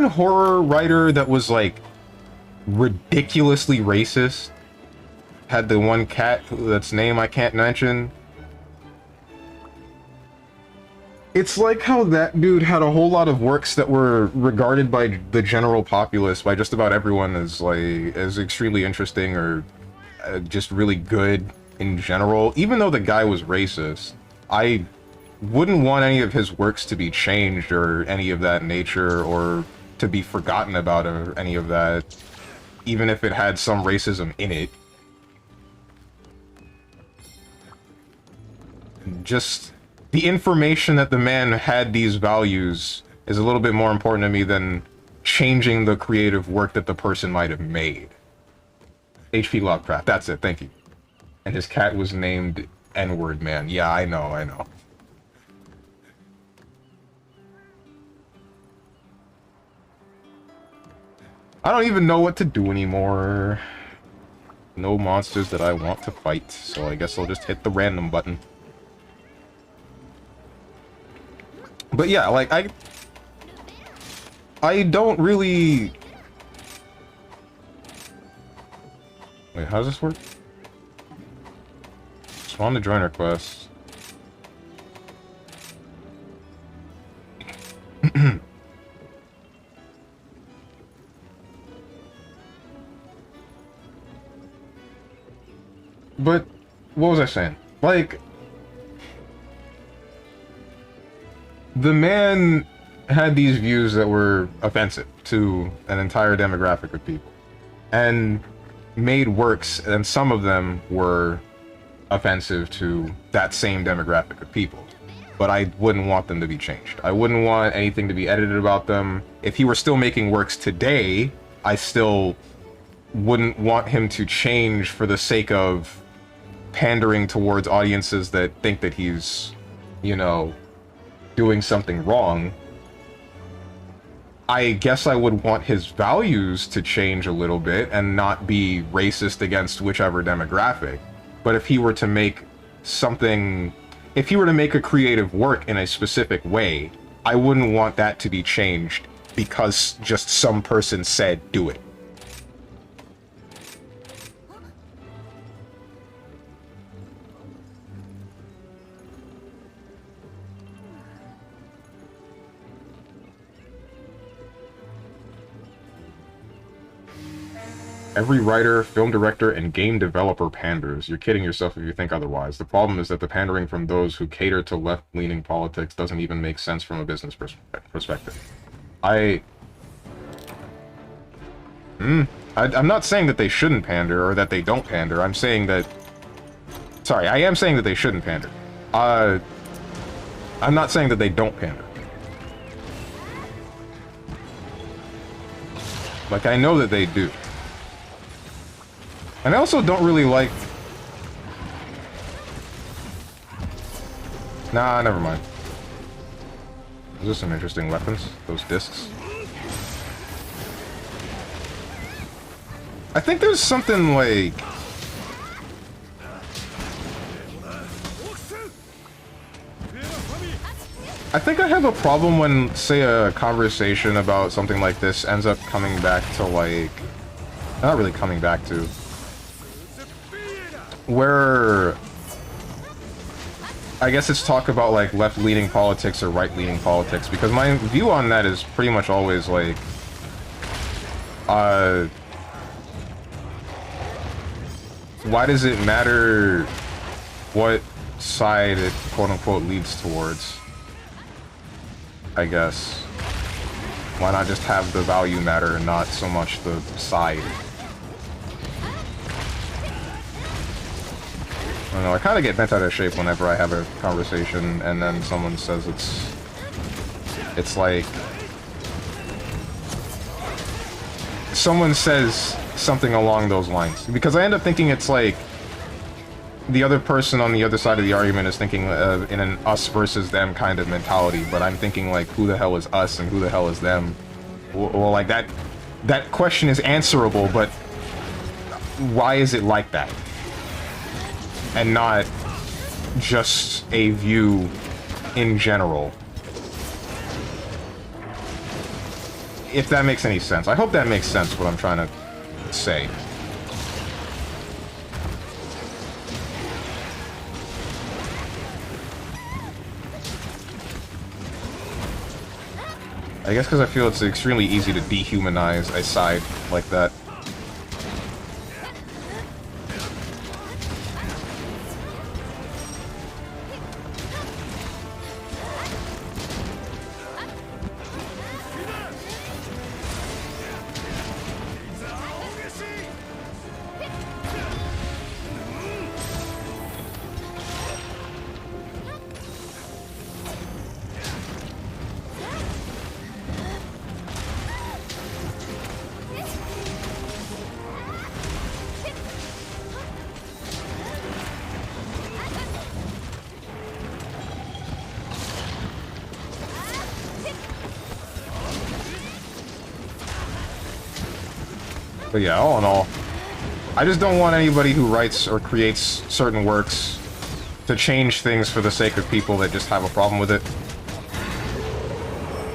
horror writer that was, like, ridiculously racist? Had the one cat that's name I can't mention. It's like how that dude had a whole lot of works that were regarded by the general populace, by just about everyone, as, like, as extremely interesting or just really good in general. Even though the guy was racist, I wouldn't want any of his works to be changed or any of that nature, or to be forgotten about or any of that, even if it had some racism in it. Just the information that the man had these values is a little bit more important to me than changing the creative work that the person might have made. H.P. Lovecraft, that's it, thank you. And his cat was named N-word Man. Yeah, I know, I know. I don't even know what to do anymore. No monsters that I want to fight, so I guess I'll just hit the random button. But yeah, like, I don't really... Wait, how does this work? Spawn the join request. But, what was I saying? Like... the man had these views that were offensive to an entire demographic of people, and made works, and some of them were offensive to that same demographic of people. But I wouldn't want them to be changed. I wouldn't want anything to be edited about them. If he were still making works today, I still wouldn't want him to change for the sake of pandering towards audiences that think that he's, you know, doing something wrong. I guess I would want his values to change a little bit and not be racist against whichever demographic. But if he were to make something, if he were to make a creative work in a specific way, I wouldn't want that to be changed because just some person said do it. Every writer, film director, and game developer panders. You're kidding yourself if you think otherwise. The problem is that the pandering from those who cater to left-leaning politics doesn't even make sense from a business perspective. I'm not saying that they shouldn't pander, or that they don't pander. I'm saying that... Sorry, I am saying that they shouldn't pander. I'm not saying that they don't pander. Like, I know that they do. And I also don't really like... Nah, never mind. Those are some interesting weapons, those discs. I think there's something like... I think I have a problem when, say, a conversation about something like this ends up coming back to, like... Not really coming back to... where I guess it's talk about like left-leaning politics or right-leaning politics, because my view on that is pretty much always like why does it matter what side it quote-unquote leads towards. I guess. Why not just have the value matter and not so much the side? I don't know, I kind of get bent out of shape whenever I have a conversation and then someone says it's like... Someone says something along those lines. Because I end up thinking it's like... The other person on the other side of the argument is thinking in an us versus them kind of mentality, but I'm thinking like, who the hell is us and who the hell is them? Well, like that question is answerable, but why is it like that? And not just a view in general. If that makes any sense. I hope that makes sense, what I'm trying to say. I guess because I feel it's extremely easy to dehumanize a side like that. But yeah, all in all, I just don't want anybody who writes or creates certain works to change things for the sake of people that just have a problem with it.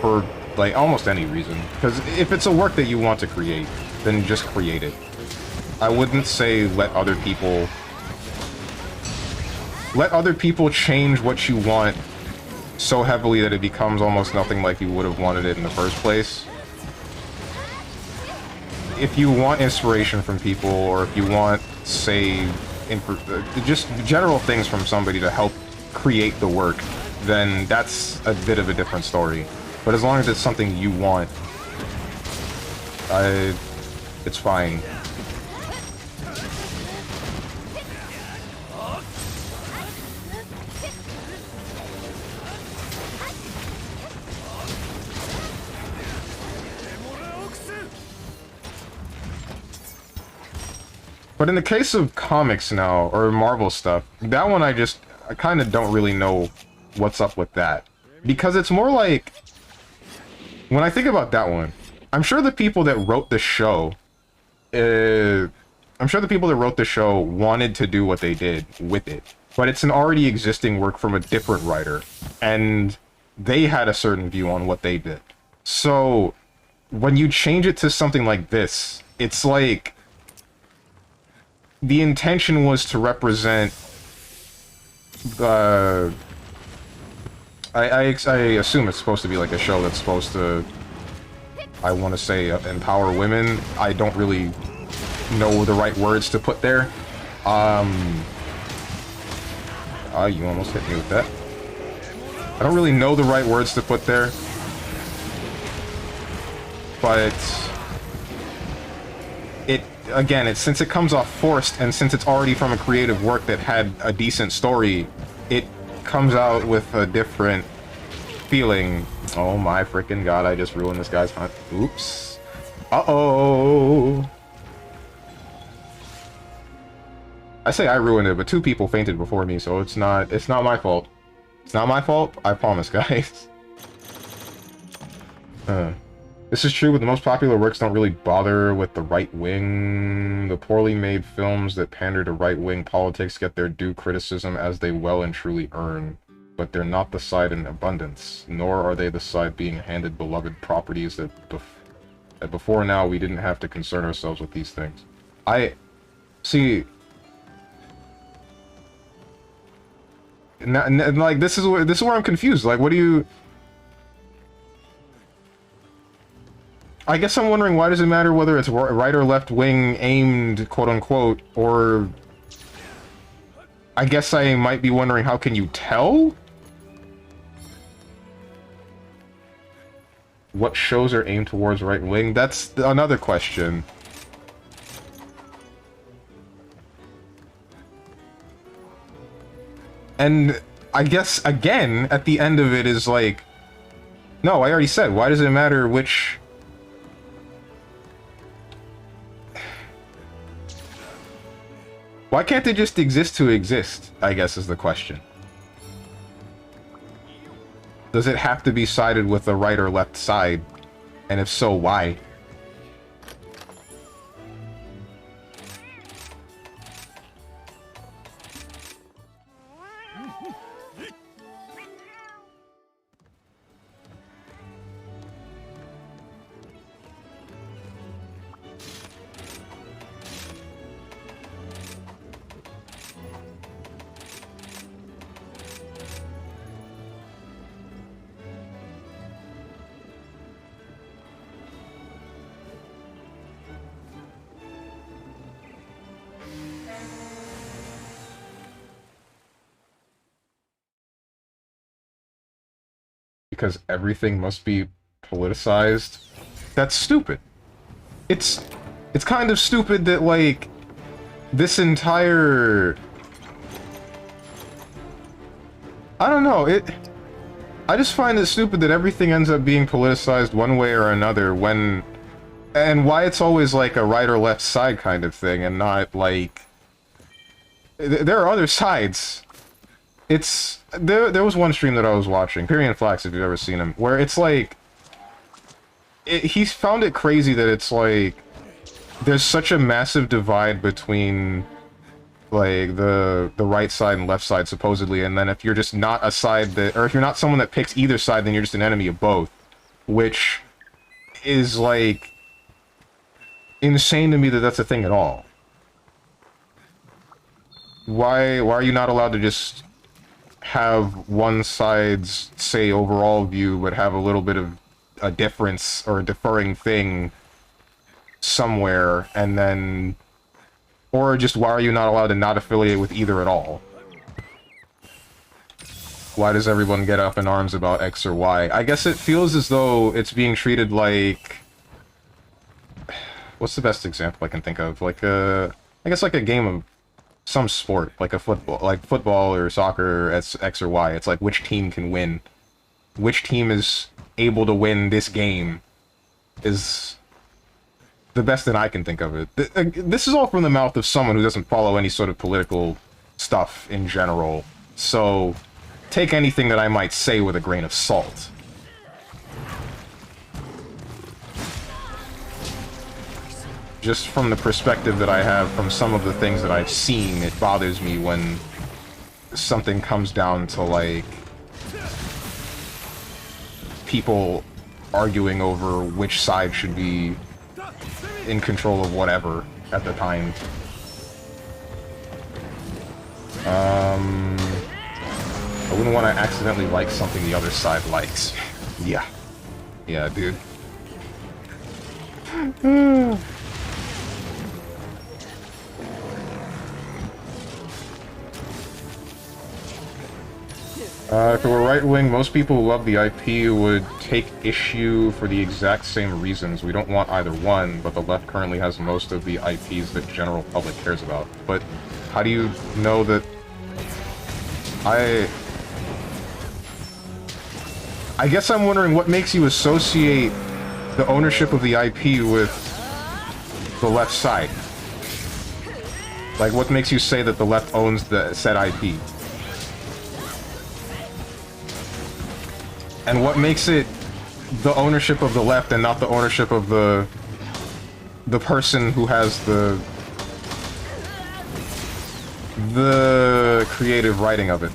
For, like, almost any reason. Because if it's a work that you want to create, then just create it. I wouldn't say let other people change what you want so heavily that it becomes almost nothing like you would have wanted it in the first place. If you want inspiration from people, or if you want, say, just general things from somebody to help create the work, then that's a bit of a different story. But as long as it's something you want, it's fine. But in the case of comics now, or Marvel stuff, that one I kind of don't really know what's up with that. Because it's more like, when I think about that one, I'm sure the people that wrote the show, wanted to do what they did with it. But it's an already existing work from a different writer, and they had a certain view on what they did. So, when you change it to something like this, it's like, the intention was to represent the... I assume it's supposed to be like a show that's supposed to, I want to say, empower women. I don't really know the right words to put there. You almost hit me with that. I don't really know the right words to put there. But... Again, since it comes off forced, and since it's already from a creative work that had a decent story, it comes out with a different feeling. Oh my freaking god, I just ruined this guy's hunt. Oops. Uh-oh. I say I ruined it, but two people fainted before me, so it's not my fault. It's not my fault, I promise, guys. This is true, but the most popular works don't really bother with the right wing. The poorly made films that pander to right-wing politics get their due criticism as they well and truly earn. But they're not the side in abundance, nor are they the side being handed beloved properties that before now we didn't have to concern ourselves with these things. See... Like, this is where I'm confused. Like, what do you... I guess I'm wondering, why does it matter whether it's right or left wing aimed, quote unquote, or I guess I might be wondering, how can you tell? What shows are aimed towards right wing? That's another question. And I guess, again, at the end of it is like... No, I already said, why does it matter which... Why can't they just exist to exist, I guess is the question. Does it have to be sided with the right or left side? And if so, why? Because everything must be politicized. That's stupid. It's kind of stupid that, like, this entire... I don't know, I just find it stupid that everything ends up being politicized one way or another when... And why it's always like a right or left side kind of thing and not, like... There are other sides. It's... There was one stream that I was watching, Pyrian Flax, if you've ever seen him, where it's like... He's found it crazy that it's like... There's such a massive divide between, like, the right side and left side, supposedly, and then if you're just not a side that... Or if you're not someone that picks either side, then you're just an enemy of both. Which is, like... insane to me that that's a thing at all. Why are you not allowed to just... have one side's, say, overall view, but have a little bit of a difference or a differing thing somewhere, and then... Or just why are you not allowed to not affiliate with either at all? Why does everyone get up in arms about X or Y? I guess it feels as though it's being treated like... What's the best example I can think of? Like I guess like a game of some sport, like football or soccer, X or Y. It's like which team can win, which team is able to win this game, is the best that I can think of it. This is all from the mouth of someone who doesn't follow any sort of political stuff in general, so take anything that I might say with a grain of salt. Just from the perspective that I have from some of the things that I've seen, it bothers me when something comes down to, like, people arguing over which side should be in control of whatever at the time. I wouldn't want to accidentally like something the other side likes. Yeah. Yeah, dude. If it were right-wing, most people who love the IP would take issue for the exact same reasons. We don't want either one, but the left currently has most of the IPs that general public cares about. But how do you know that... I guess I'm wondering what makes you associate the ownership of the IP with the left side. Like, what makes you say that the left owns the said IP? And what makes it the ownership of the left and not the ownership of the person who has the creative writing of it?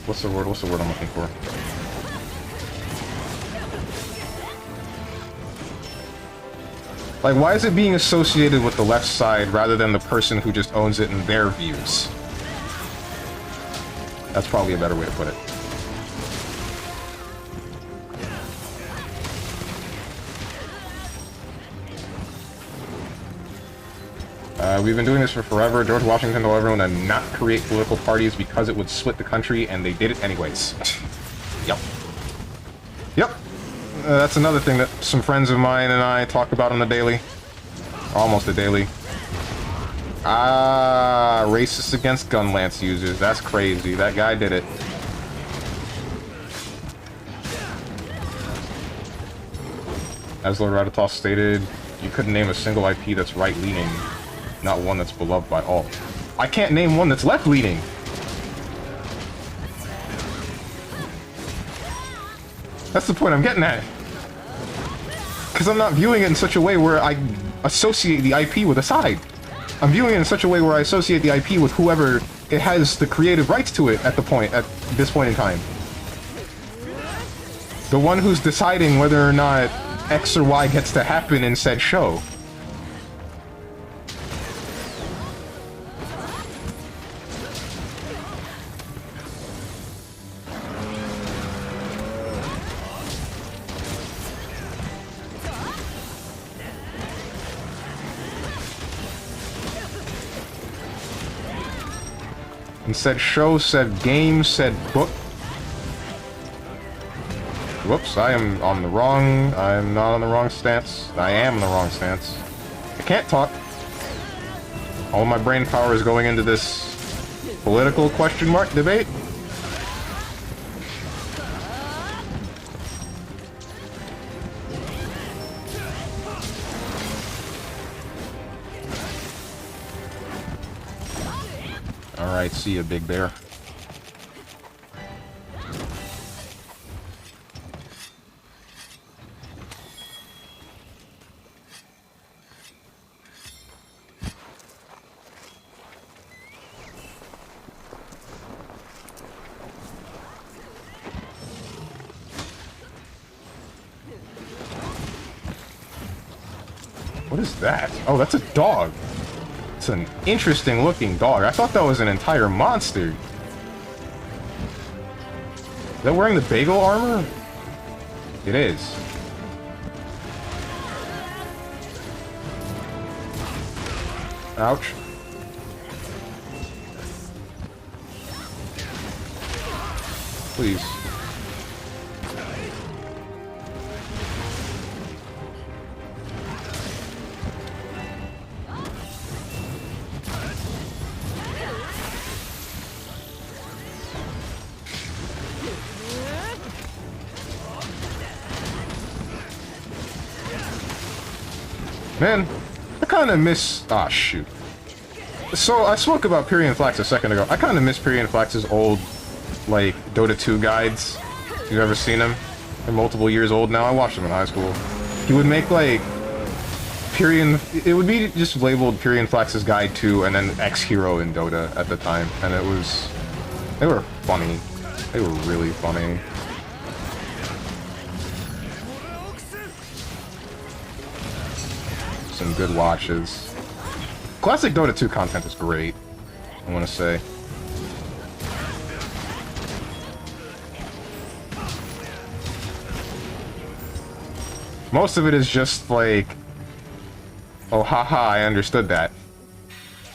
What's the word I'm looking for? Like, why is it being associated with the left side rather than the person who just owns it in their views? That's probably a better way to put it. We've been doing this for forever. George Washington told everyone to not create political parties because it would split the country, and they did it anyways. Yep. Yep. That's another thing that some friends of mine and I talk about on the daily. Almost a daily. Ah, racist against gun lance users. That's crazy. That guy did it. As Lord Ratatoff stated, you couldn't name a single IP that's right-leaning, not one that's beloved by all. I can't name one that's left-leaning! That's the point I'm getting at. Because I'm not viewing it in such a way where I associate the IP with a side. I'm viewing it in such a way where I associate the IP with whoever it has the creative rights to it at this point in time. The one who's deciding whether or not X or Y gets to happen in said show. And said show, said game, said book. Whoops, I'm not on the wrong stance. I am on the wrong stance. I can't talk. All my brain power is going into this political question mark debate. Alright, see ya, Big Bear. What is that? Oh, that's a dog. It's an interesting looking dog. I thought that was an entire monster. Is that wearing the bagel armor? It is. Ouch. Please. Man, I kind of miss... Ah, shoot. So, I spoke about Pyrian Flax a second ago. I kind of miss Pyrian Flax's old, like, Dota 2 guides. If you've ever seen them. They're multiple years old now. I watched them in high school. He would make, like, Pyrian... It would be just labeled Pyrian Flax's Guide to, and then X Hero in Dota at the time. And it was... They were funny. They were really funny. Some good watches. Classic Dota 2 content is great, I want to say. Most of it is just like, oh haha, I understood that.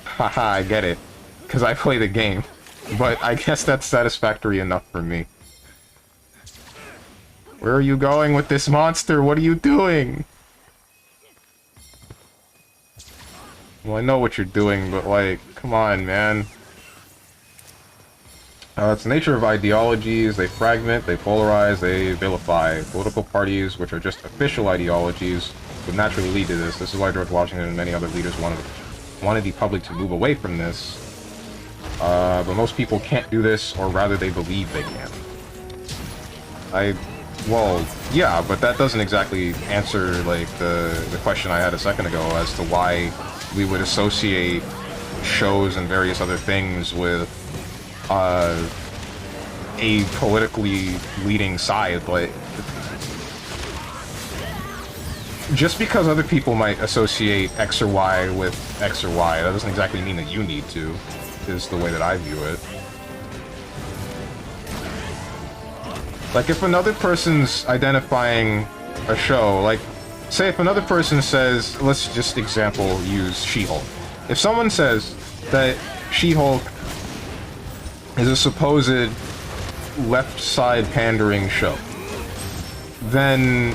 Haha, I get it. Because I play the game. But I guess that's satisfactory enough for me. Where are you going with this monster? What are you doing? Well, I know what you're doing, but, like, come on, man. It's the nature of ideologies. They fragment, they polarize, they vilify. Political parties, which are just official ideologies, would naturally lead to this. This is why George Washington and many other leaders wanted the public to move away from this. But most people can't do this, or rather they believe they can. Well, yeah, but that doesn't exactly answer, like, the question I had a second ago as to why we would associate shows and various other things with a politically leading side. Like, just because other people might associate X or Y with X or Y, that doesn't exactly mean that you need to, is the way that I view it. Like, if another person's identifying a show, like, say if another person says, let's just use She-Hulk. If someone says that She-Hulk is a supposed left-side pandering show, then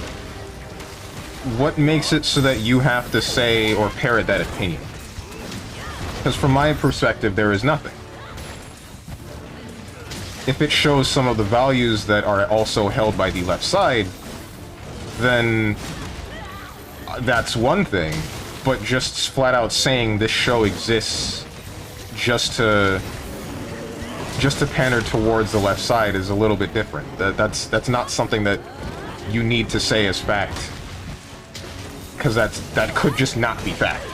what makes it so that you have to say or parrot that opinion? Because from my perspective, there is nothing. If it shows some of the values that are also held by the left side, then that's one thing. But just flat out saying this show exists just to pander towards the left side is a little bit different. That's not something that you need to say as fact, because that could just not be fact.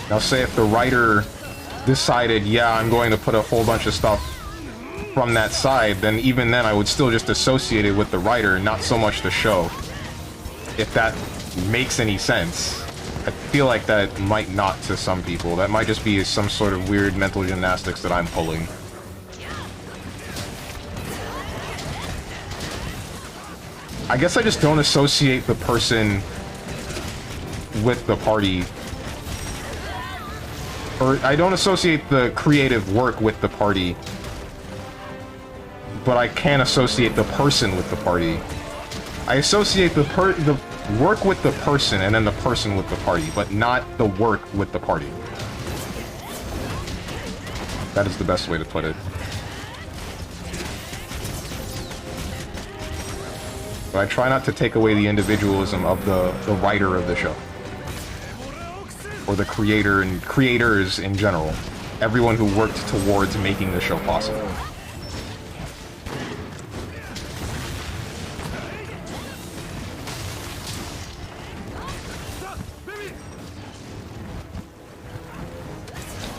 Now, say if the writer decided, yeah, I'm going to put a whole bunch of stuff from that side, then even then I would still just associate it with the writer, not so much the show. If that makes any sense. I feel like that might not to some people. That might just be some sort of weird mental gymnastics that I'm pulling. I guess I just don't associate the person with the party. Or I don't associate the creative work with the party. But I can associate the person with the party. I associate the work with the person and then the person with the party, but not the work with the party. That is the best way to put it. But I try not to take away the individualism of the writer of the show. Or the creator and creators in general. Everyone who worked towards making the show possible.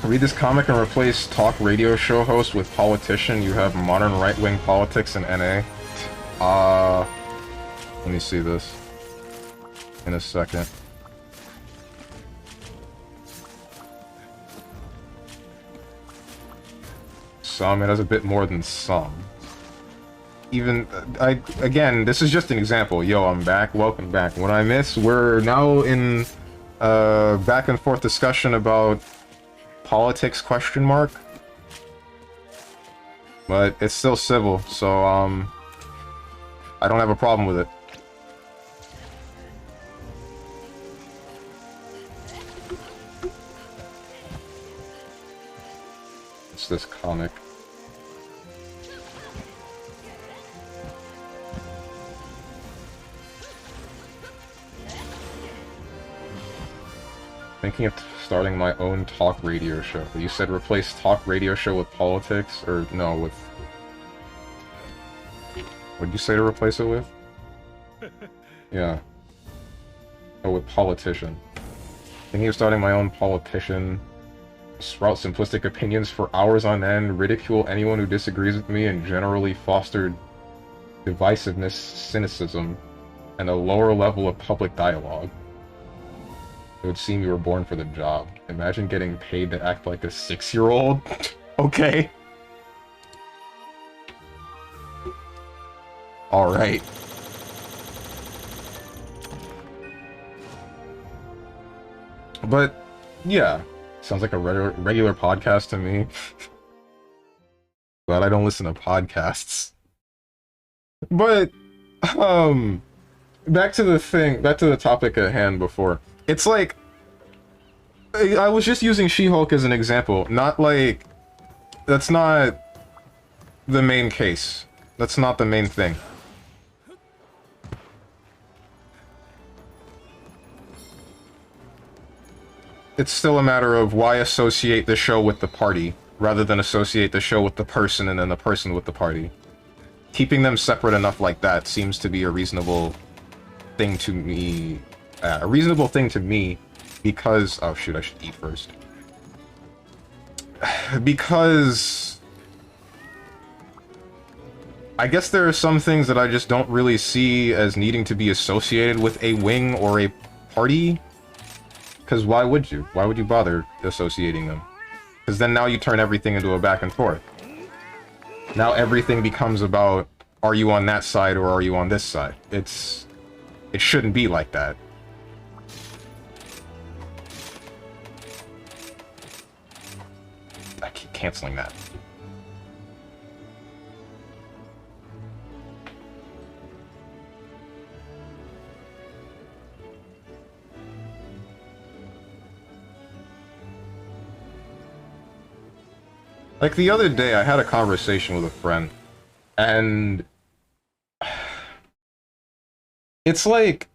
Read this comic and replace talk radio show host with politician. You have modern right-wing politics in NA. Let me see this in a second. Some, it has a bit more than some. Even, again, this is just an example. Yo, I'm back, welcome back. What I miss, we're now in back and forth discussion about politics question mark. But it's still civil, so I don't have a problem with it. It's this comic. Thinking of starting my own talk radio show. You said replace talk radio show with politics? Or no, with... What'd you say to replace it with? Yeah. Oh, with politician. Thinking of starting my own politician. Sprout simplistic opinions for hours on end, ridicule anyone who disagrees with me, and generally fostered divisiveness, cynicism, and a lower level of public dialogue. It would seem you were born for the job. Imagine getting paid to act like a 6-year-old. Okay. Alright. But, yeah. Sounds like a regular podcast to me. But I don't listen to podcasts. But, back to the topic at hand before. It's like, I was just using She-Hulk as an example, not like, that's not the main case. That's not the main thing. It's still a matter of why associate the show with the party, rather than associate the show with the person and then the person with the party. Keeping them separate enough like that seems to be a reasonable thing to me. Because... Oh shoot, I should eat first. Because... I guess there are some things that I just don't really see as needing to be associated with a wing or a party. Because why would you? Why would you bother associating them? Because then now you turn everything into a back and forth. Now everything becomes about, are you on that side or are you on this side? It shouldn't be like that. I keep canceling that. Like, the other day, I had a conversation with a friend, and it's like,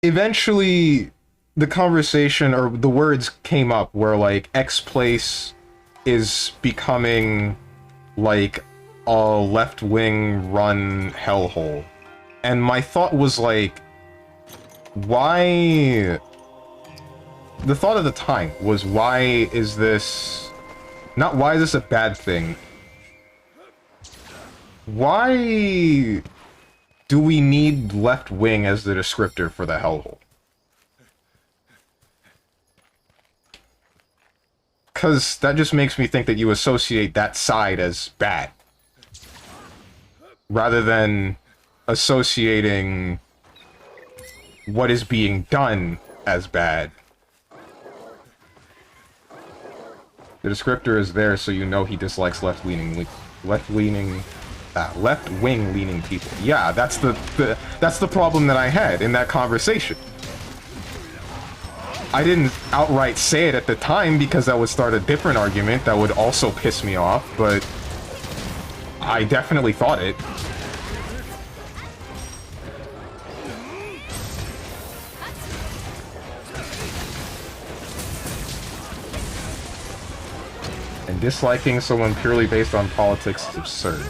eventually, the conversation, or the words came up where, like, X place is becoming, like, a left-wing run hellhole. And my thought was, like, why... The thought at the time was, why is this... Not why is this a bad thing. Why do we need left wing as the descriptor for the hellhole? Because that just makes me think that you associate that side as bad. Rather than associating what is being done as bad. The descriptor is there so you know he dislikes left-wing leaning people. Yeah, that's the problem that I had in that conversation. I didn't outright say it at the time because that would start a different argument that would also piss me off, but I definitely thought it. And disliking someone purely based on politics is absurd.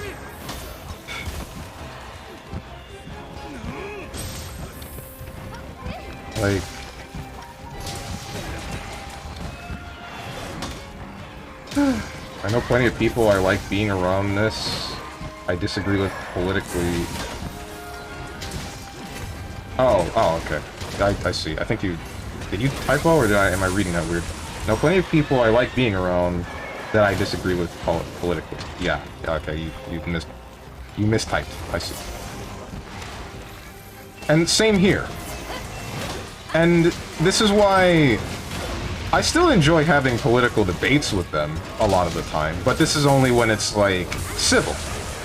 Like... I know plenty of people I like being around this. I disagree with politically... Oh, okay. I see. I think you... Did you typo, or am I reading that weird? Now, plenty of people I like being around that I disagree with politically. Yeah, okay, you mistyped. I see. And same here. And this is why I still enjoy having political debates with them a lot of the time, but this is only when it's, like, civil.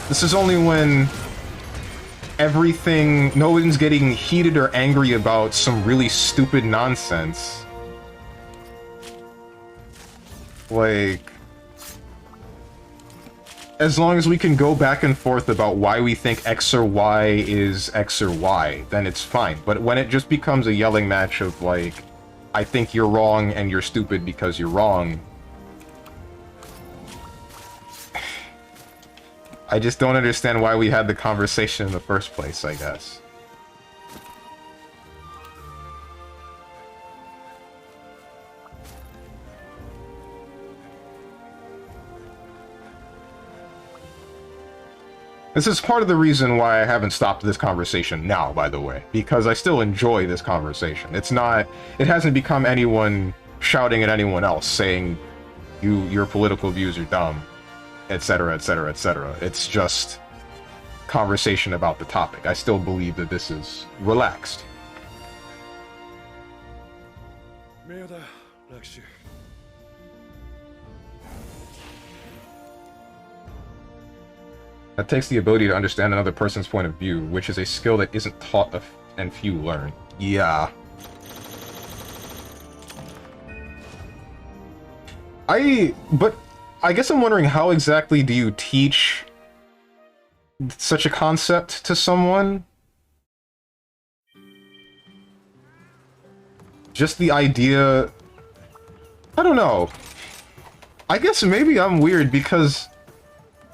This is only when no one's getting heated or angry about some really stupid nonsense. Like, as long as we can go back and forth about why we think X or Y is X or Y, then it's fine. But when it just becomes a yelling match of, like, I think you're wrong and you're stupid because you're wrong, I just don't understand why we had the conversation in the first place, I guess. This is part of the reason why I haven't stopped this conversation now, by the way, because I still enjoy this conversation. It hasn't become anyone shouting at anyone else, saying, your political views are dumb, etc., etc., etc. It's just conversation about the topic. I still believe that this is relaxed. That takes the ability to understand another person's point of view, which is a skill that isn't taught and few learn. Yeah. But I guess I'm wondering, how exactly do you teach such a concept to someone? Just the idea... I don't know. I guess maybe I'm weird because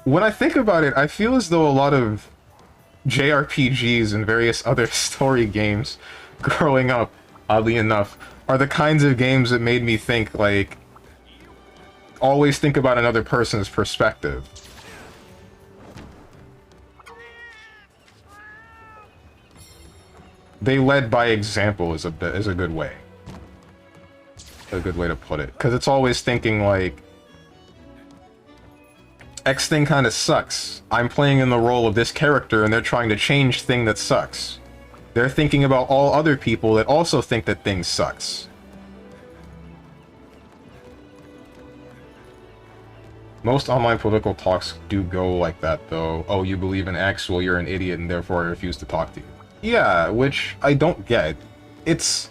when I think about it, I feel as though a lot of JRPGs and various other story games growing up, oddly enough, are the kinds of games that made me think, like, always think about another person's perspective. They led by example is a good way. A good way to put it. Because it's always thinking, like, X thing kind of sucks. I'm playing in the role of this character and they're trying to change thing that sucks. They're thinking about all other people that also think that thing sucks. Most online political talks do go like that, though. Oh, you believe in X? Well, you're an idiot and therefore I refuse to talk to you. Yeah, which I don't get. It's...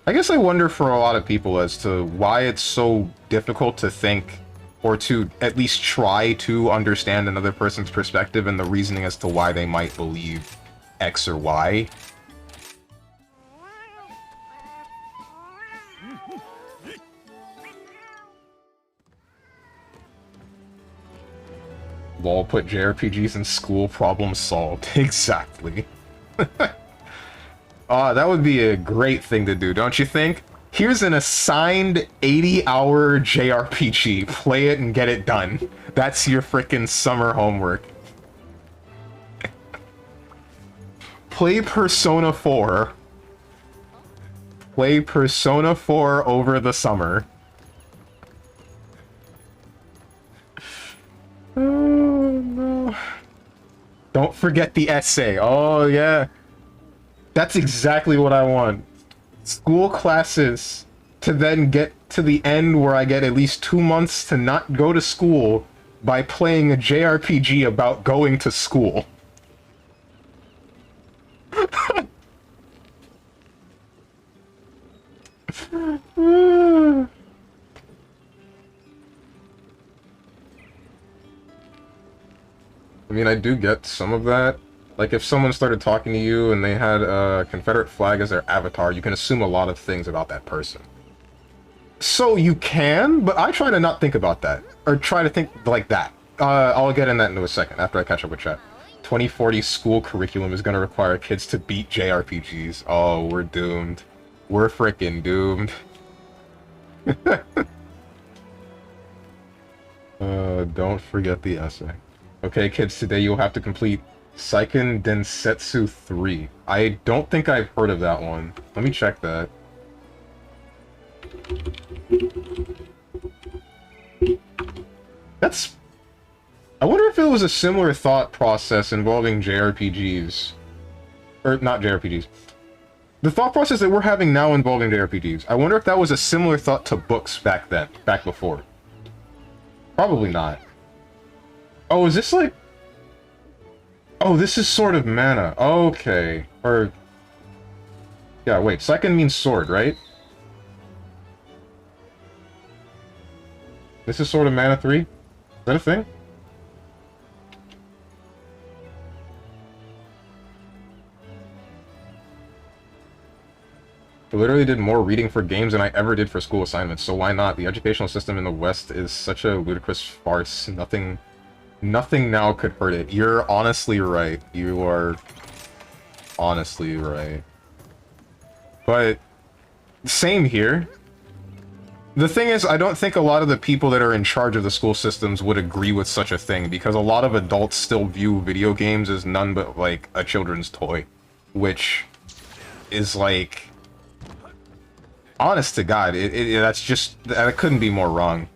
I guess I wonder for a lot of people as to why it's so difficult to think or to at least try to understand another person's perspective and the reasoning as to why they might believe X or Y. Lol, put JRPGs in school, problem solved. Exactly. That would be a great thing to do, don't you think? Here's an assigned 80-hour JRPG. Play it and get it done. That's your frickin' summer homework. Play Persona 4. Play Persona 4 over the summer. Oh, no. Don't forget the essay. Oh, yeah. That's exactly what I want. School classes to then get to the end where I get at least 2 months to not go to school by playing a JRPG about going to school. I mean, I do get some of that. Like, if someone started talking to you and they had a Confederate flag as their avatar, you can assume a lot of things about that person. So you can, but I try to not think about that. Or try to think like that. I'll get in that into a second, after I catch up with chat. 2040 school curriculum is going to require kids to beat JRPGs. Oh, we're doomed. We're frickin' doomed. Don't forget the essay. Okay, kids, today you'll have to complete Seiken Densetsu 3. I don't think I've heard of that one. Let me check that. That's... I wonder if it was a similar thought process involving JRPGs. Or, not JRPGs. The thought process that we're having now involving JRPGs. I wonder if that was a similar thought to books back then. Back before. Probably not. Oh, is this like... Oh, this is Sword of Mana. Okay. Or... Yeah, wait. Seiken means sword, right? This is Sword of Mana 3? Is that a thing? I literally did more reading for games than I ever did for school assignments, so why not? The educational system in the West is such a ludicrous farce. Nothing now could hurt it. You're honestly right. You are honestly right. But same here. The thing is, I don't think a lot of the people that are in charge of the school systems would agree with such a thing, because a lot of adults still view video games as none but, like, a children's toy. Which is, like... Honest to God, that's just... That couldn't be more wrong.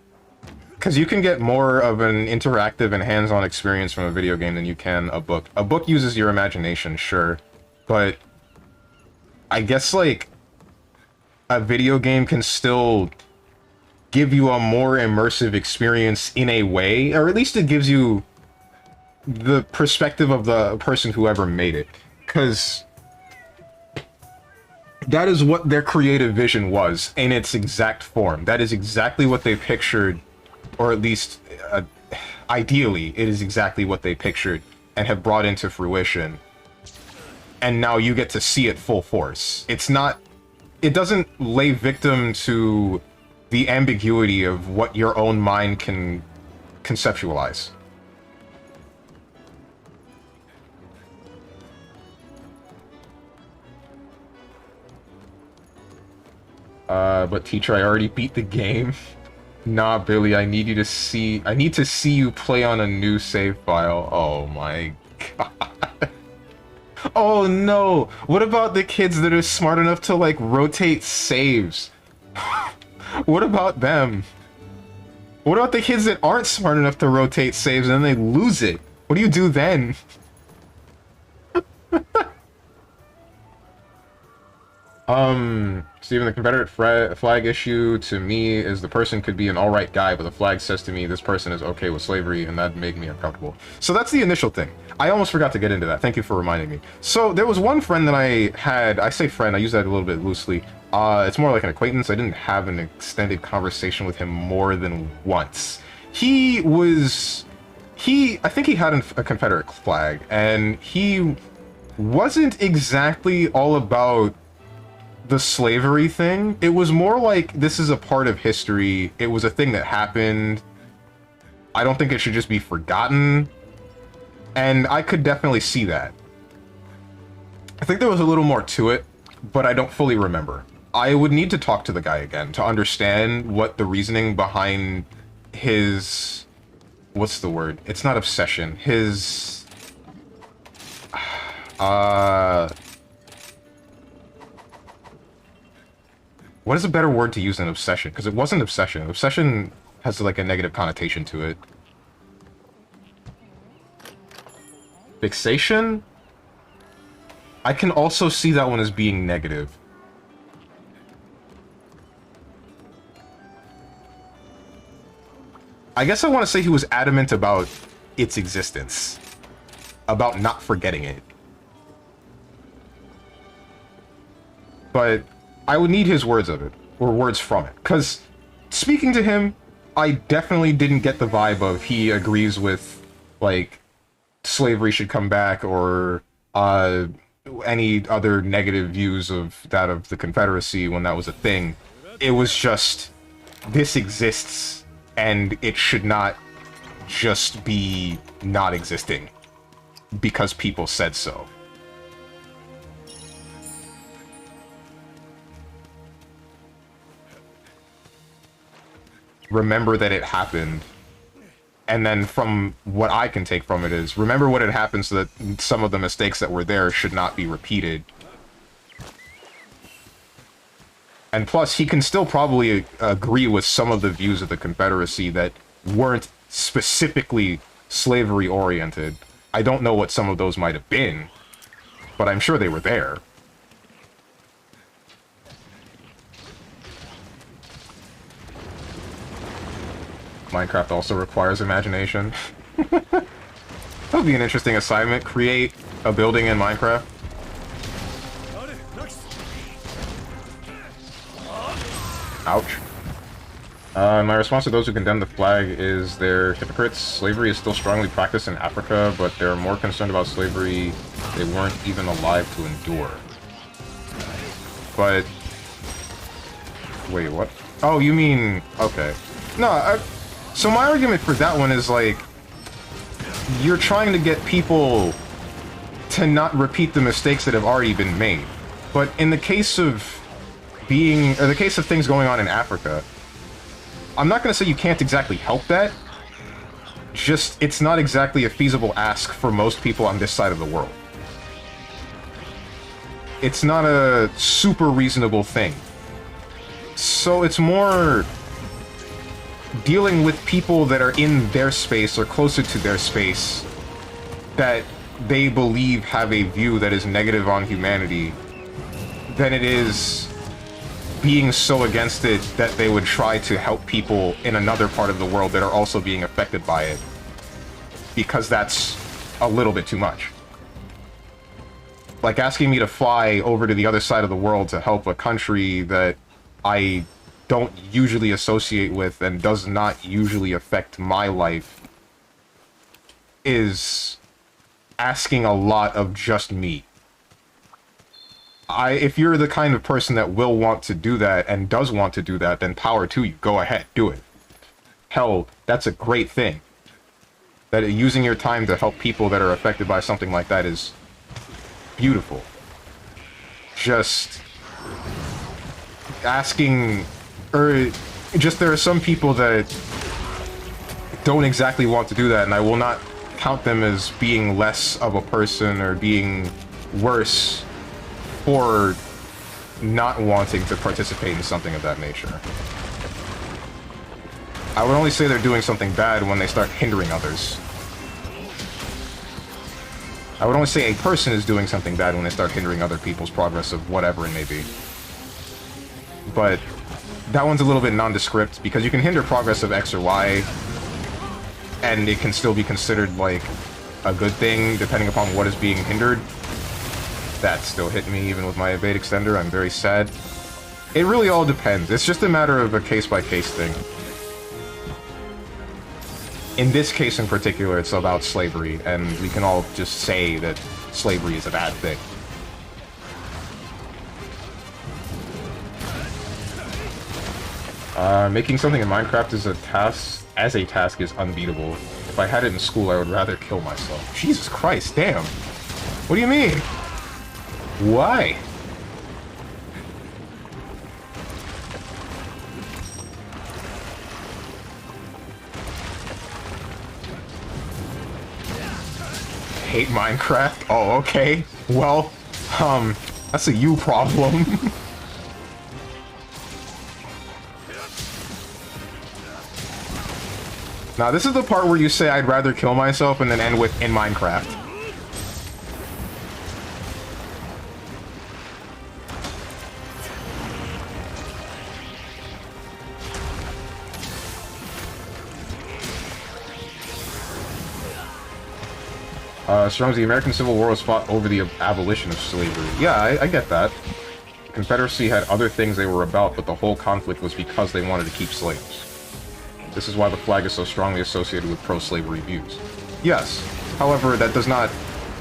Because you can get more of an interactive and hands-on experience from a video game than you can a book. A book uses your imagination, sure. But... I guess, like... A video game can still... give you a more immersive experience in a way, or at least it gives you the perspective of the person who ever made it. Because that is what their creative vision was, in its exact form. That is exactly what they pictured, or at least, ideally, it is exactly what they pictured and have brought into fruition. And now you get to see it full force. It's not... It doesn't lay victim to the ambiguity of what your own mind can conceptualize. But teacher, I already beat the game. Nah, Billy, I need to see you play on a new save file. Oh my god. Oh no! What about the kids that are smart enough to, like, rotate saves? What about them? What about the kids that aren't smart enough to rotate saves and then they lose it? What do you do then? Steven, the Confederate flag issue to me is the person could be an alright guy, but the flag says to me this person is okay with slavery, and that'd make me uncomfortable. So that's the initial thing. I almost forgot to get into that. Thank you for reminding me. So there was one friend that I had, I say friend, I use that a little bit loosely. It's more like an acquaintance. I didn't have an extended conversation with him more than once. I think he had a Confederate flag, and he wasn't exactly all about the slavery thing. It was more like, this is a part of history. It was a thing that happened. I don't think it should just be forgotten. And I could definitely see that. I think there was a little more to it, but I don't fully remember. I would need to talk to the guy again to understand what the reasoning behind his... What's the word? It's not obsession. His... What is a better word to use than obsession? Because it wasn't obsession. Obsession has, like, a negative connotation to it. Fixation? I can also see that one as being negative. I guess I want to say he was adamant about its existence. About not forgetting it. But I would need his words of it, or words from it. Because speaking to him, I definitely didn't get the vibe of he agrees with, like, slavery should come back, or any other negative views of that of the Confederacy when that was a thing. It was just, this exists, and it should not just be not existing because people said so. Remember that it happened, and then from what I can take from it is remember what had happened so that some of the mistakes that were there should not be repeated. And plus, he can still probably agree with some of the views of the Confederacy that weren't specifically slavery-oriented. I don't know what some of those might have been, but I'm sure they were there. Minecraft also requires imagination. That would be an interesting assignment. Create a building in Minecraft. Ouch. My response to those who condemn the flag is they're hypocrites. Slavery is still strongly practiced in Africa, but they're more concerned about slavery they weren't even alive to endure. But... Wait, what? Oh, you mean... Okay. No, so my argument for that one is, like, you're trying to get people to not repeat the mistakes that have already been made. But in the case of the case of things going on in Africa, I'm not going to say you can't exactly help that. Just, it's not exactly a feasible ask for most people on this side of the world. It's not a super reasonable thing. So it's more dealing with people that are in their space or closer to their space that they believe have a view that is negative on humanity than it is being so against it that they would try to help people in another part of the world that are also being affected by it. Because that's a little bit too much. Like asking me to fly over to the other side of the world to help a country that I don't usually associate with and does not usually affect my life is asking a lot of just me. If you're the kind of person that will want to do that and does want to do that, then power to you. Go ahead, do it. Hell, that's a great thing. That using your time to help people that are affected by something like that is beautiful. Just asking, or just there are some people that don't exactly want to do that, and I will not count them as being less of a person or being worse for not wanting to participate in something of that nature. I would only say they're doing something bad when they start hindering others. I would only say a person is doing something bad when they start hindering other people's progress of whatever it may be. But that one's a little bit nondescript, because you can hinder progress of X or Y, and it can still be considered, like, a good thing, depending upon what is being hindered. That still hit me, even with my evade extender. I'm very sad. It really all depends. It's just a matter of a case-by-case thing. In this case in particular, it's about slavery, and we can all just say that slavery is a bad thing. Making something in Minecraft is a task is unbeatable. If I had it in school, I would rather kill myself. Jesus Christ, damn. What do you mean? Why? Hate Minecraft? Oh, okay. Well, that's a you problem. Now, this is the part where you say I'd rather kill myself and then end with in Minecraft. Strong's the American Civil War was fought over the abolition of slavery. Yeah, I get that. The Confederacy had other things they were about, but the whole conflict was because they wanted to keep slaves. This is why the flag is so strongly associated with pro-slavery views. Yes, however, that does not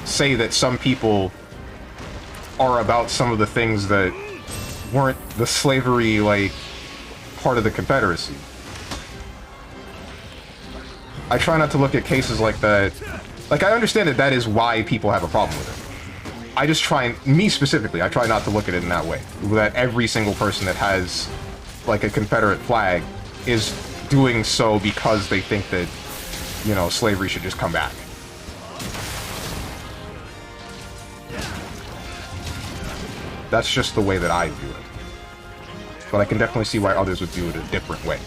say that some people are about some of the things that weren't the slavery, like, part of the Confederacy. I try not to look at cases like that. Like, I understand that that is why people have a problem with it. I just try, me specifically, I try not to look at it in that way. That every single person that has, like, a Confederate flag is doing so because they think that, you know, slavery should just come back. That's just the way that I view it. But I can definitely see why others would view it a different way.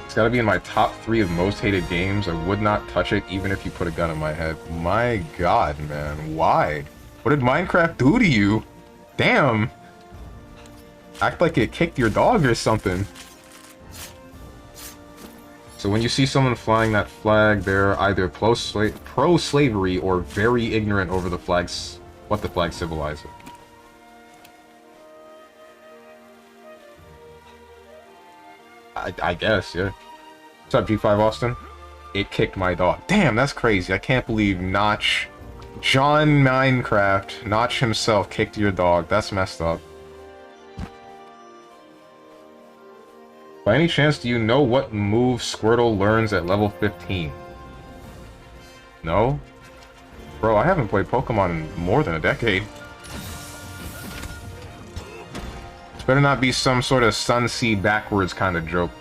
It's gotta be in my top 3 of most hated games. I would not touch it even if you put a gun in my head. My god, man. Why? What did Minecraft do to you? Damn. Act like it kicked your dog or something. So when you see someone flying that flag, they're either pro-slavery or very ignorant over the flag's, what the flag symbolizes. I guess, yeah. What's up, G5 Austin? It kicked my dog. Damn, that's crazy. I can't believe Notch, John Minecraft, Notch himself kicked your dog. That's messed up. By any chance, do you know what move Squirtle learns at level 15? No? Bro, I haven't played Pokemon in more than a decade. This better not be some sort of Sunseed backwards kind of joke.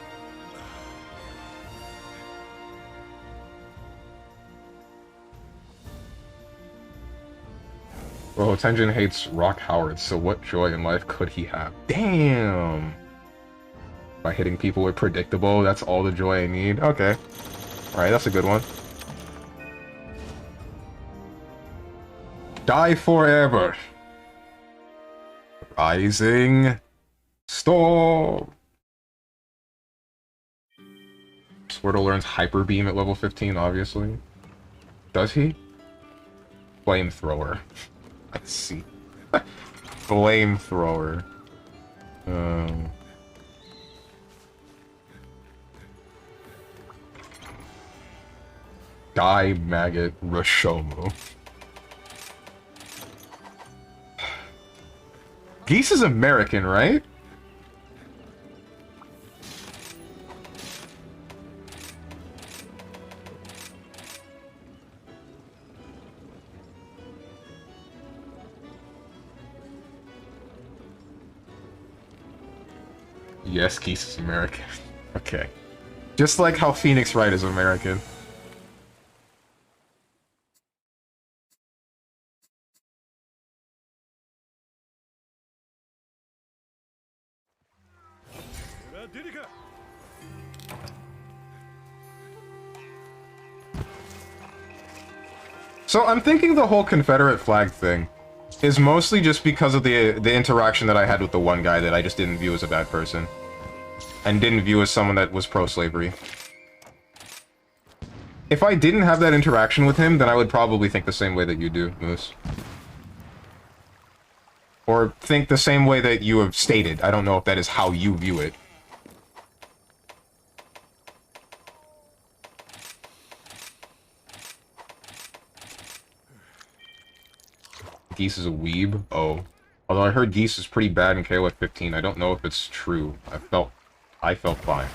Well, Tenjin hates Rock Howard, so what joy in life could he have? Damn! By hitting people with predictable, that's all the joy I need? Okay. Alright, that's a good one. Die forever! Rising Storm! Squirtle learns Hyper Beam at level 15, obviously. Does he? Flamethrower. Let's see. Flamethrower. Die Maggot Rashomo. Geese is American, right? Yes, Geese is American. Okay. Just like how Phoenix Wright is American. So I'm thinking the whole Confederate flag thing is mostly just because of the interaction that I had with the one guy that I just didn't view as a bad person. And didn't view as someone that was pro-slavery. If I didn't have that interaction with him, then I would probably think the same way that you do, Moose. Or think the same way that you have stated. I don't know if that is how you view it. Geese is a weeb? Oh. Although I heard Geese is pretty bad in KOF 15. I don't know if it's true. I felt fine.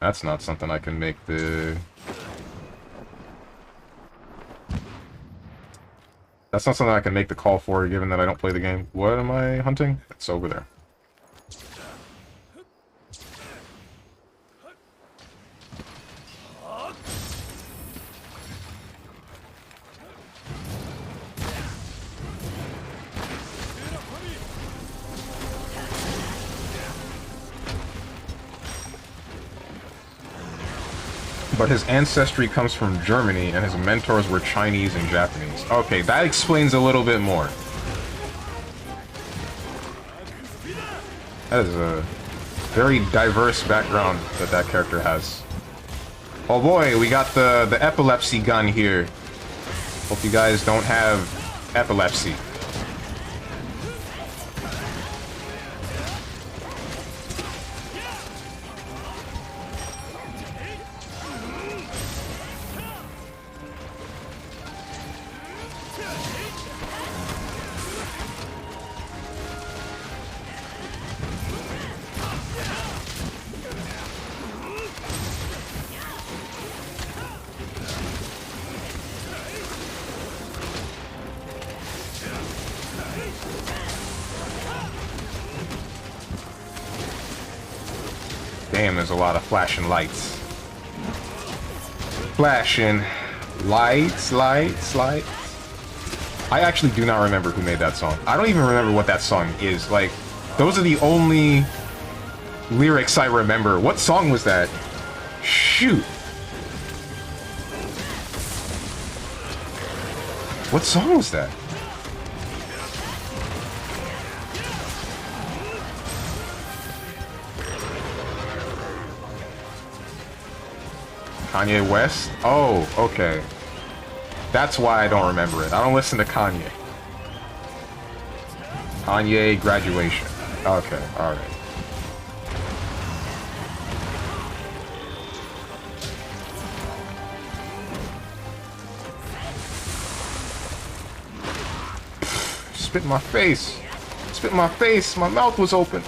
That's not something I can make the... That's not something I can make the call for, given that I don't play the game. What am I hunting? It's over there. But his ancestry comes from Germany, and his mentors were Chinese and Japanese. Okay, that explains a little bit more. That is a very diverse background that that character has. Oh boy, we got the epilepsy gun here. Hope you guys don't have epilepsy. Damn, there's a lot of flashing lights. Flashing lights, lights, lights. I actually do not remember who made that song. I don't even remember what that song is. Like, those are the only lyrics I remember. What song was that? Shoot. What song was that? Kanye West? Oh, okay. That's why I don't remember it. I don't listen to Kanye. Kanye Graduation. Okay, alright. Spit in my face. Spit in my face. My mouth was open.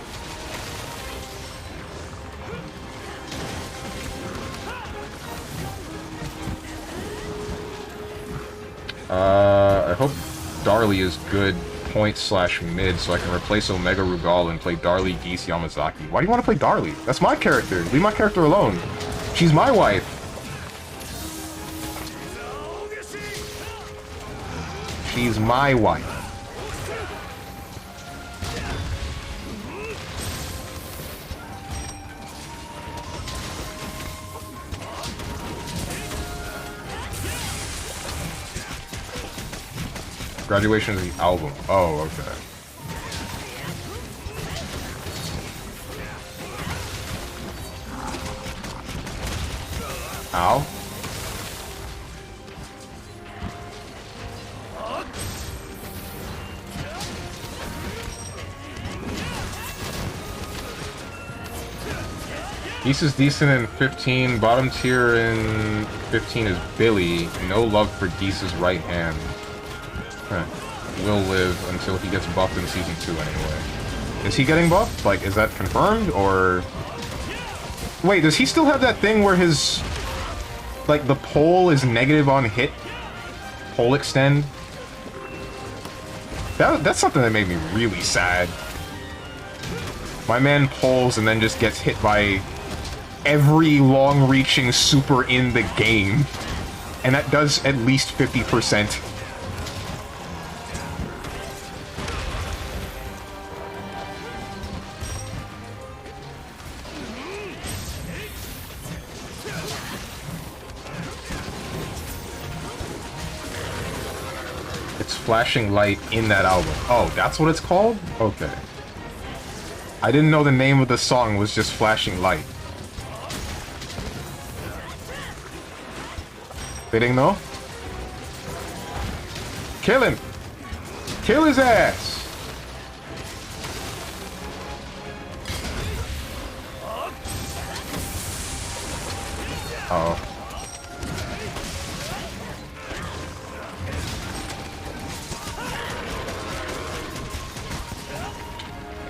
I hope Darlie is good point/mid so I can replace Omega Rugal and play Darlie Geese Yamazaki. Why do you want to play Darlie? That's my character. Leave my character alone. She's my wife. She's my wife. Graduation is the album. Oh, okay. Ow. Geese is decent in 15. Bottom tier in 15 is Billy. No love for Geese's right hand. Huh. Will live until he gets buffed in Season 2 anyway. Is he getting buffed? Like, is that confirmed, or... Wait, does he still have that thing where his... Like, the pole is negative on hit? Pole extend? That's something that made me really sad. My man pulls and then just gets hit by every long-reaching super in the game. And that does at least 50%. It's flashing light in that album. Oh, that's what it's called? Okay. I didn't know the name of the song was just Flashing Light. They didn't know? Kill him! Kill his ass! Uh-oh.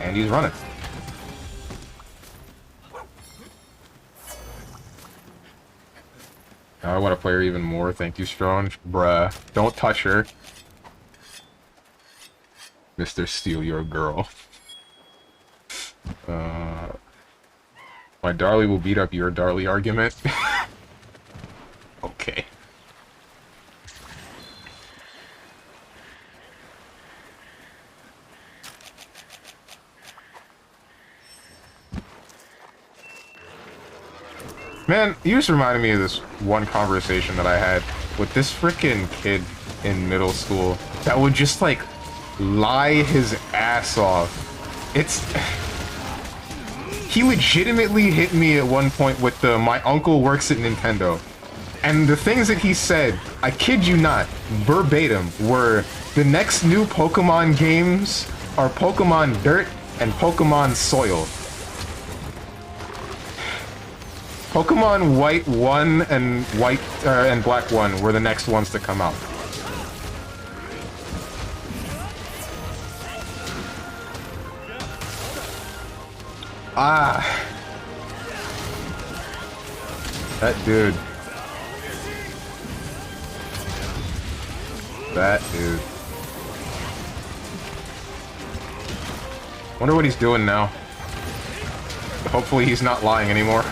And he's running. I want to play her even more. Thank you, Strong. Bruh. Don't touch her. Mr. Steal Your Girl. My Darlie will beat up your Darlie argument. Okay. Man, you just reminded me of this one conversation that I had with this frickin' kid in middle school that would just, like, lie his ass off. It's... He legitimately hit me at one point with the, my uncle works at Nintendo. And the things that he said, I kid you not, verbatim, were the next new Pokemon games are Pokemon Dirt and Pokemon Soil. Pokemon White 1 and and Black 1 were the next ones to come out. Ah. That dude. That dude. Wonder what he's doing now. Hopefully he's not lying anymore.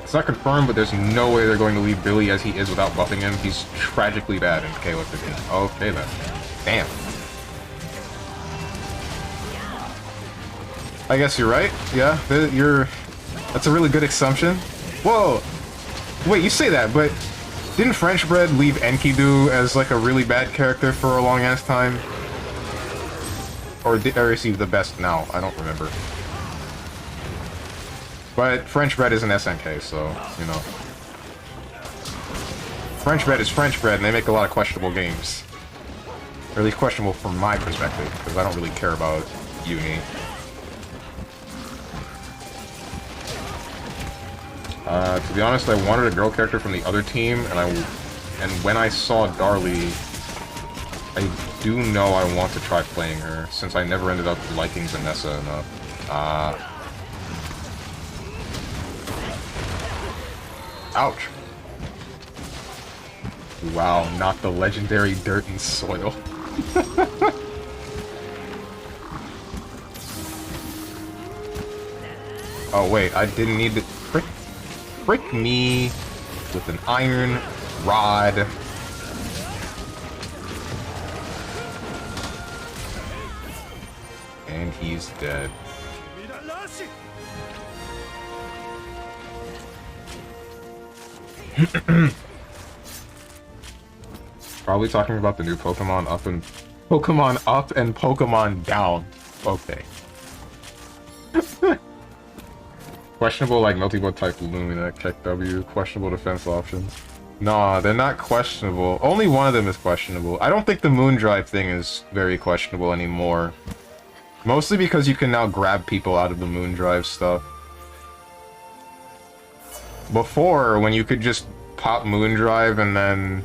It's not confirmed, but there's no way they're going to leave Billy as he is without buffing him. He's tragically bad in KO 15. Okay then. Damn. I guess you're right. Yeah, that's a really good assumption. Whoa! Wait, you say that, but didn't French Bread leave Enkidu as like a really bad character for a long ass time? Or is he the best now? I don't remember. But French Bread is an SNK, so, you know. French Bread is French Bread, and they make a lot of questionable games. Or at least questionable from my perspective, because I don't really care about Uni. To be honest, I wanted a girl character from the other team, and when I saw Darlie, I do know I want to try playing her, since I never ended up liking Vanessa enough. Ouch. Wow, not the legendary Dirt and Soil. Oh wait, I didn't need to frick me with an iron rod. And he's dead. Probably talking about the new Pokemon Up and Pokemon Down. Okay. Questionable like multi-bug type Lumina, Keck W, questionable defense options. Nah, they're not questionable. Only one of them is questionable. I don't think the Moondrive thing is very questionable anymore. Mostly because you can now grab people out of the Moondrive stuff. Before, when you could just pop Moondrive and then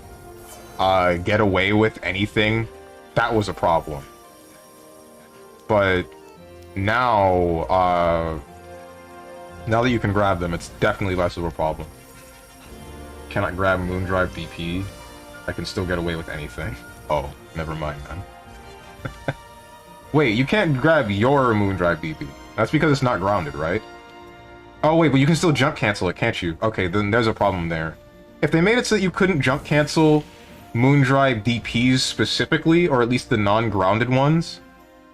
get away with anything, that was a problem. But now, now that you can grab them, it's definitely less of a problem. cannot grab Moondrive DP, I can still get away with anything. Oh, never mind then. Wait, you can't grab your Moondrive DP. That's because it's not grounded, right? Oh wait, but you can still jump cancel it, can't you? Okay, then there's a problem there. If they made it so that you couldn't jump cancel Moondrive DPs specifically, or at least the non-grounded ones,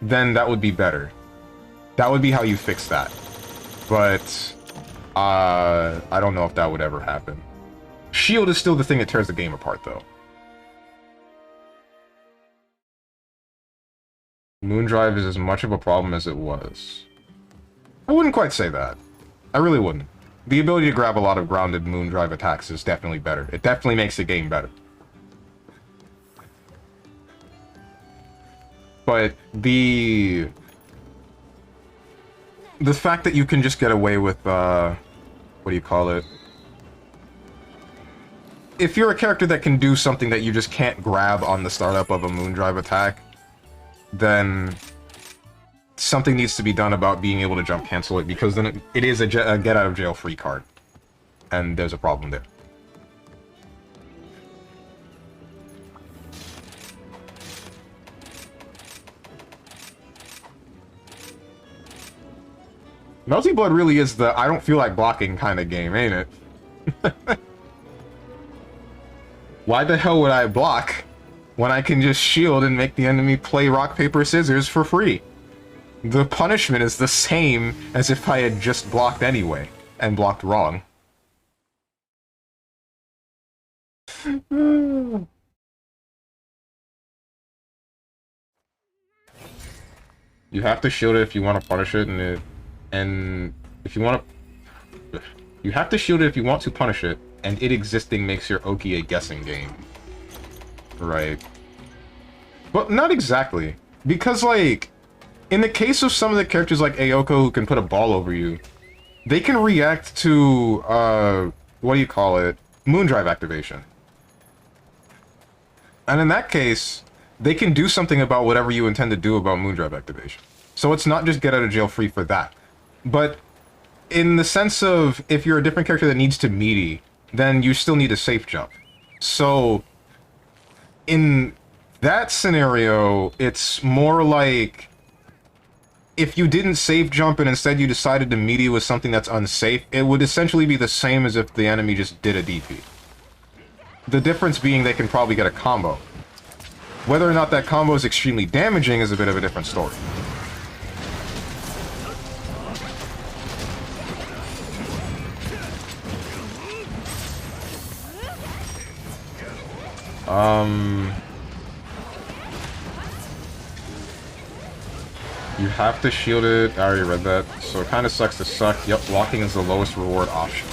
then that would be better. That would be how you fix that. But, I don't know if that would ever happen. Shield is still the thing that tears the game apart, though. Moondrive is as much of a problem as it was. I wouldn't quite say that. I really wouldn't. The ability to grab a lot of grounded Moondrive attacks is definitely better. It definitely makes the game better. But the fact that you can just get away with, what do you call it? If you're a character that can do something that you just can't grab on the startup of a Moondrive attack, then something needs to be done about being able to jump cancel it, because then it is a get-out-of-jail-free card. And there's a problem there. Melty Blood really is the I don't feel like blocking kind of game, ain't it? Why the hell would I block when I can just shield and make the enemy play rock, paper, scissors for free? The punishment is the same as if I had just blocked anyway, and blocked wrong. You have to shield it if you want to punish it, and if you want to... You have to shield it if you want to punish it, and it existing makes your Oki a guessing game. Right. But not exactly. Because, like, in the case of some of the characters like Ayoko who can put a ball over you, they can react to, what do you call it? Moondrive activation. And in that case, they can do something about whatever you intend to do about Moondrive activation. So it's not just get out of jail free for that. But in the sense of, if you're a different character that needs to meaty, then you still need a safe jump. So, in that scenario, it's more like, if you didn't safe jump and instead you decided to meaty with something that's unsafe, it would essentially be the same as if the enemy just did a DP. The difference being they can probably get a combo. Whether or not that combo is extremely damaging is a bit of a different story. You have to shield it. I already read that. So it kind of sucks to suck. Yep, blocking is the lowest reward option.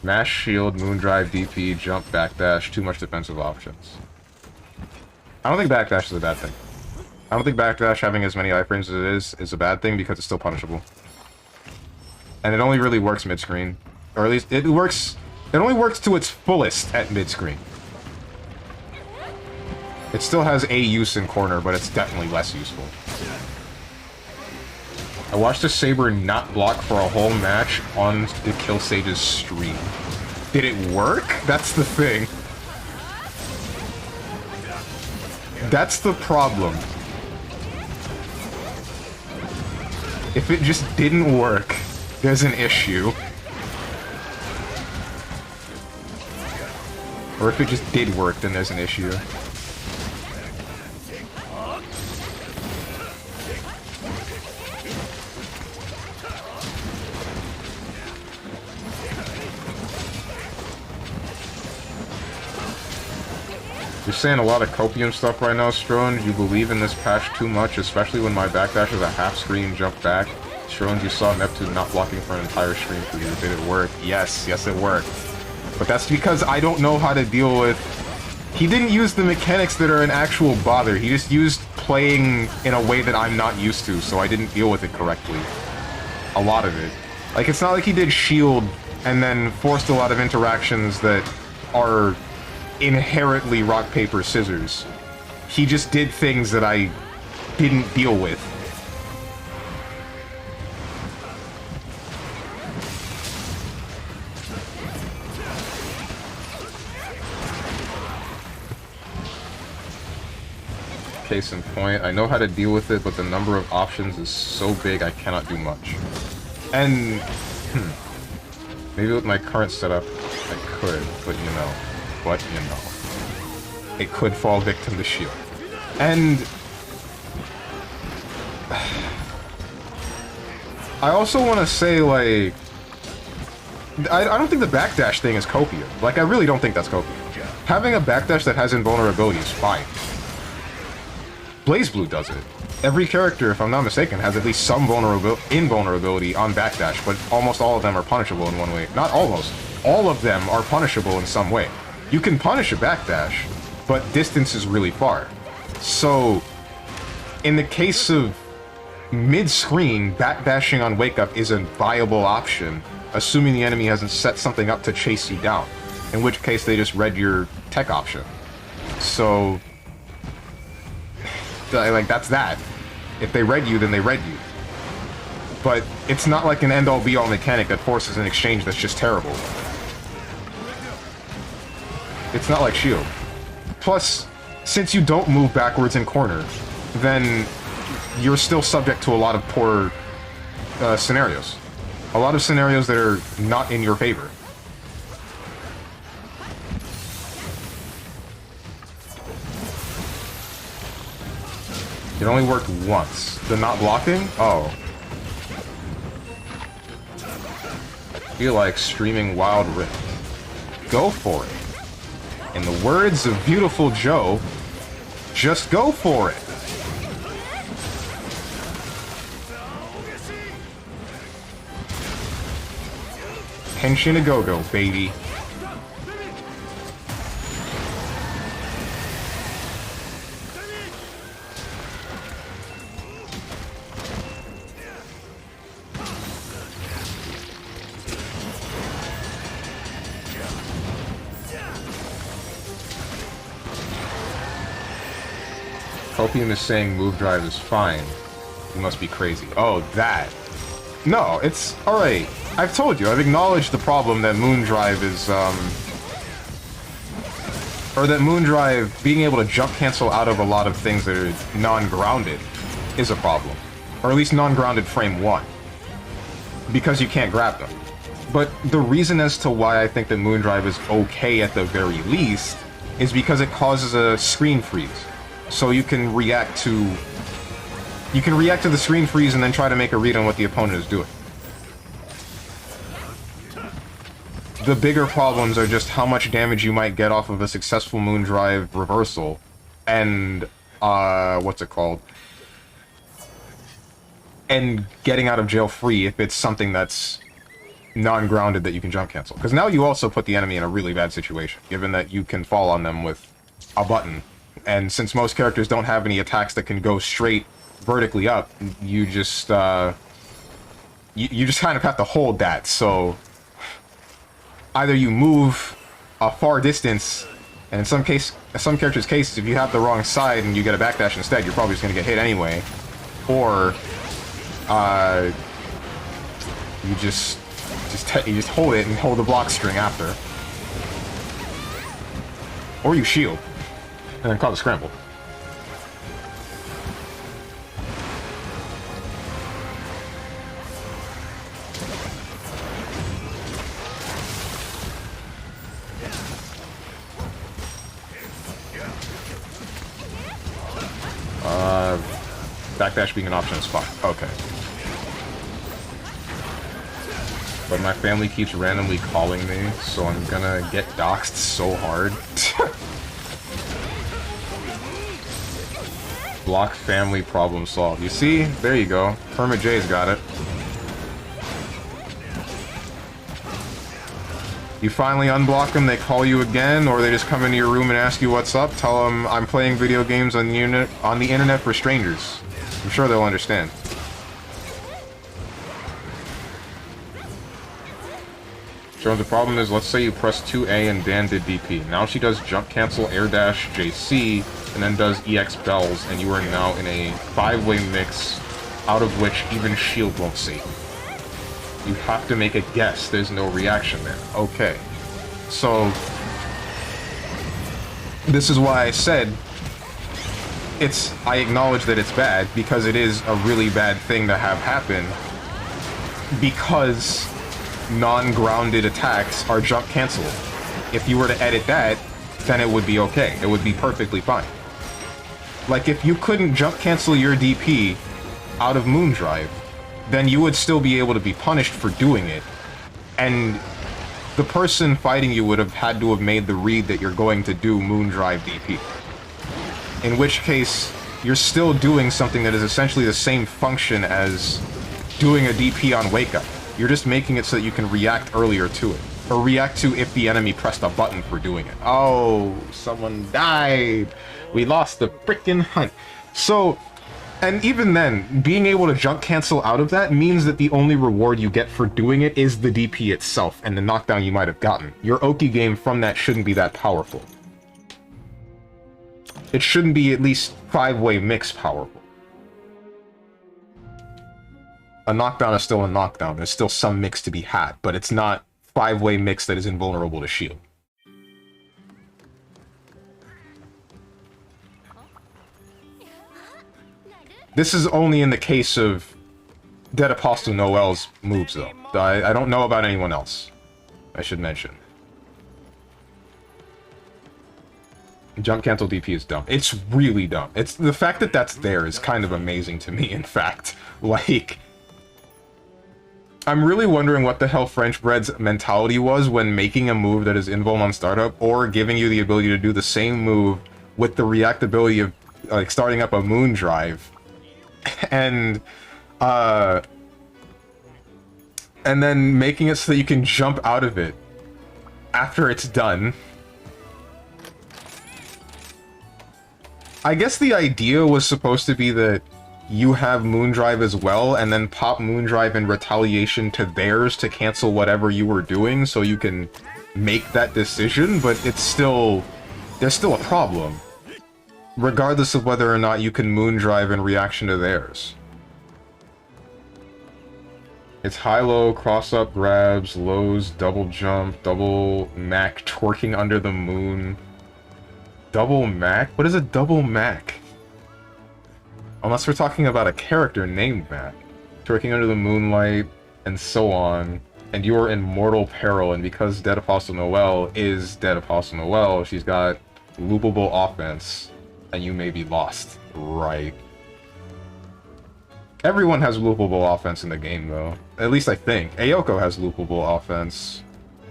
Mash, shield, Moondrive, DP, jump, backdash, too much defensive options. I don't think backdash is a bad thing. I don't think backdash having as many iframes as it is a bad thing because it's still punishable. And it only really works mid-screen. Or at least, it only works to its fullest at mid-screen. It still has a use in corner, but it's definitely less useful. I watched a Saber not block for a whole match on the Kill Sage's stream. Did it work? That's the thing. That's the problem. If it just didn't work, there's an issue. Or if it just did work, then there's an issue. You're saying a lot of copium stuff right now, Strones. You believe in this patch too much, especially when my backdash is a half-screen jump back. Strones, you saw Neptune not blocking for an entire stream for you. Did it work? Yes, yes it worked. But that's because I don't know how to deal with... He didn't use the mechanics that are an actual bother. He just used playing in a way that I'm not used to, so I didn't deal with it correctly. A lot of it. Like, it's not like he did shield and then forced a lot of interactions that are inherently rock, paper, scissors. He just did things that I didn't deal with. case in point. I know how to deal with it, but the number of options is so big I cannot do much. And, maybe with my current setup, I could, but you know. It could fall victim to shield. And I also want to say, like, I don't think the backdash thing is copium. Like, I really don't think that's copium. Having a backdash that has invulnerability is fine. BlazBlue does it. Every character, if I'm not mistaken, has at least some invulnerability on backdash, but almost all of them are punishable in one way. Not almost. All of them are punishable in some way. You can punish a backdash, but distance is really far. So, in the case of mid-screen, backdashing on Wake Up is a viable option, assuming the enemy hasn't set something up to chase you down, in which case they just read your tech option. So, like, that's that. If they read you, then they read you. But it's not like an end-all be-all mechanic that forces an exchange that's just terrible. It's not like shield. Plus, since you don't move backwards in corner, then you're still subject to a lot of poor scenarios. A lot of scenarios that are not in your favor. It only worked once. The not blocking? Oh. I feel like streaming Wild Rift. Go for it. In the words of Beautiful Joe, just go for it. Henshin a go-go, baby. Copium is saying move drive is fine. You must be crazy. Oh, that. No, it's alright. I've told you, I've acknowledged the problem that Moondrive is, or that Moondrive being able to jump cancel out of a lot of things that are non-grounded is a problem. Or at least non-grounded frame 1. Because you can't grab them. But the reason as to why I think that Moondrive is okay at the very least is because it causes a screen freeze. So you can react to the screen freeze and then try to make a read on what the opponent is doing. The bigger problems are just how much damage you might get off of a successful Moondrive reversal, and, what's it called? And getting out of jail free if it's something that's non-grounded that you can jump cancel. Because now you also put the enemy in a really bad situation, given that you can fall on them with a button. And since most characters don't have any attacks that can go straight vertically up, you just, you just kind of have to hold that, so either you move a far distance, and in some characters' cases, if you have the wrong side and you get a backdash instead, you're probably just going to get hit anyway, or you just hold it and hold the block string after, or you shield and then call the scramble. Backdash being an option is fine. Okay. But my family keeps randomly calling me, so I'm gonna get doxxed so hard. Block family problem solved. You see? There you go. Hermit J's got it. You finally unblock them, they call you again, or they just come into your room and ask you what's up. Tell them I'm playing video games on the internet for strangers. I'm sure they'll understand. Jones, the problem is, let's say you press 2A and Dan did DP. Now she does jump cancel, air dash, JC, and then does EX bells, and you are now in a 5-way mix, out of which even shield won't save. You have to make a guess. There's no reaction there. Okay. So, this is why I said I acknowledge that it's bad because it is a really bad thing to have happen because non-grounded attacks are jump cancelable. If you were to edit that, then it would be okay. It would be perfectly fine. Like, if you couldn't jump cancel your DP out of Moondrive, then you would still be able to be punished for doing it. And the person fighting you would have had to have made the read that you're going to do Moondrive DP. In which case, you're still doing something that is essentially the same function as doing a DP on Wake Up. You're just making it so that you can react earlier to it. Or react to if the enemy pressed a button for doing it. Oh, someone died! We lost the frickin' hunt. So, and even then, being able to jump cancel out of that means that the only reward you get for doing it is the DP itself and the knockdown you might have gotten. Your Oki game from that shouldn't be that powerful. It shouldn't be at least 5-way mix powerful. A knockdown is still a knockdown. There's still some mix to be had, but it's not 5-way mix that is invulnerable to shield. This is only in the case of Dead Apostle Noel's moves, though. I don't know about anyone else, I should mention. Jump cancel DP is dumb. It's really dumb. It's the fact that that's there is kind of amazing to me, in fact. Like, I'm really wondering what the hell French Bread's mentality was when making a move that is invuln on startup, or giving you the ability to do the same move with the reactability of, like, starting up a Moondrive. And then making it so that you can jump out of it after it's done. I guess the idea was supposed to be that you have Moondrive as well, and then pop Moondrive in retaliation to theirs to cancel whatever you were doing, so you can make that decision, but it's still... there's still a problem. Regardless of whether or not you can Moondrive in reaction to theirs. It's high-low, cross-up grabs, lows, double jump, double Mac, twerking under the moon. Double Mac? What is a double Mac? Unless we're talking about a character named Mac. Twerking under the moonlight, and so on. And you are in mortal peril, and because Dead Apostle Noel is Dead Apostle Noel, she's got loopable offense. And you may be lost. Right. Everyone has loopable offense in the game, though. At least I think. Ayoko has loopable offense.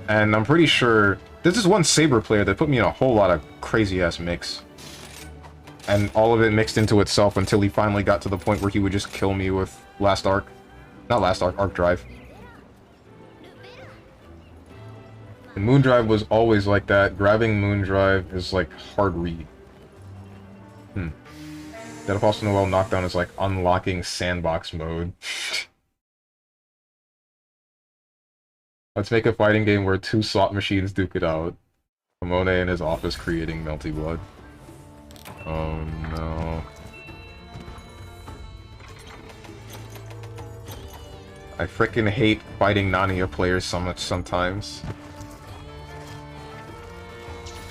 And I'm pretty sure... This is one Saber player that put me in a whole lot of crazy-ass mix. And all of it mixed into itself until he finally got to the point where he would just kill me with Last Arc. Not Last Arc, Arc Drive. And Moondrive was always like that. Grabbing Moondrive is like hard read. Dead Apostle Noel knockdown is like unlocking sandbox mode. Let's make a fighting game where 2 slot machines duke it out. Ramone in his office creating Melty Blood. Oh no. I frickin' hate fighting Nania players so much sometimes.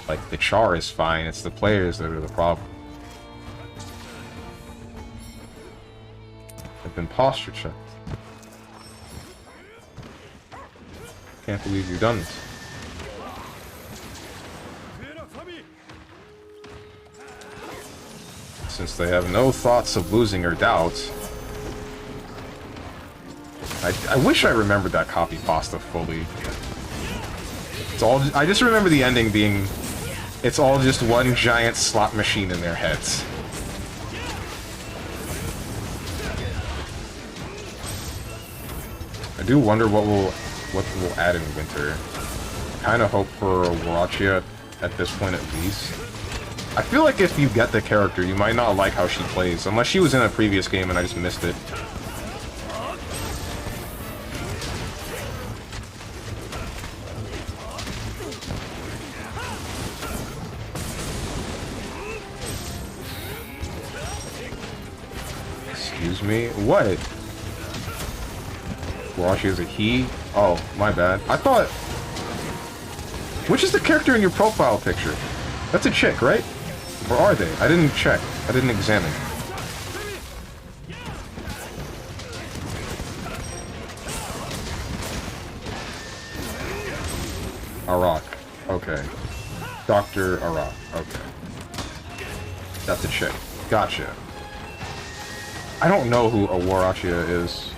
Like, the char is fine, it's the players that are the problem. I've been posture checked. Can't believe you've done this. Since they have no thoughts of losing or doubts. I wish I remembered that copy pasta fully. It's all. I just remember the ending being... It's all just one giant slot machine in their heads. I do wonder what we'll add in winter. I kind of hope for Warachi at this point at least. I feel like if you get the character, you might not like how she plays, unless she was in a previous game and I just missed it. Excuse me? What? Warachi is a he? Oh, my bad. I thought... Which is the character in your profile picture? That's a chick, right? Or are they? I didn't check. I didn't examine. Arak. Okay. Dr. Arak. Okay. That's a chick. Gotcha. I don't know who Awarachia is.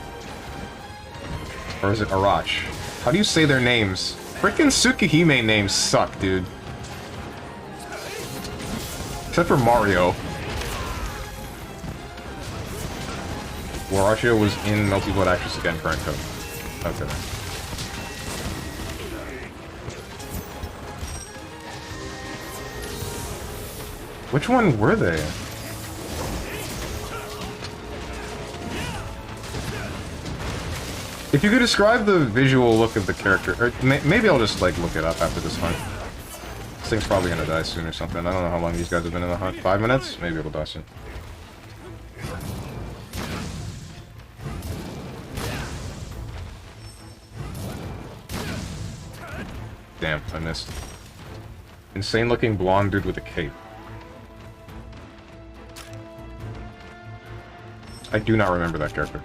Or is it Arach? How do you say their names? Frickin' Tsukihime names suck, dude. Except for Mario. Awarachia was in Melty Blood Actress Again current code. Okay. Which one were they? If you could describe the visual look of the character, or maybe I'll just, like, look it up after this hunt. This thing's probably gonna die soon or something. I don't know how long these guys have been in the hunt. 5 minutes? Maybe it'll die soon. Damn, I missed. Insane-looking blonde dude with a cape. I do not remember that character.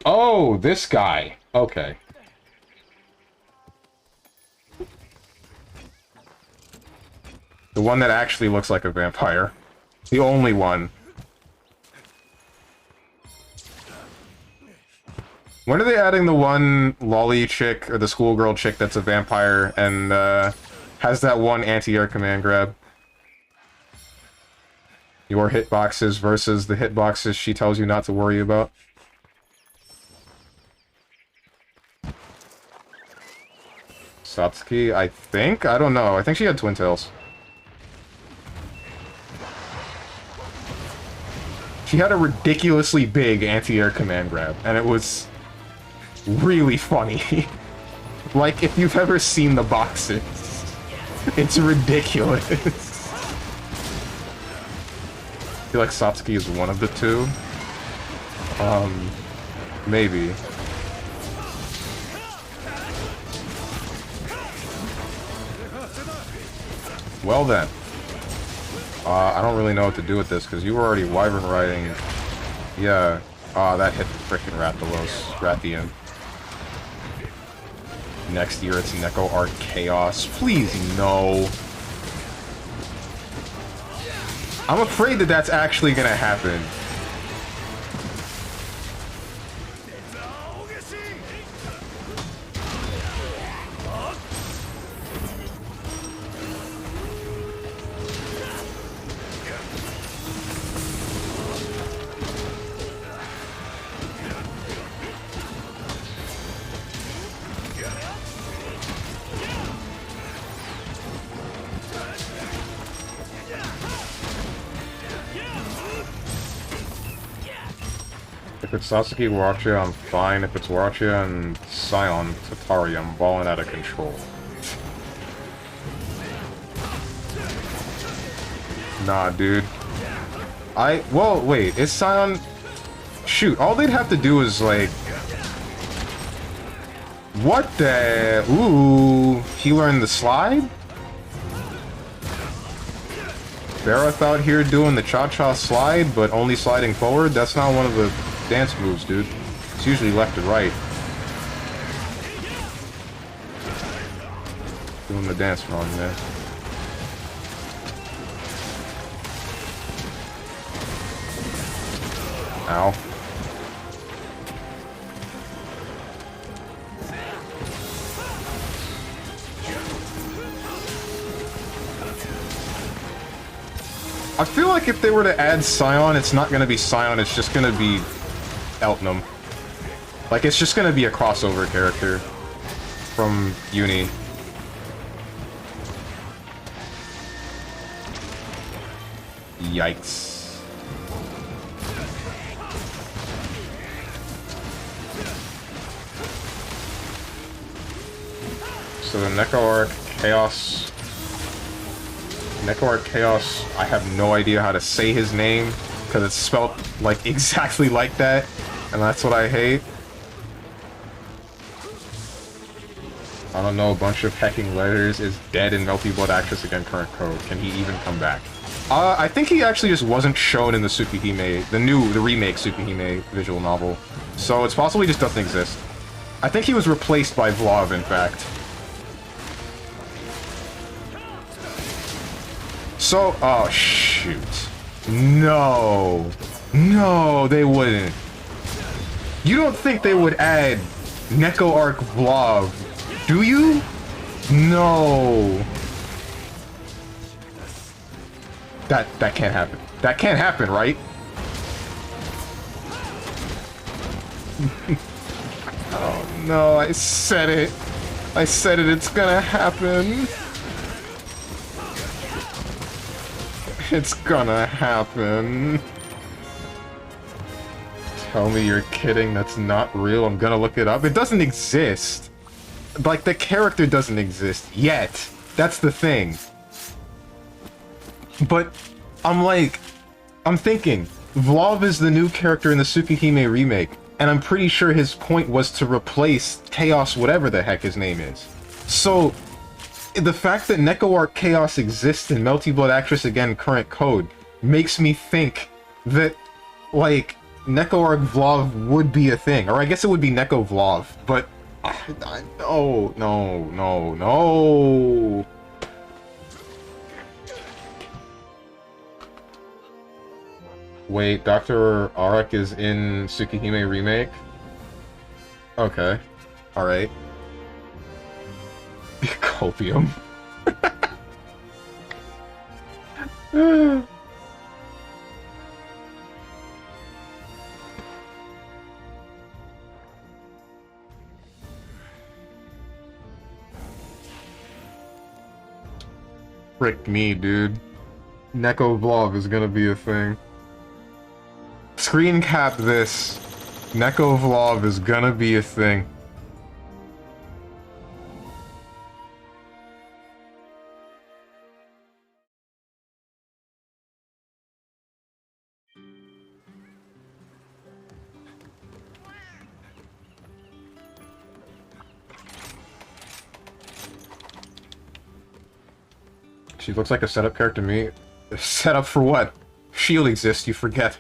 Oh, this guy. Okay. The one that actually looks like a vampire. The only one. When are they adding the one lolly chick, or the schoolgirl chick that's a vampire, and has that one anti-air command grab? Your hitboxes versus the hitboxes she tells you not to worry about. Satsuki, I think? I don't know. I think she had twin tails. She had a ridiculously big anti-air command grab, and it was really funny. Like, if you've ever seen the boxes, it's ridiculous. I feel like Satsuki is one of the two. Maybe. Well then. I don't really know what to do with this, because you were already wyvern riding. Yeah. That hit the frickin' Rathalos. Rathian. Next year it's Neko Art Chaos. Please, no. I'm afraid that that's actually gonna happen. If it's Sasuke Warachia, I'm fine. If it's Warachia and Scion Tatari, I'm balling out of control. Nah, dude. Well, wait, is Scion... Shoot, all they'd have to do is, like... What the... Ooh, he learned the slide? Bareth out here doing the cha-cha slide, but only sliding forward? That's not one of the dance moves, dude. It's usually left to right. Doing the dance wrong, man. Ow. I feel like if they were to add Scion, it's not gonna be Scion, it's just gonna be Eltnum. Like, it's just gonna be a crossover character from Uni. Yikes. So the Neko Arc Chaos... Neko Arc Chaos, I have no idea how to say his name, because it's spelled, like, exactly like that, and that's what I hate. I don't know, a bunch of hecking letters is dead in Melty Blood Actress Again current code. Can he even come back? I think he actually just wasn't shown in the Tsukihime, the remake Tsukihime visual novel. So it's possible he just doesn't exist. I think he was replaced by Vlov, in fact. So, oh shoot. No. No, they wouldn't. You don't think they would add Neko Arc Vlov, do you? No. That can't happen. That can't happen, right? Oh no, I said it. I said it, it's gonna happen. It's gonna happen. Tell me you're kidding, that's not real. I'm gonna look it up. It doesn't exist. Like, the character doesn't exist yet. That's the thing. But I'm thinking, Vlov is the new character in the Tsukihime remake, and I'm pretty sure his point was to replace Chaos whatever the heck his name is. So, the fact that Neko Arc Chaos exists in Melty Blood Actress Again current code makes me think that, like, Neko Arc Vlov would be a thing. Or I guess it would be Neko Vlov, but... no. Wait, Dr. Arak is in Tsukihime remake? Okay. Alright. Copium. Frick me, dude. Neko Vlov is gonna be a thing. Screen cap this. Neko Vlov is gonna be a thing. She looks like a setup character to me. Setup for what? Shield exists, you forget.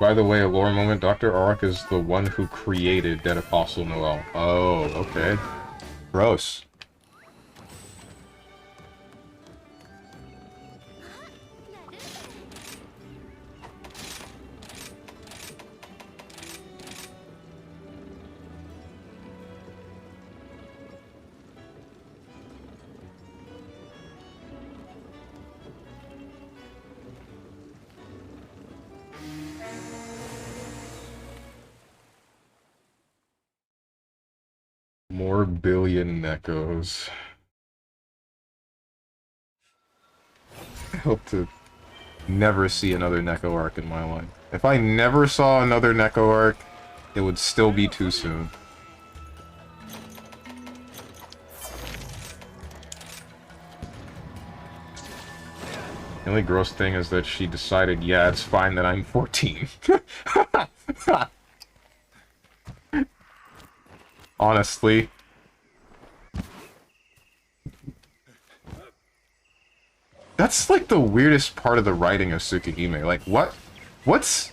By the way, a lore moment, Dr. Arak is the one who created Dead Apostle Noel. Oh, okay. Gross. More billion Nekos. I hope to never see another Neko arc in my life. If I never saw another Neko arc, it would still be too soon. The only gross thing is that she decided, yeah, it's fine that I'm 14. Honestly. That's like the weirdest part of the writing of Tsukihime. Like, what's...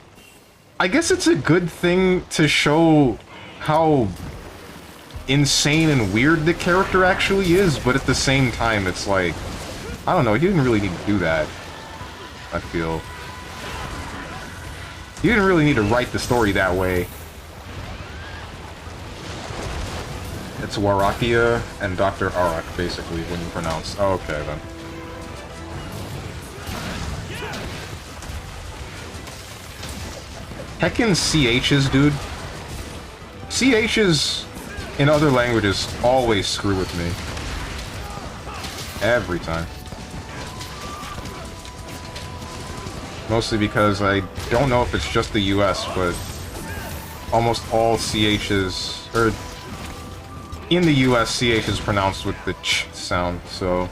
I guess it's a good thing to show how insane and weird the character actually is, but at the same time, it's like... I don't know, he didn't really need to do that, I feel. He didn't really need to write the story that way. It's Warakia and Dr. Arak, basically, when you pronounce. Oh, okay, then. Heckin' CHs, dude. CHs in other languages always screw with me. Every time. Mostly because I don't know if it's just the US, but almost all CHs, or in the US, CH is pronounced with the ch sound, so...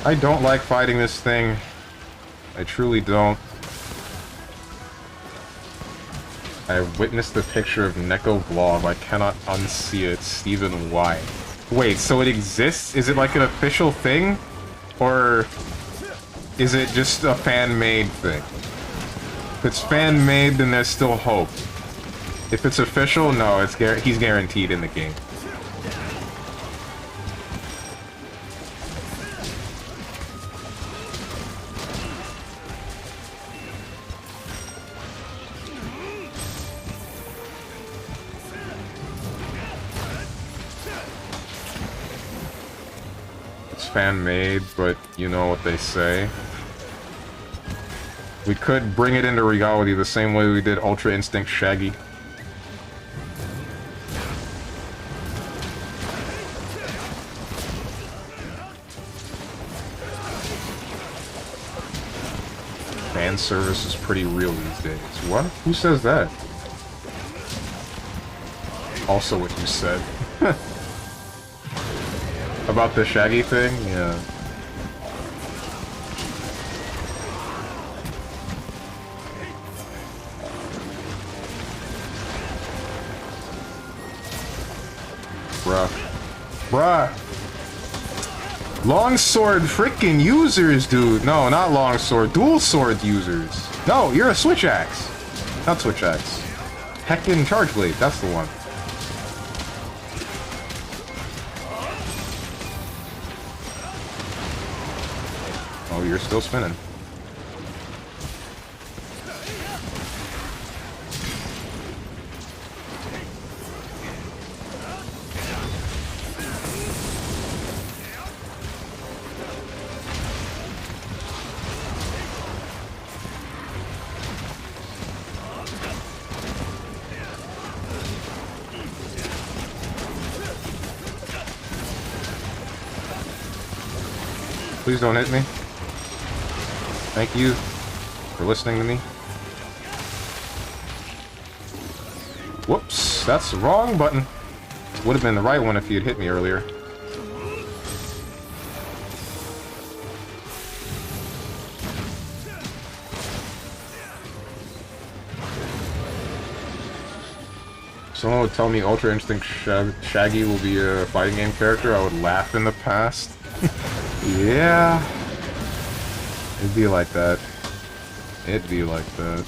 I don't like fighting this thing. I truly don't. I witnessed the picture of Neko Vlog. I cannot unsee it. Steven, why? Wait, so it exists? Is it like an official thing? Or is it just a fan-made thing? If it's fan-made, then there's still hope. If it's official, no, he's guaranteed in the game. It's fan-made, but you know what they say. We could bring it into reality the same way we did Ultra Instinct Shaggy. Fan service is pretty real these days. What? Who says that? Also what you said. About the Shaggy thing? Yeah. Bruh. Bruh! Longsword frickin' users, dude! No, not longsword. Dual sword users. No, you're a switch axe. Not switch axe. Heckin' charge blade, that's the one. Oh, you're still spinning. Please don't hit me. Thank you for listening to me. Whoops, that's the wrong button. Would have been the right one if you'd hit me earlier. Someone would tell me Ultra Instinct Shaggy will be a fighting game character, I would laugh in the past. Yeah. It'd be like that. It'd be like that.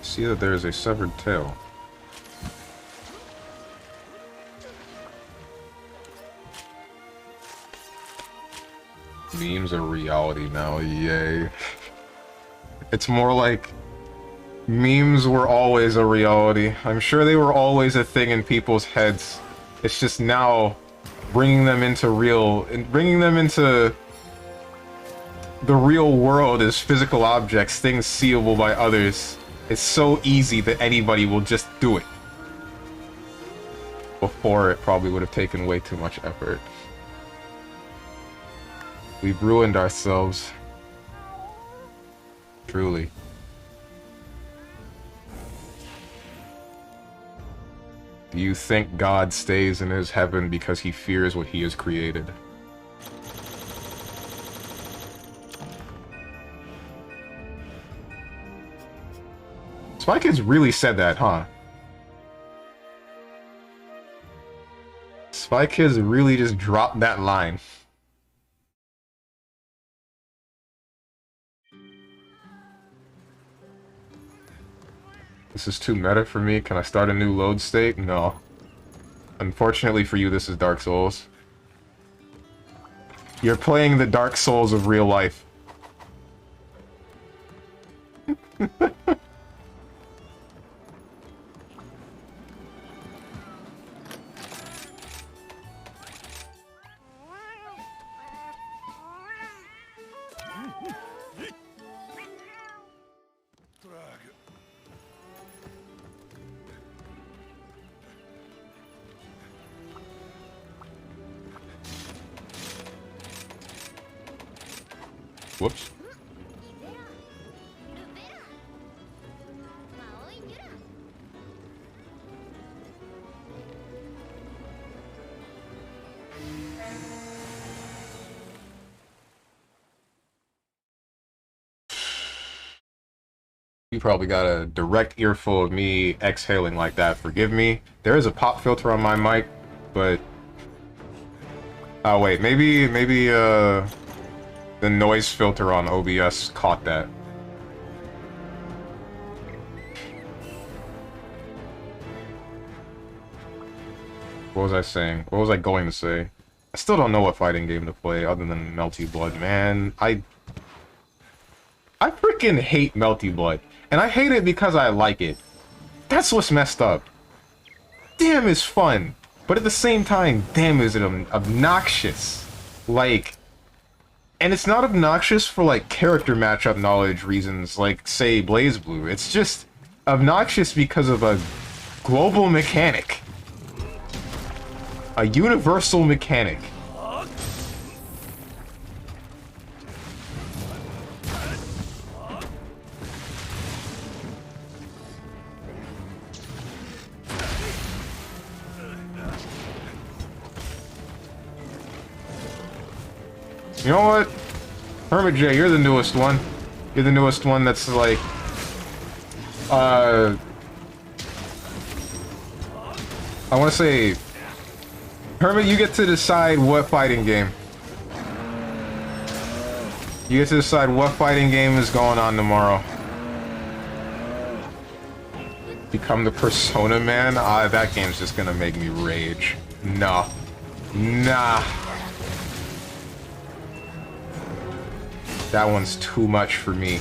See that there is a severed tail. Memes are reality now, yay. It's more like memes were always a reality. I'm sure they were always a thing in people's heads. It's just now bringing them into the real world as physical objects, things seeable by others. It's so easy that anybody will just do it. Before, it probably would have taken way too much effort. We've ruined ourselves. Truly. Do you think God stays in his heaven because he fears what he has created? Spy Kids really said that, huh? Spy Kids really just dropped that line. This is too meta for me. Can I start a new load state? No. Unfortunately for you, this is Dark Souls. You're playing the Dark Souls of real life. Whoops. You probably got a direct earful of me exhaling like that. Forgive me. There is a pop filter on my mic, but... Oh, wait. Maybe, the noise filter on OBS caught that. What was I saying? What was I going to say? I still don't know what fighting game to play other than Melty Blood, man. I freaking hate Melty Blood. And I hate it because I like it. That's what's messed up. Damn, is fun. But at the same time, damn, is it obnoxious. Like... And it's not obnoxious for, like, character matchup knowledge reasons, like, say, BlazBlue. It's just obnoxious because of a global mechanic. A universal mechanic. You know what? Hermit J, you're the newest one. You're the newest one that's like... I want to say... Hermit, you get to decide what fighting game. You get to decide what fighting game is going on tomorrow. Become the Persona Man? That game's just gonna make me rage. Nah. Nah. That one's too much for me.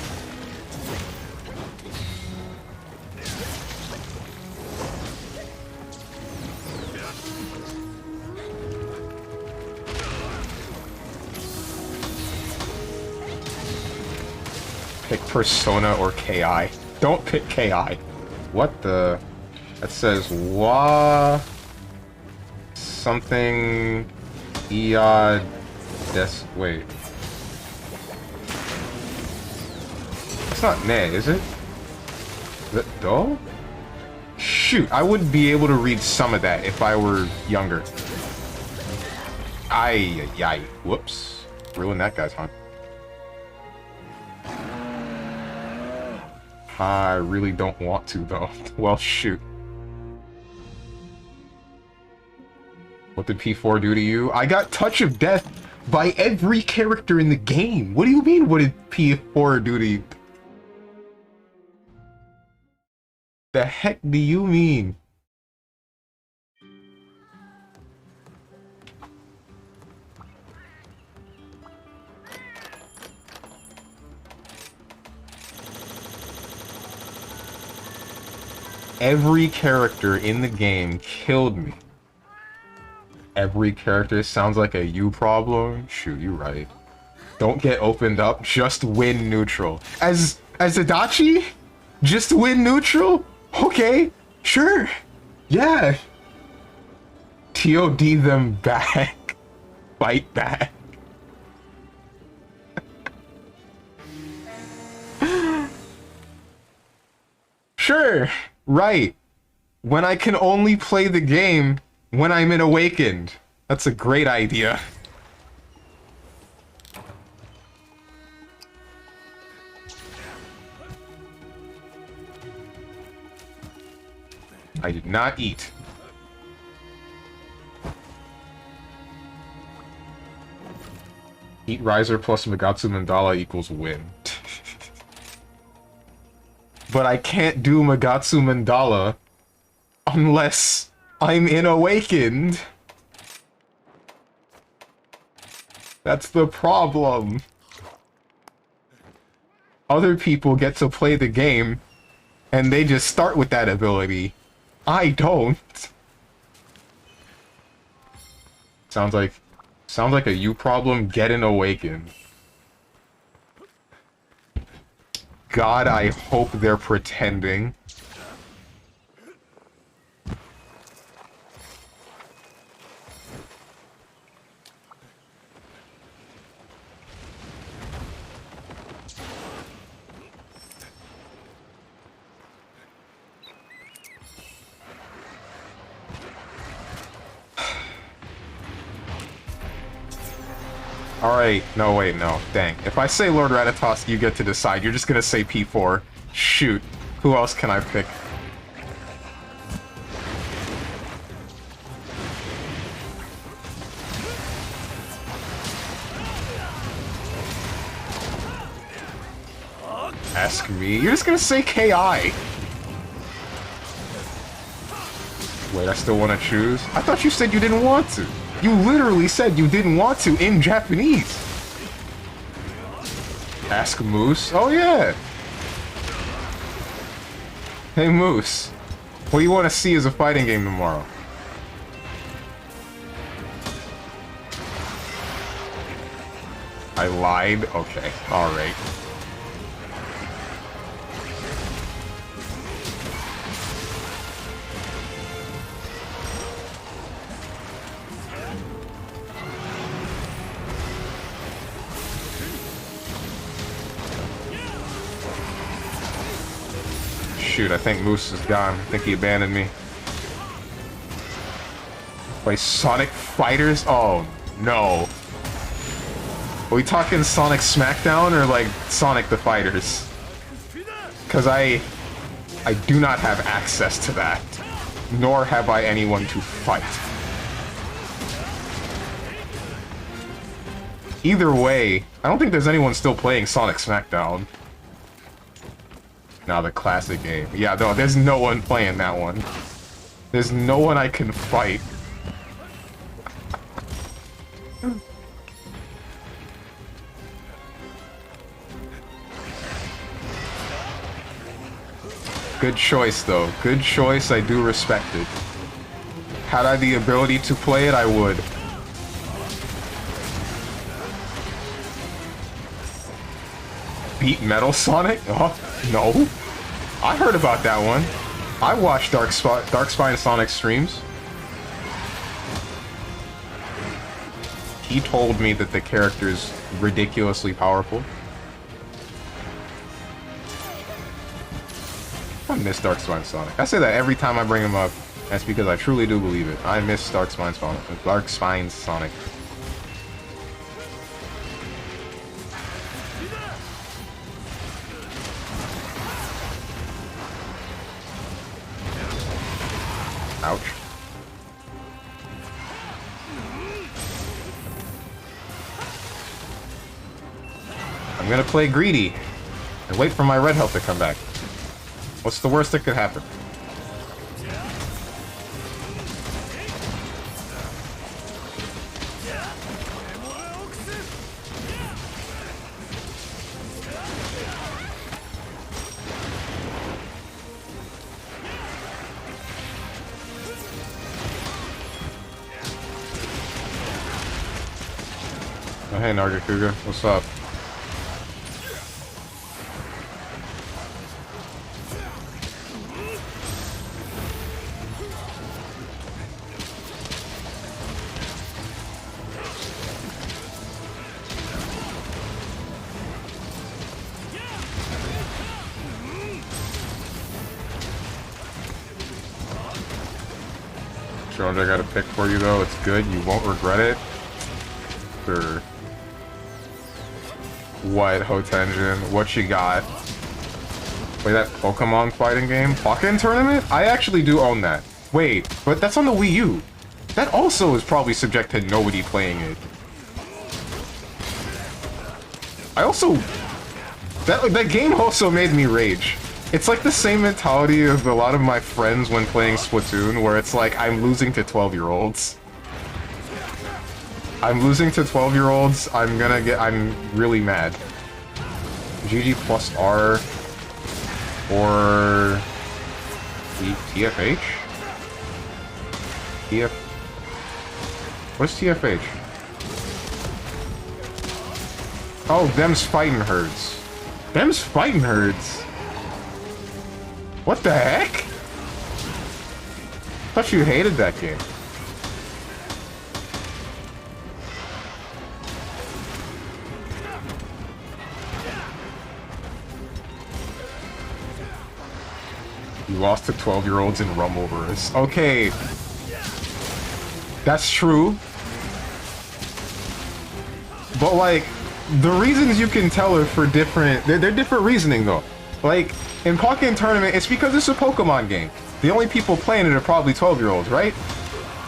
Pick Persona or KI. Don't pick KI. What the... That says Wa... Something... Iod... Wait. It's not Ne, is it? Is it Do? Shoot, I wouldn't be able to read some of that if I were younger. Ay. Whoops. Ruined that guy's hunt. I really don't want to, though. Well, shoot. What did P4 do to you? I got Touch of Death by every character in the game. What do you mean, what did P4 do to you? The heck do you mean? Every character in the game killed me. Every character sounds like a you problem? Shoot, you right. Don't get opened up, just win neutral. As Adachi? Just win neutral? Okay, sure. Yeah. TOD them back. Fight back. Sure. Right. When I can only play the game when I'm in Awakened. That's a great idea. I did not eat. Eat Riser plus Magatsu Mandala equals win. But I can't do Magatsu Mandala unless I'm in Awakened. That's the problem. Other people get to play the game, and they just start with that ability. I don't. Sounds like a you problem. Get in Awakened. God, I hope they're pretending. Alright, no, wait, no. Dang. If I say Lord Ratatosk, you get to decide. You're just gonna say P4. Shoot. Who else can I pick? Ask me? You're just gonna say KI. Wait, I still want to choose? I thought you said you didn't want to. You literally said you didn't want to in Japanese. Ask Moose? Oh yeah. Hey Moose, what do you want to see as a fighting game tomorrow? I lied? Okay, alright. Shoot, I think Moose is gone. I think he abandoned me. Wait, Sonic Fighters? Oh, no. Are we talking Sonic Smackdown or, like, Sonic the Fighters? Because I do not have access to that. Nor have I anyone to fight. Either way, I don't think there's anyone still playing Sonic Smackdown. Now the classic game. Yeah, no, there's no one playing that one. There's no one I can fight. Good choice, though. Good choice, I do respect it. Had I the ability to play it, I would. Beat Metal Sonic? Oh, no. I heard about that one. I watched Dark Spine Sonic streams. He told me that the character's ridiculously powerful. I miss Dark Spine Sonic. I say that every time I bring him up. That's because I truly do believe it. I miss Dark Spine Sonic. Dark Spine Sonic. Ouch. I'm gonna play greedy and wait for my red health to come back. What's the worst that could happen? Oh, hey, Nargacuga. What's up? Sure, I got a pick for you, though. It's good. You won't regret it. Sure. What, Hotenjin? What you got? Play that Pokemon fighting game? Pokken Tournament? I actually do own that. Wait, but that's on the Wii U. That also is probably subject to nobody playing it. I also... That game also made me rage. It's like the same mentality of a lot of my friends when playing Splatoon, where it's like, I'm losing to 12-year-olds. I'm losing to 12-year-olds, I'm really mad. GG plus R... or... TFH? TF... What's TFH? Oh, them's fighting herds. Them's fighting herds? What the heck? Thought you hated that game. You lost to 12-year-olds in Rumbleverse. Okay. That's true. But like, the reasons you can tell are for different. They're different reasoning though. Like in Pokken Tournament, it's because it's a Pokemon game. The only people playing it are probably 12-year-olds, right?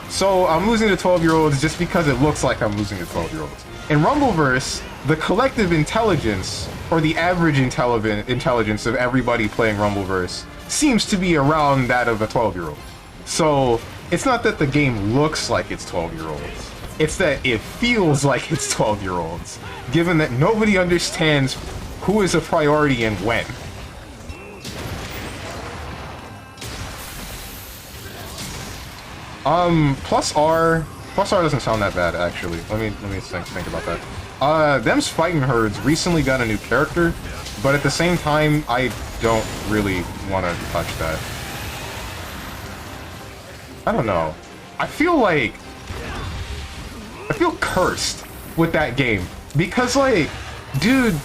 So I'm losing to 12-year-olds just because it looks like I'm losing to 12-year-olds. In Rumbleverse, the collective intelligence, or the average intelligence of everybody playing Rumbleverse, seems to be around that of a 12-year-old. So it's not that the game looks like it's 12-year-olds. It's that it feels like it's 12-year-olds, given that nobody understands who is a priority and when. Plus R doesn't sound that bad actually. Let me think about that. Them's fighting herds recently got a new character, but at the same time, I don't really want to touch that. I don't know. I feel cursed with that game because like, dude,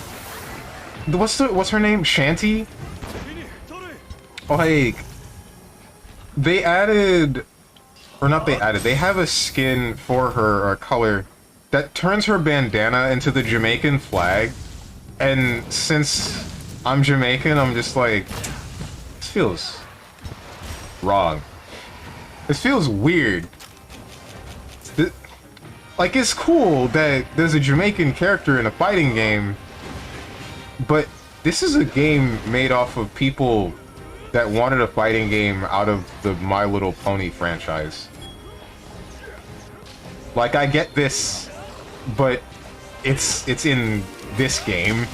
what's her name? Shanty? Like, they added. Or not they added, they have a skin for her, or a color, that turns her bandana into the Jamaican flag. And since I'm Jamaican, I'm just like, this feels wrong. This feels weird. Like, it's cool that there's a Jamaican character in a fighting game, but this is a game made off of people that wanted a fighting game out of the My Little Pony franchise. Like, I get this, but it's in this game.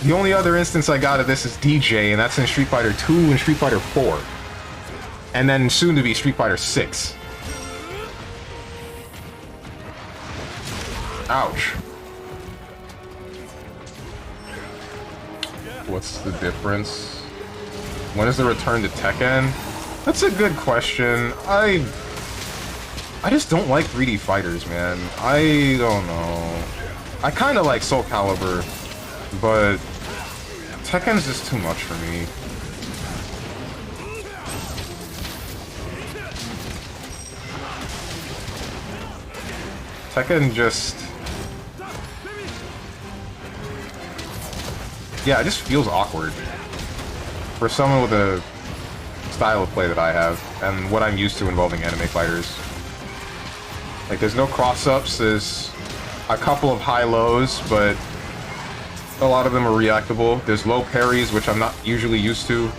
The only other instance I got of this is DJ, and that's in Street Fighter 2 and Street Fighter 4. And then soon to be Street Fighter 6. Ouch. What's the difference? When is the return to Tekken? That's a good question. I just don't like 3D fighters, man. I don't know. I kind of like Soul Calibur, but Tekken's just too much for me. Tekken just... yeah, it just feels awkward for someone with a style of play that I have, and what I'm used to involving anime fighters. Like, there's no cross-ups, there's a couple of high-lows, but a lot of them are reactable. There's low parries, which I'm not usually used to.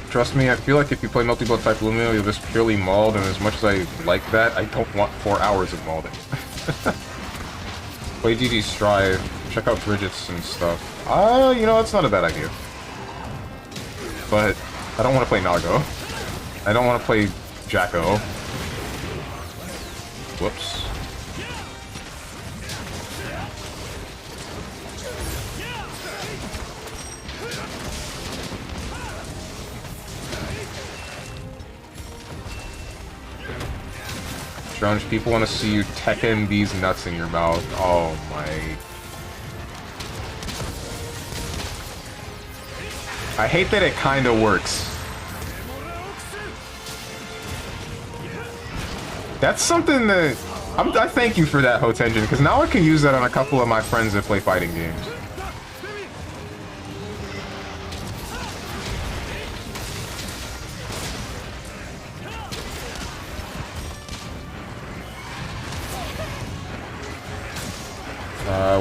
Trust me, I feel like if you play multi-blood type Lumio, you'll just purely mauled, and as much as I like that, I don't want 4 hours of mauling. Play DD Strive, check out Bridget's and stuff. You know, that's not a bad idea. But I don't want to play Nago. I don't want to play Jacko. Whoops. Strange, people want to see you Tekken these nuts in your mouth. Oh my. I hate that it kind of works. That's something that... I thank you for that, Hotenjin, because now I can use that on a couple of my friends that play fighting games.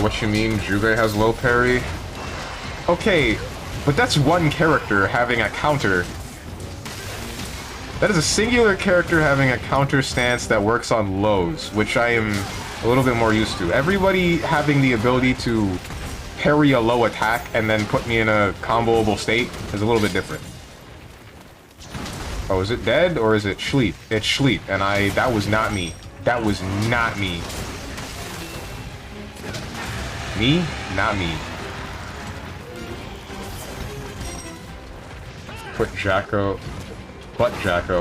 What you mean, Jubei has low parry? Okay, but that's one character having a counter. That is a singular character having a counter stance that works on lows, which I am a little bit more used to. Everybody having the ability to parry a low attack and then put me in a comboable state is a little bit different. Oh, is it dead or is it Schleep? It's Schleep, and that was not me. That was not me. Me? Not me. But Jacko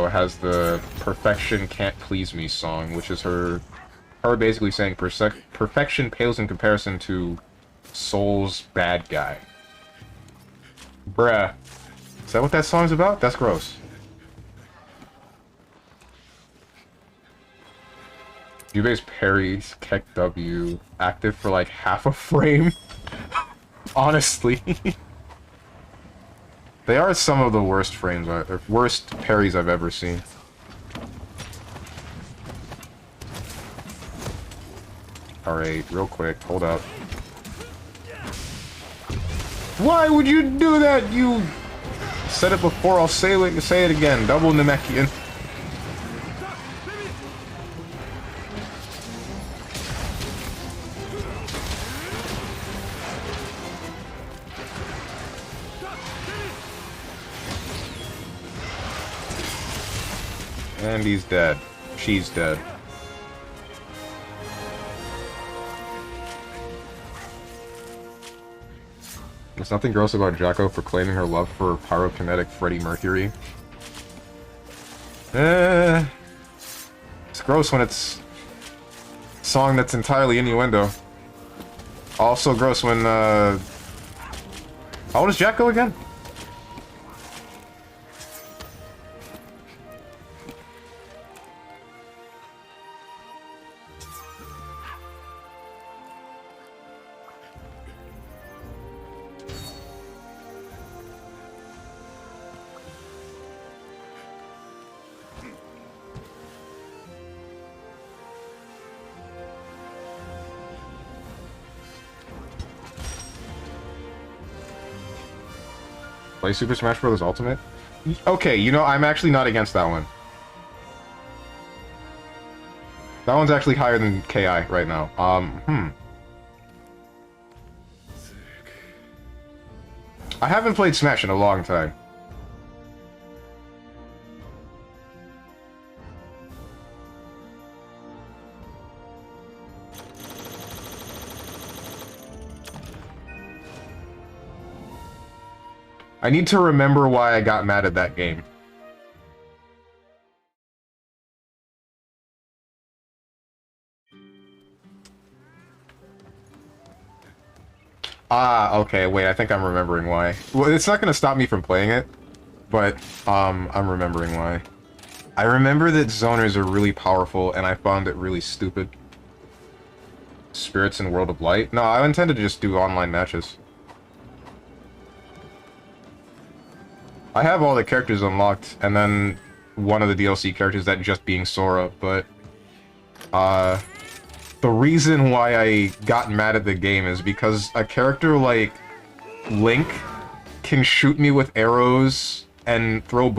has the Perfection Can't Please Me song, which is her Her basically saying perfection pales in comparison to Soul's bad guy. Bruh. Is that what that song's about? That's gross. Jube's parries, Keck W, active for like half a frame. Honestly. They are some of the worst frames, or worst parries I've ever seen. Alright, real quick, hold up. Why would you do that? You said it before, I'll say it again. Double Namekian. And he's dead. She's dead. There's nothing gross about Jacko proclaiming her love for pyrokinetic Freddie Mercury. It's gross when it's a song that's entirely innuendo. Also gross when, how old is Jacko again? Play Super Smash Bros. Ultimate? Okay, you know, I'm actually not against that one. That one's actually higher than KI right now. I haven't played Smash in a long time. I need to remember why I got mad at that game. Ah, okay, wait, I think I'm remembering why. Well, it's not gonna stop me from playing it, but, I'm remembering why. I remember that zoners are really powerful, and I found it really stupid. Spirits in World of Light? No, I intended to just do online matches. I have all the characters unlocked, and then one of the DLC characters that just being Sora, but, the reason why I got mad at the game is because a character like Link can shoot me with arrows and throw